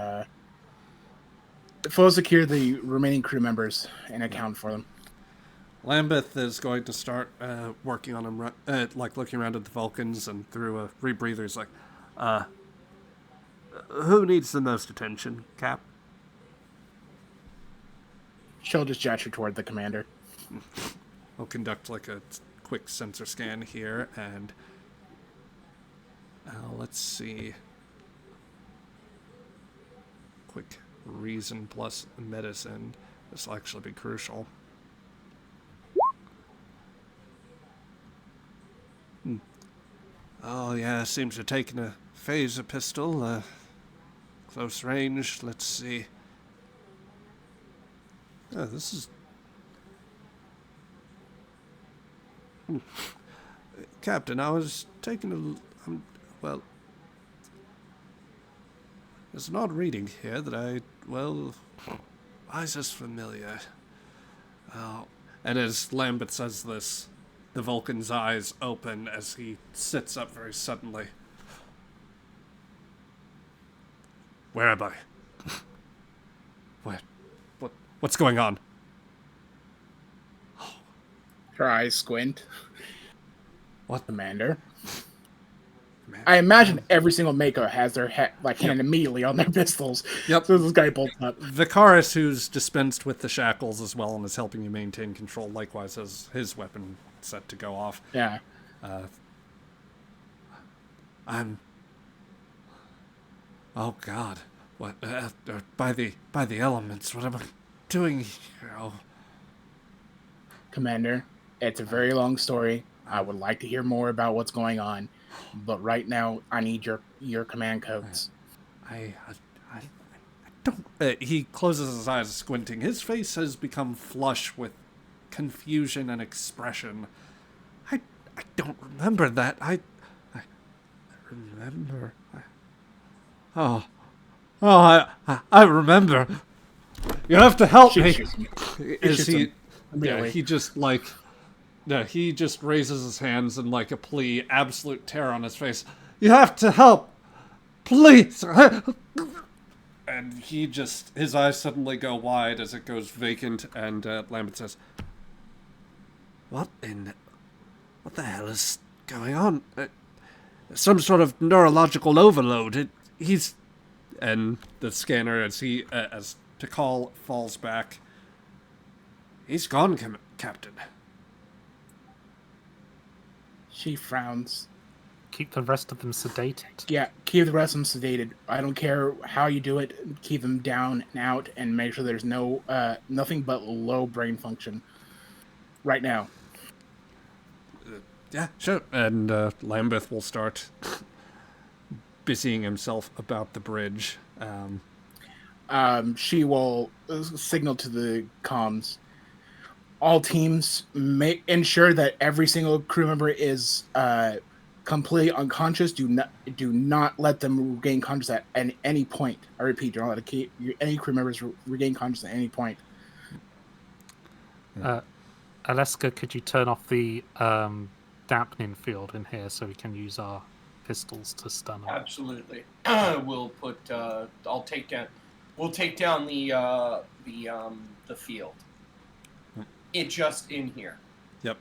fully secure the remaining crew members and account for them. Lambeth is going to start working on him, like looking around at the Vulcans, and through a rebreather, he's like, who needs the most attention, Cap? She'll just gesture toward the commander. I'll conduct like a quick sensor scan here, and let's see. Quick reason plus medicine. This will actually be crucial. Oh yeah, seems to have taken a phaser pistol. Close range. Let's see. Oh, this is... Captain, I was taking a... well... There's an odd reading here that I... well... Why is this familiar? Oh... And as Lambert says this, the Vulcan's eyes open as he sits up very suddenly. Where am I? What's going on? Her eyes squint. What? Commander? I imagine every single Mako has their hand immediately on their pistols. Yep. So this guy bolts up. Vicaris, who's dispensed with the shackles as well and is helping you maintain control, likewise has his weapon set to go off. Yeah. Oh God! What? By the elements, what am I doing here? Oh. Commander, it's a very long story. I would like to hear more about what's going on, but right now I need your command codes. I don't. He closes his eyes, squinting. His face has become flush with confusion and expression. I don't remember that. I remember. I remember. You have to help me. Is he? Yeah, he just like. No, he just raises his hands in like a plea, absolute terror on his face. You have to help, please. And he just, his eyes suddenly go wide as it goes vacant, and Lambert says, what the hell is going on? Some sort of neurological overload. And the scanner, as Tikal falls back, he's gone, Captain. She frowns. Keep the rest of them sedated. Yeah, keep the rest of them sedated. I don't care how you do it. Keep them down and out, and make sure there's nothing but low brain function. Right now. Yeah, sure. And Lambeth will start busying himself about the bridge. She will signal to the comms. All teams ensure that every single crew member is completely unconscious. Do not let them regain consciousness at any point. I repeat, do not let any crew members regain consciousness at any point. Alaska, could you turn off the dampening field in here so we can use our pistols to stun them? Absolutely. We'll take down the field. It just in here. Yep.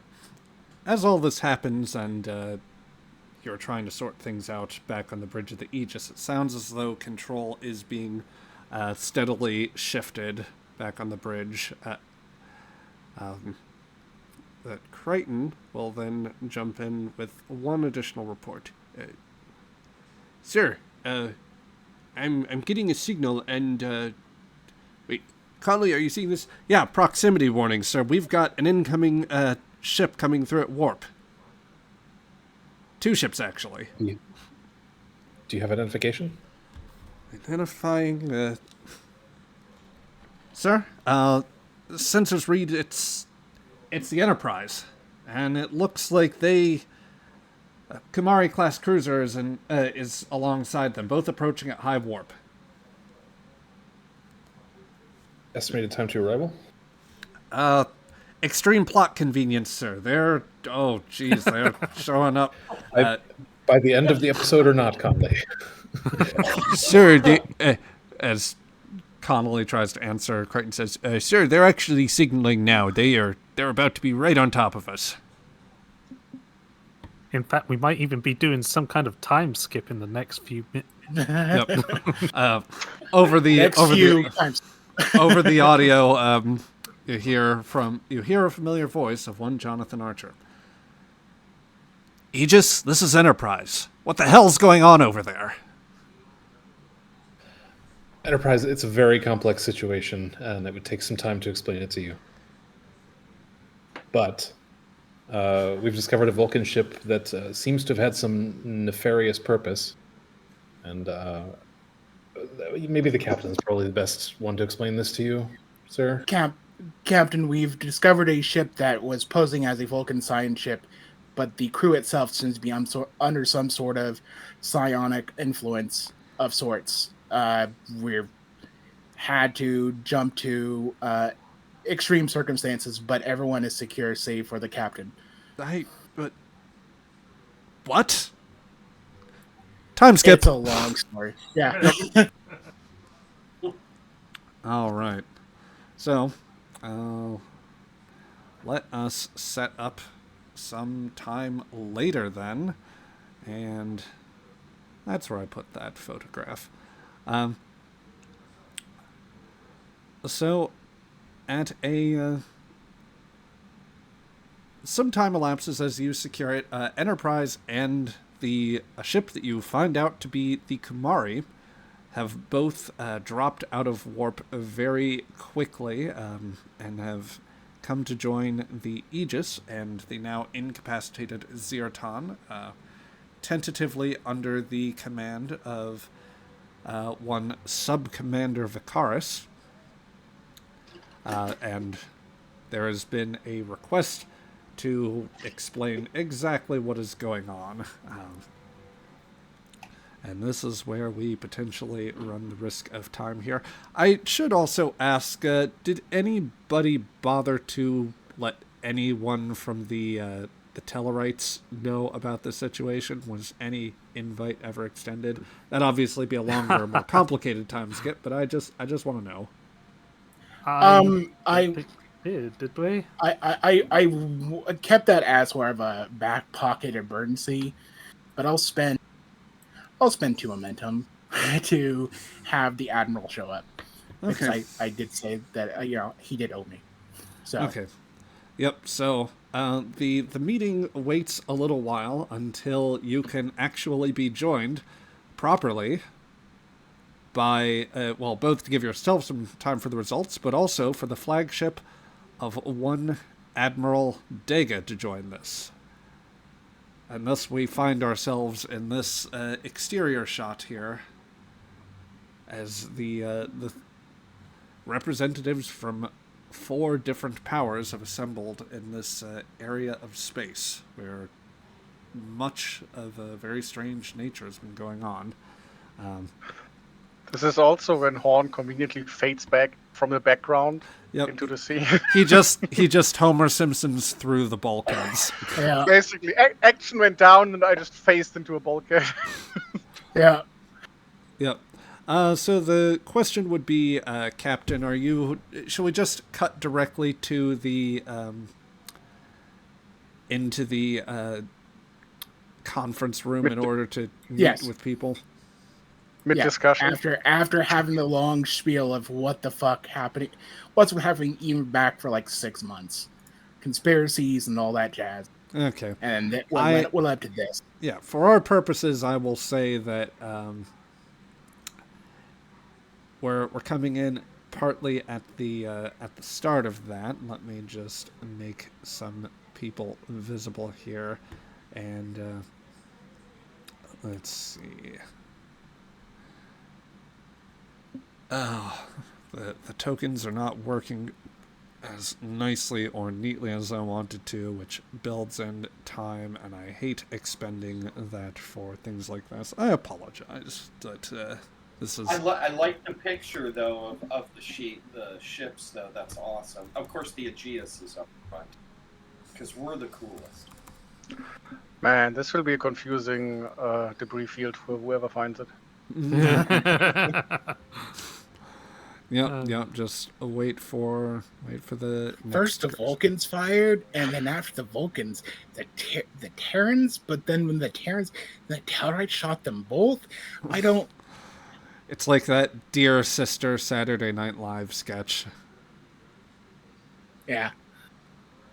As all this happens and you're trying to sort things out back on the bridge of the Aegis, it sounds as though control is being steadily shifted back on the bridge. That Crichton will then jump in with one additional report. Sir, I'm getting a signal, and wait, Conley, are you seeing this? Yeah, proximity warning, sir. We've got an incoming ship coming through at warp. 2 ships, actually. Do you have identification? Identifying. Sir, sensors read it's the Enterprise, and it looks like they Kumari class cruiser is alongside them, both approaching at high warp. Estimated time to arrival? Extreme plot convenience, sir. They're showing up. By the end of the episode or not, Conley? Sir, as Connolly tries to answer, Crichton says, "Sir, they're actually signaling now. They're about to be right on top of us." In fact, we might even be doing some kind of time skip in the next few minutes. Yep. Over the audio, you hear a familiar voice of one Jonathan Archer. Aegis, this is Enterprise. What the hell's going on over there? Enterprise, it's a very complex situation, and it would take some time to explain it to you. But we've discovered a Vulcan ship that seems to have had some nefarious purpose, and maybe the captain's probably the best one to explain this to you, sir. Captain, we've discovered a ship that was posing as a Vulcan science ship, but the crew itself seems to be under some sort of psionic influence of sorts. We've had to jump to extreme circumstances, but everyone is secure, save for the captain. But what? Time skip. It's a long story. Yeah. All right. So, let us set up some time later then, and that's where I put that photograph. So, at some time elapses as you secure it. Enterprise and a ship that you find out to be the Kumari have both dropped out of warp very quickly and have come to join the Aegis and the now incapacitated Zirtan, tentatively under the command of one Sub-Commander Vicaris. And there has been a request to explain exactly what is going on. And this is where we potentially run the risk of time here. I should also ask, did anybody bother to let anyone from the Tellarites know about the situation? Was any invite ever extended? That'd obviously be a longer, more complicated time skip, but I just want to know. Did we? I kept that as more of a back pocket emergency, but I'll spend 2 momentum to have the Admiral show up. Okay. Because I did say that he did owe me. So Okay. Yep. So the meeting waits a little while until you can actually be joined properly by both to give yourself some time for the results, but also for the flagship of one Admiral Dega to join this. And thus we find ourselves in this exterior shot here as the representatives from 4 different powers have assembled in this area of space where much of a very strange nature has been going on. This is also when Horn conveniently fades back from the background into the sea. He just Homer Simpsons through the bulkheads. yeah, Basically, action went down and I just phased into a bulkhead. yeah. Yep. So the question would be, Captain, shall we just cut directly to the into the conference room in order to meet with people? Mid-discussion. After having the long spiel of what the fuck happening, what's happening even back for like 6 months, conspiracies and all that jazz, Okay. and then we'll led to this. Yeah, for our purposes, I will say that we're coming in partly at the start of that. Let me just make some people visible here, and let's see. Oh, the tokens are not working as nicely or neatly as I wanted to, which builds in time, and I hate expending that for things like this. I apologize, but this is... I like the picture, though, of the ships, though. That's awesome. Of course, the Aegis is up front, because we're the coolest. Man, this will be a confusing debris field for whoever finds it. Yep. Just wait for the next First the Vulcans fired, and then after the Vulcans, the Terrans. But then when the Tellarites shot them both. I don't. It's like that Dear Sister Saturday Night Live sketch. Yeah,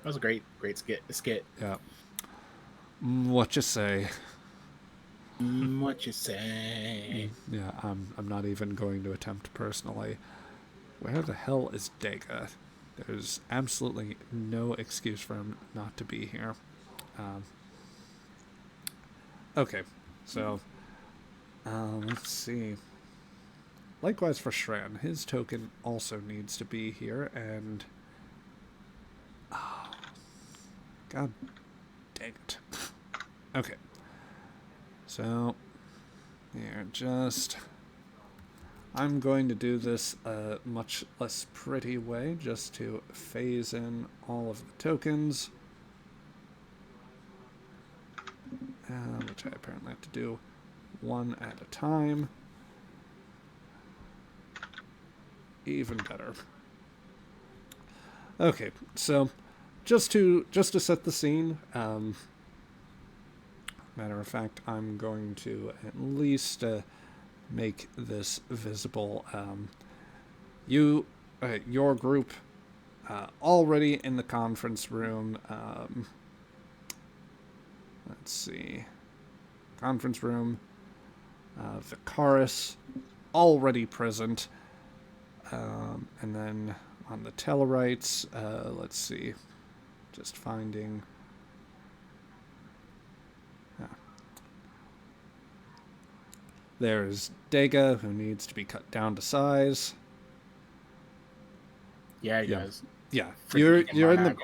that was a great skit. Yeah. What you say? What you say? Yeah, I'm not even going to attempt personally. Where the hell is Dega? There's absolutely no excuse for him not to be here. Okay, so let's see. Likewise for Shran, his token also needs to be here, and God dang it. Okay, so here, I'm going to do this a much less pretty way, just to phase in all of the tokens, which I apparently have to do one at a time. Even better. Okay, so just to set the scene, matter of fact, I'm going to at least make this visible. Your group already in the conference room. Let's see. Conference room. Vicaris already present. And then on the Tellarites, let's see. Just finding... There's Dega, who needs to be cut down to size. Yeah, he does. Yeah, you're in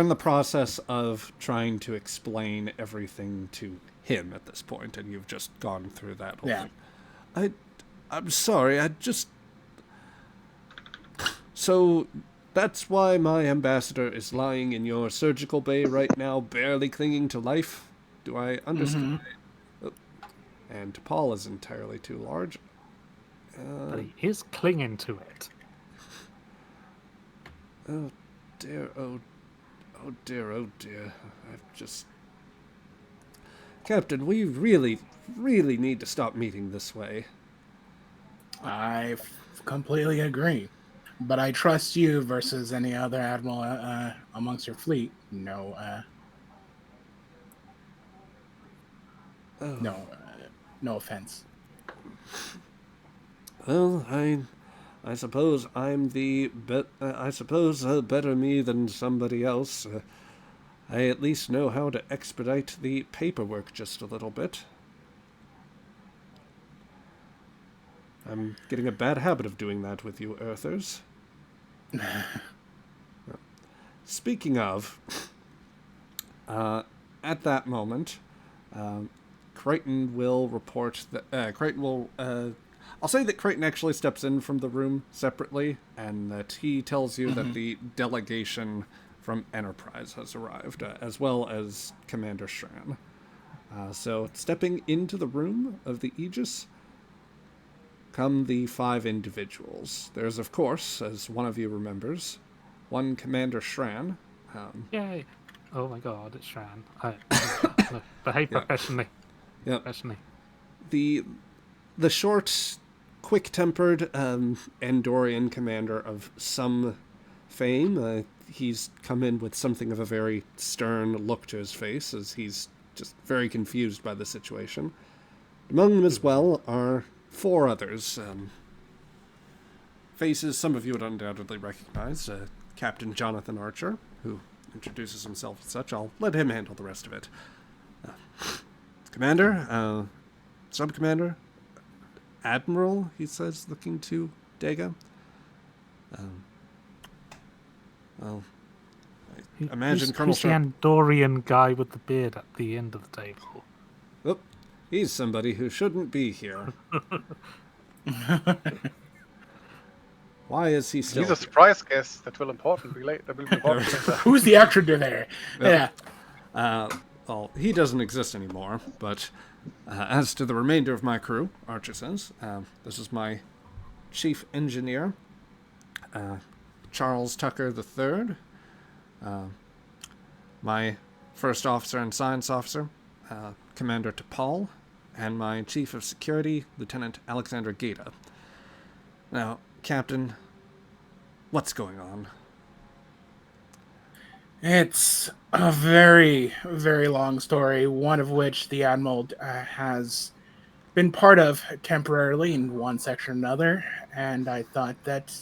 the process of trying to explain everything to him at this point, and you've just gone through that whole thing. I'm sorry, So that's why my ambassador is lying in your surgical bay right now, barely clinging to life? Do I understand? Mm-hmm. And Paul is entirely too large. But he is clinging to it. Oh dear, oh dear. I've just... Captain, we really need to stop meeting this way. I completely agree. But I trust you versus any other admiral amongst your fleet. No offense. Well, I suppose I'm better me than somebody else. I at least know how to expedite the paperwork just a little bit. I'm getting a bad habit of doing that with you Earthers. Speaking of, at that moment, Crichton will report that Crichton will. I'll say that Crichton actually steps in from the room separately, and that he tells you that the delegation from Enterprise has arrived, as well as Commander Shran. So, stepping into the room of the Aegis come the 5 individuals. There's, of course, as one of you remembers, one Commander Shran. Yay! Oh my God, it's Shran. Behave professionally. Yep. Professionally. the short, quick-tempered Andorian commander of some fame. He's come in with something of a very stern look to his face, as he's just very confused by the situation. Among them as well are 4 others. Faces some of you would undoubtedly recognize. Captain Jonathan Archer, who introduces himself as such. I'll let him handle the rest of it. Commander, Sub-Commander, Admiral, he says, looking to Dega. Well, I imagine Colonel Who's the Sharp... Andorian guy with the beard at the end of the table? Oh, he's somebody who shouldn't be here. Why is he still He's a here? surprise guest that will be important later. Who's the extra there? Yeah. Well, he doesn't exist anymore, but as to the remainder of my crew, Archer says, this is my chief engineer, Charles Tucker III, my first officer and science officer, Commander T'Pol, and my chief of security, Lieutenant Alexander Gata. Now, Captain, what's going on? It's a very, very long story, one of which the Admiral has been part of temporarily in one section or another, and I thought that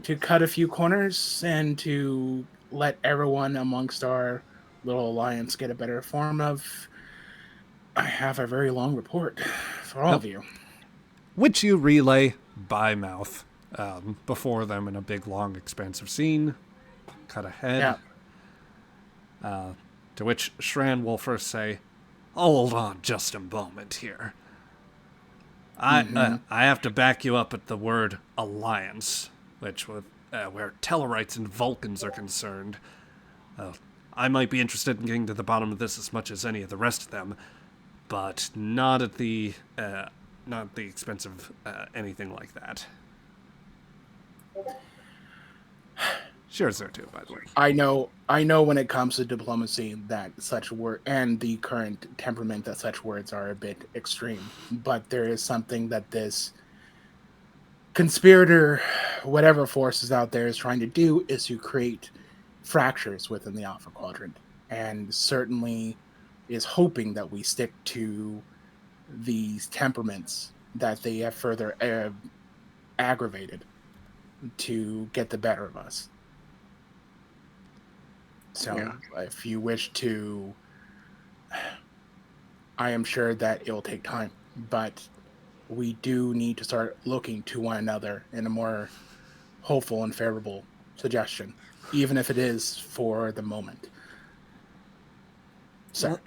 to cut a few corners and to let everyone amongst our little alliance get a better form of, I have a very long report for all of you. Which you relay by mouth before them in a big, long, expansive scene. Cut ahead. Yeah. To which Shran will first say, "Hold on just a moment here. I have to back you up at the word alliance, which where Tellarites and Vulcans are concerned. I might be interested in getting to the bottom of this as much as any of the rest of them, but not at the expense of anything like that." Sure, sir, too, by the way. I know when it comes to diplomacy that such word and the current temperament that such words are a bit extreme, but there is something that this conspirator, whatever force is out there, is trying to do is to create fractures within the Alpha Quadrant, and certainly is hoping that we stick to these temperaments that they have further aggravated to get the better of us. So, if you wish to, I am sure that it will take time, but we do need to start looking to one another in a more hopeful and favorable suggestion, even if it is for the moment. So,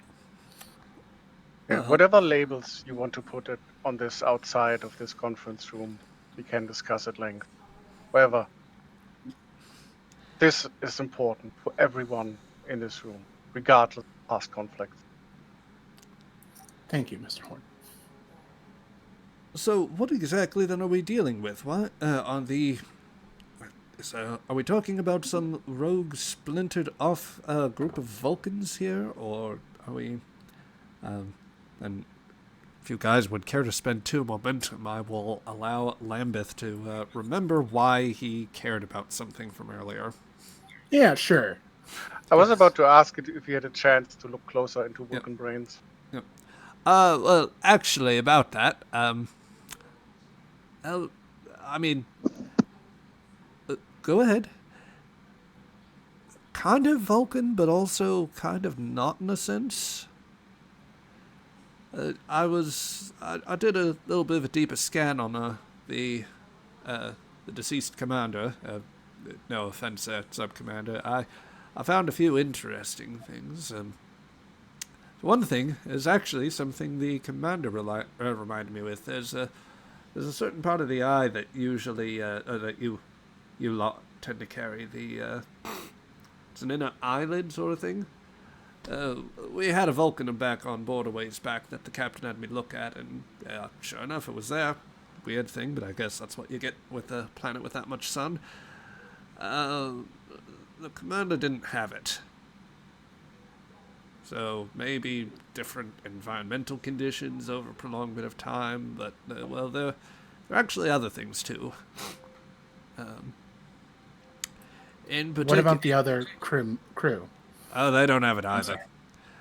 whatever labels you want to put it on this outside of this conference room, we can discuss at length. However, this is important for everyone in this room, regardless of past conflicts. thank you, Mr. Horn. So, what exactly then are we dealing with? What are we talking about some rogue, splintered off group of Vulcans here, or are we? And if you guys would care to spend 2 momentum, I will allow Lambeth to remember why he cared about something from earlier. Yeah, sure. I was about to ask if you had a chance to look closer into Vulcan brains. Yep. Well, actually, about that, go ahead. Kind of Vulcan, but also kind of not in a sense. I did a little bit of a deeper scan on the deceased commander. No offense, Sub-Commander. I found a few interesting things. One thing is actually something the commander reminded me with. There's a certain part of the eye that usually that you lot tend to carry. It's an inner eyelid sort of thing. We had a Vulcan back on board a ways back that the captain had me look at, and sure enough, it was there. Weird thing, but I guess that's what you get with a planet with that much sun. The commander didn't have it. So maybe different environmental conditions over a prolonged bit of time, but, well, there are actually other things, too. In particular... What about the other crew? Oh, they don't have it either.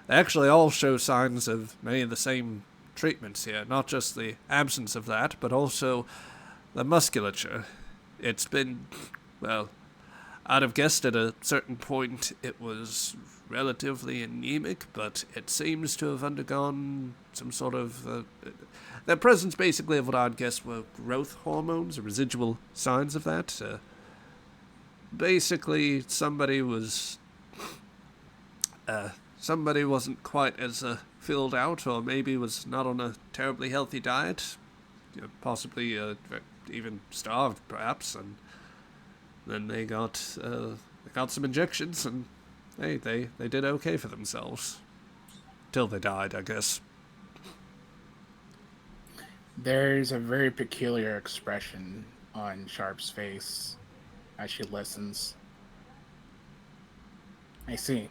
They actually all show signs of many of the same treatments here, not just the absence of that, but also the musculature. It's been, well, I'd have guessed at a certain point it was relatively anemic, but it seems to have undergone some sort of... the presence, basically, of what I'd guess were growth hormones, or residual signs of that. Basically, somebody wasn't quite as filled out, or maybe was not on a terribly healthy diet, possibly even starved, perhaps, and then they got some injections, and they did okay for themselves. Till they died, I guess. There's a very peculiar expression on Sharp's face as she listens. I see.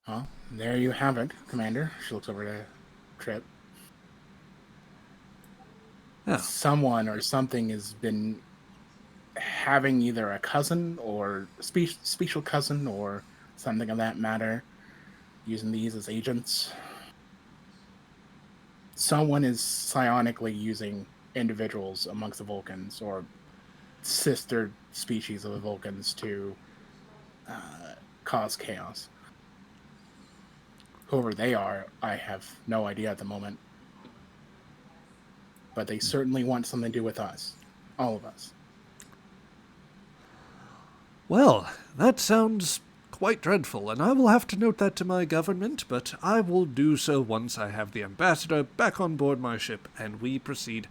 Well, there you have it, Commander. She looks over to Trip. Yeah. Someone or something has been having either a cousin or special cousin or something of that matter, using these as agents. Someone is psionically using individuals amongst the Vulcans or sister species of the Vulcans to cause chaos. Whoever they are, I have no idea at the moment. But they certainly want something to do with us. All of us. Well, that sounds quite dreadful, and I will have to note that to my government, but I will do so once I have the ambassador back on board my ship and we proceed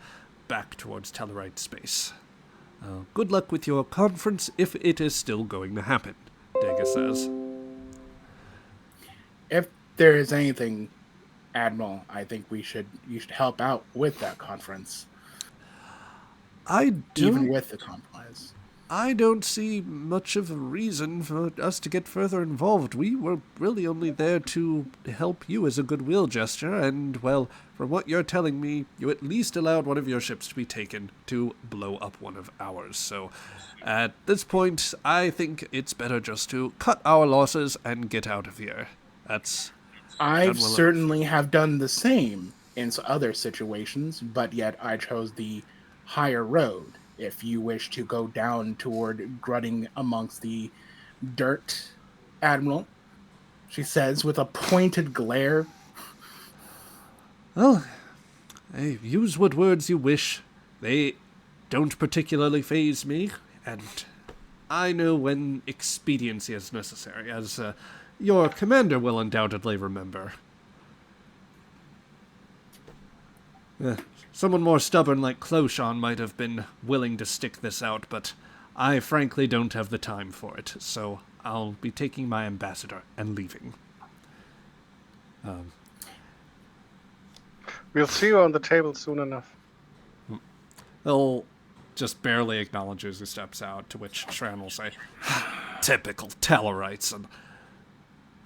back towards Tellarite space. Good luck with your conference, if it is still going to happen, Dega says. If there is anything, Admiral, I think you should help out with that conference. Even with the compromise. I don't see much of a reason for us to get further involved. We were really only there to help you as a goodwill gesture, and, well, from what you're telling me, you at least allowed one of your ships to be taken to blow up one of ours. So, at this point, I think it's better just to cut our losses and get out of here. I've certainly have done the same in other situations, but yet I chose the higher road. If you wish to go down toward grunting amongst the dirt, Admiral, she says with a pointed glare. Well, use what words you wish. They don't particularly faze me, and I know when expediency is necessary, as your commander will undoubtedly remember. Someone more stubborn like Clochon might have been willing to stick this out, but I frankly don't have the time for it, so I'll be taking my ambassador and leaving. We'll see you on the table soon enough. He'll just barely acknowledge as he steps out, to which Shran will say, "Typical Tellarites," and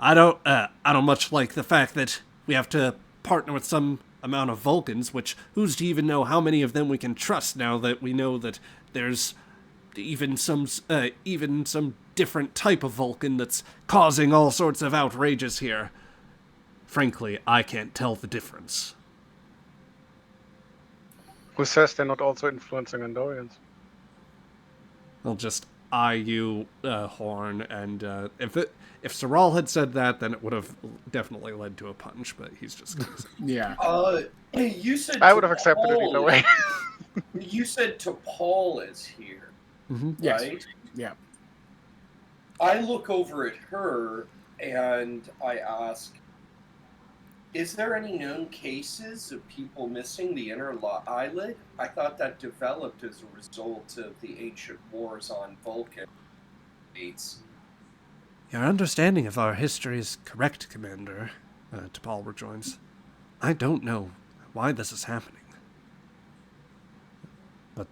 I don't much like the fact that we have to partner with some amount of Vulcans, which who's to even know how many of them we can trust now that we know that there's even some different type of Vulcan that's causing all sorts of outrages here. Frankly, I can't tell the difference. Who says they're not also influencing Andorians? I'll just eye you, Horn, and if Saral had said that, then it would have definitely led to a punch, but he's just... Yeah. You said I would have accepted it either way. You said T'Pol is here, Yes. right? Yeah. I look over at her and I ask, is there any known cases of people missing the inner eyelid? I thought that developed as a result of the ancient wars on Vulcan. Your understanding of our history is correct, Commander, T'Pol rejoins. I don't know why this is happening. But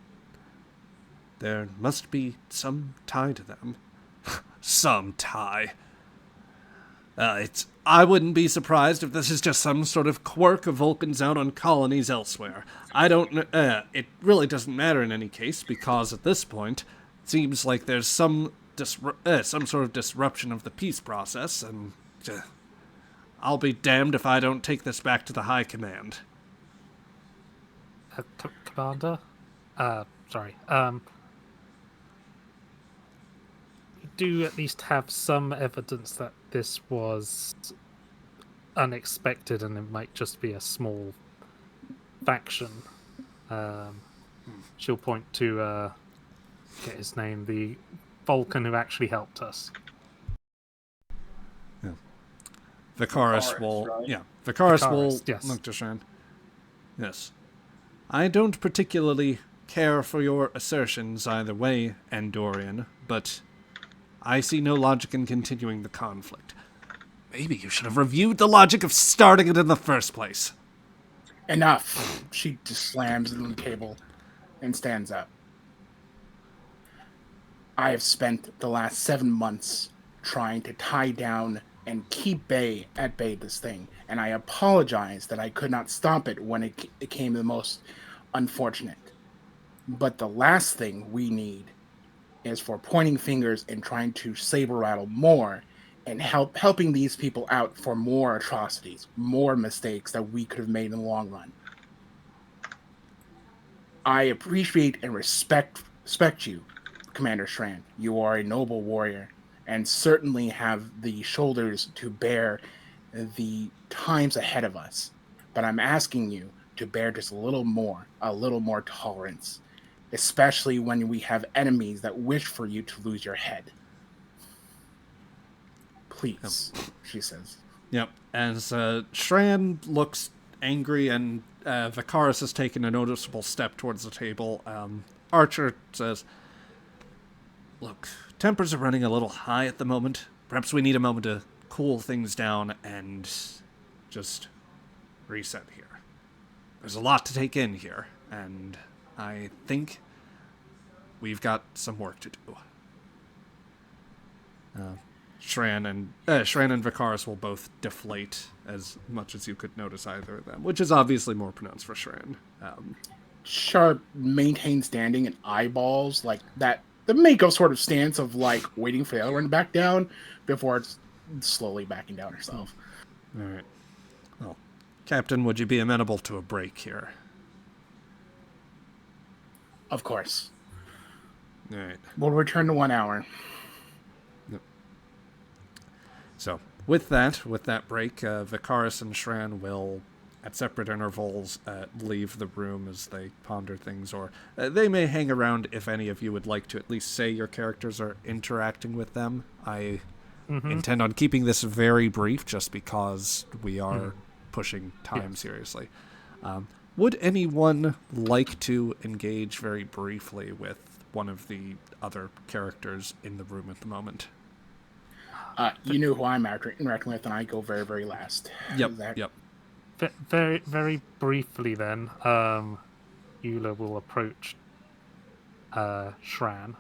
there must be some tie to them. some tie. I wouldn't be surprised if this is just some sort of quirk of Vulcans out on colonies elsewhere. I don't know. It really doesn't matter in any case, because at this point, it seems like there's some sort of disruption of the peace process, and I'll be damned if I don't take this back to the High Command. Commander? Sorry. We do at least have some evidence that this was unexpected and it might just be a small faction. She'll point to, get his name, the Vulcan who actually helped us. Yeah. Vicaris Vicaris, will... right? Yeah, Vicaris will Vicaris, yes. look to Shran. Yes. I don't particularly care for your assertions either way, Andorian, but I see no logic in continuing the conflict. Maybe you should have reviewed the logic of starting it in the first place. Enough. She just slams it on the table and stands up. I have spent the last 7 months trying to tie down and keep at bay this thing, and I apologize that I could not stop it when it came the most unfortunate. But the last thing we need is for pointing fingers and trying to saber rattle more and helping these people out for more atrocities, more mistakes that we could have made in the long run. I appreciate and respect you, Commander Shran. You are a noble warrior and certainly have the shoulders to bear the times ahead of us. But I'm asking you to bear just a little more tolerance, especially when we have enemies that wish for you to lose your head. Please, she says. Yep. As Shran looks angry and Vicaris has taken a noticeable step towards the table, Archer says, "Look, tempers are running a little high at the moment. Perhaps we need a moment to cool things down and just reset here. There's a lot to take in here, and I think we've got some work to do." Shran and Vicaris will both deflate as much as you could notice either of them, which is obviously more pronounced for Shran. Sharp maintains standing and eyeballs like that. The Mako sort of stance of like waiting for the other one to back down before it's slowly backing down herself. All right. Well, Captain, would you be amenable to a break here? Of course. All right. We'll return to 1 hour. So, with that break, Vicaris and Shran will, at separate intervals, leave the room as they ponder things, or they may hang around if any of you would like to at least say your characters are interacting with them. I intend on keeping this very brief, just because we are pushing time seriously. Would anyone like to engage very briefly with one of the other characters in the room at the moment? You know who I'm interacting with, and I go very, very last. Yep. Very, very briefly then, Eula will approach Shran.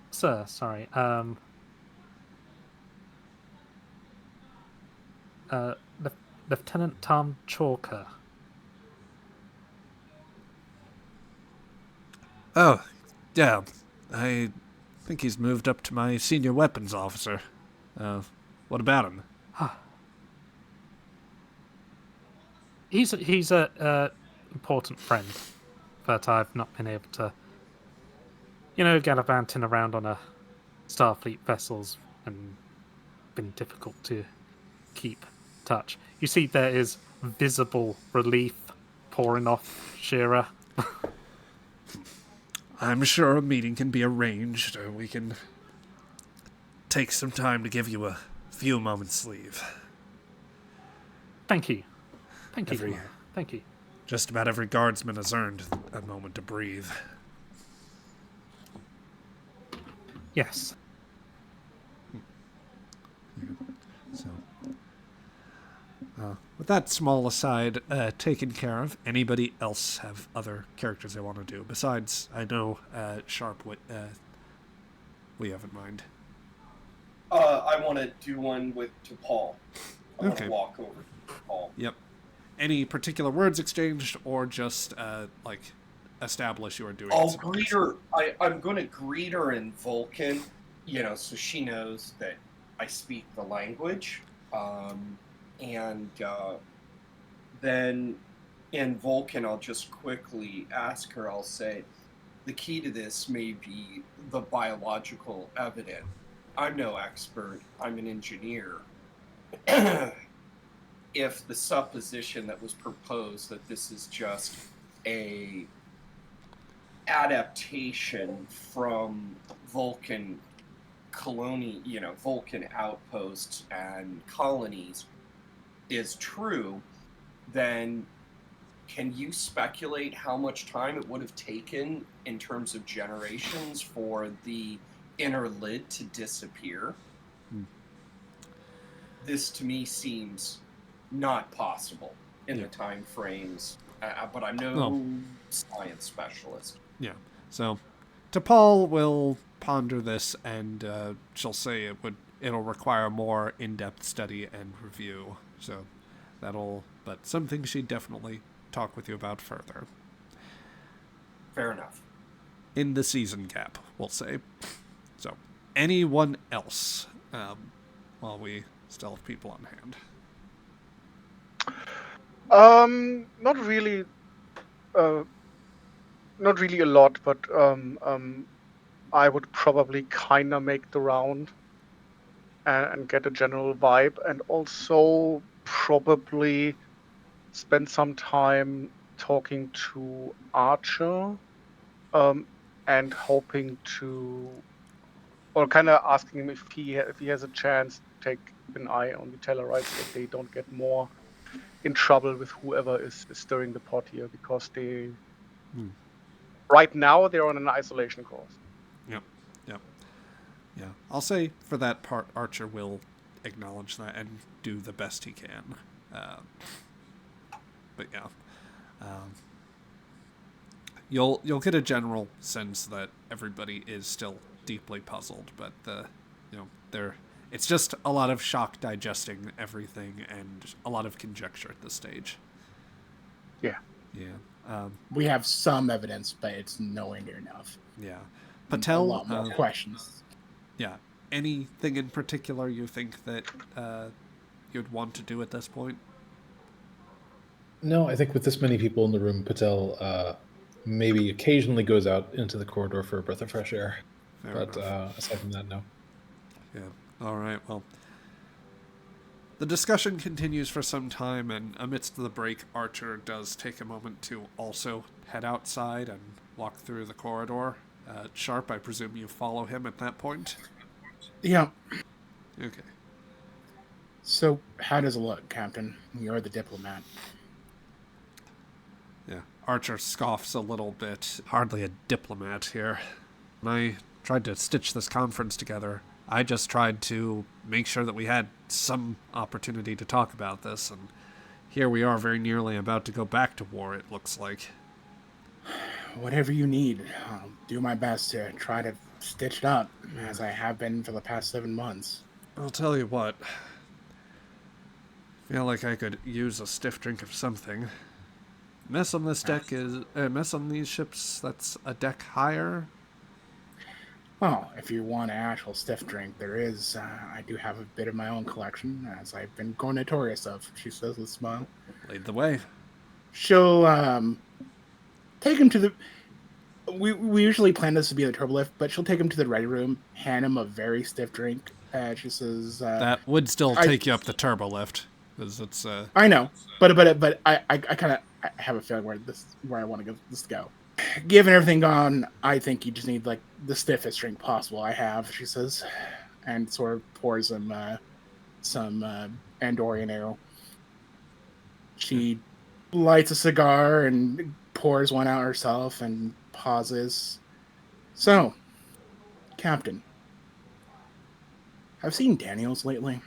Sir, sorry. Lieutenant Tom Chalker. Oh, yeah. I think he's moved up to my senior weapons officer. What about him? He's a important friend, but I've not been able to, gallivanting around on a Starfleet vessels and been difficult to keep touch. You see, there is visible relief pouring off Shira. I'm sure a meeting can be arranged, or we can take some time to give you a few moments' leave. Thank you. Thank you. Just about every guardsman has earned a moment to breathe. Yes. So, With that small aside taken care of, anybody else have other characters they want to do? Besides, I know Sharp, what you have in mind? I want to do one to Paul. I want Okay. to walk over to Paul. Yep. Any particular words exchanged, or just establish you are doing? I'll greet her. I'm going to greet her in Vulcan, so she knows that I speak the language. And then in Vulcan, I'll just quickly ask her. I'll say, the key to this may be the biological evidence. I'm no expert. I'm an engineer. If the supposition that was proposed that this is just a adaptation from Vulcan Vulcan outposts and colonies is true, then can you speculate how much time it would have taken in terms of generations for the inner lid to disappear? This to me seems not possible in the time frames, but I'm no science specialist. Yeah. So, T'Pol will ponder this, and she'll say it'll require more in-depth study and review. So, but something she'd definitely talk with you about further. Fair enough. In the season gap, we'll say. So, anyone else? While we still have people on hand. Not really. Not really a lot, but I would probably kinda make the round and get a general vibe, and also probably spend some time talking to Archer, and hoping to, or kind of asking him if he has a chance to take an eye on the Tellarites, so that they don't get more in trouble with whoever is stirring the pot here, because they right now they're on an isolation course. Yeah. I'll say for that part, Archer will acknowledge that and do the best he can. But yeah, you'll get a general sense that everybody is still deeply puzzled, but it's just a lot of shock digesting everything and a lot of conjecture at this stage. Yeah. We have some evidence, but it's nowhere near enough. Yeah. A Patel, lot more questions. Yeah. Anything in particular you think that you'd want to do at this point? No, I think with this many people in the room, Patel maybe occasionally goes out into the corridor for a breath of fresh air. Fair but enough. Aside from that, no. Yeah. All right. Well, the discussion continues for some time, and amidst the break, Archer does take a moment to also head outside and walk through the corridor. Sharp, I presume you follow him at that point? Yeah. Okay. So, how does it look, Captain? You're the diplomat. Yeah. Archer scoffs a little bit. Hardly a diplomat here. When I tried to stitch this conference together, I just tried to make sure that we had some opportunity to talk about this, and here we are very nearly about to go back to war, it looks like. Whatever you need. I'll do my best to try to stitch it up, as I have been for the past 7 months. I'll tell you what. Feel like I could use a stiff drink of something. Mess on this deck is... mess on these ships, that's a deck higher? Well, if you want an actual stiff drink, there is. I do have a bit of my own collection, as I've been going notorious of, she says with a smile. Lead the way. She'll take him to the... We usually plan this to be the turbo lift, but she'll take him to the ready room, hand him a very stiff drink, and she says... that would still take you up the turbo lift, because it's... I know, but I kind of have a feeling where I want to this to go. Given everything gone, I think you just need like the stiffest drink possible I have, she says, and sort of pours him some Andorian ale. She lights a cigar and pours one out herself and pauses. So, Captain, I've seen Daniels lately.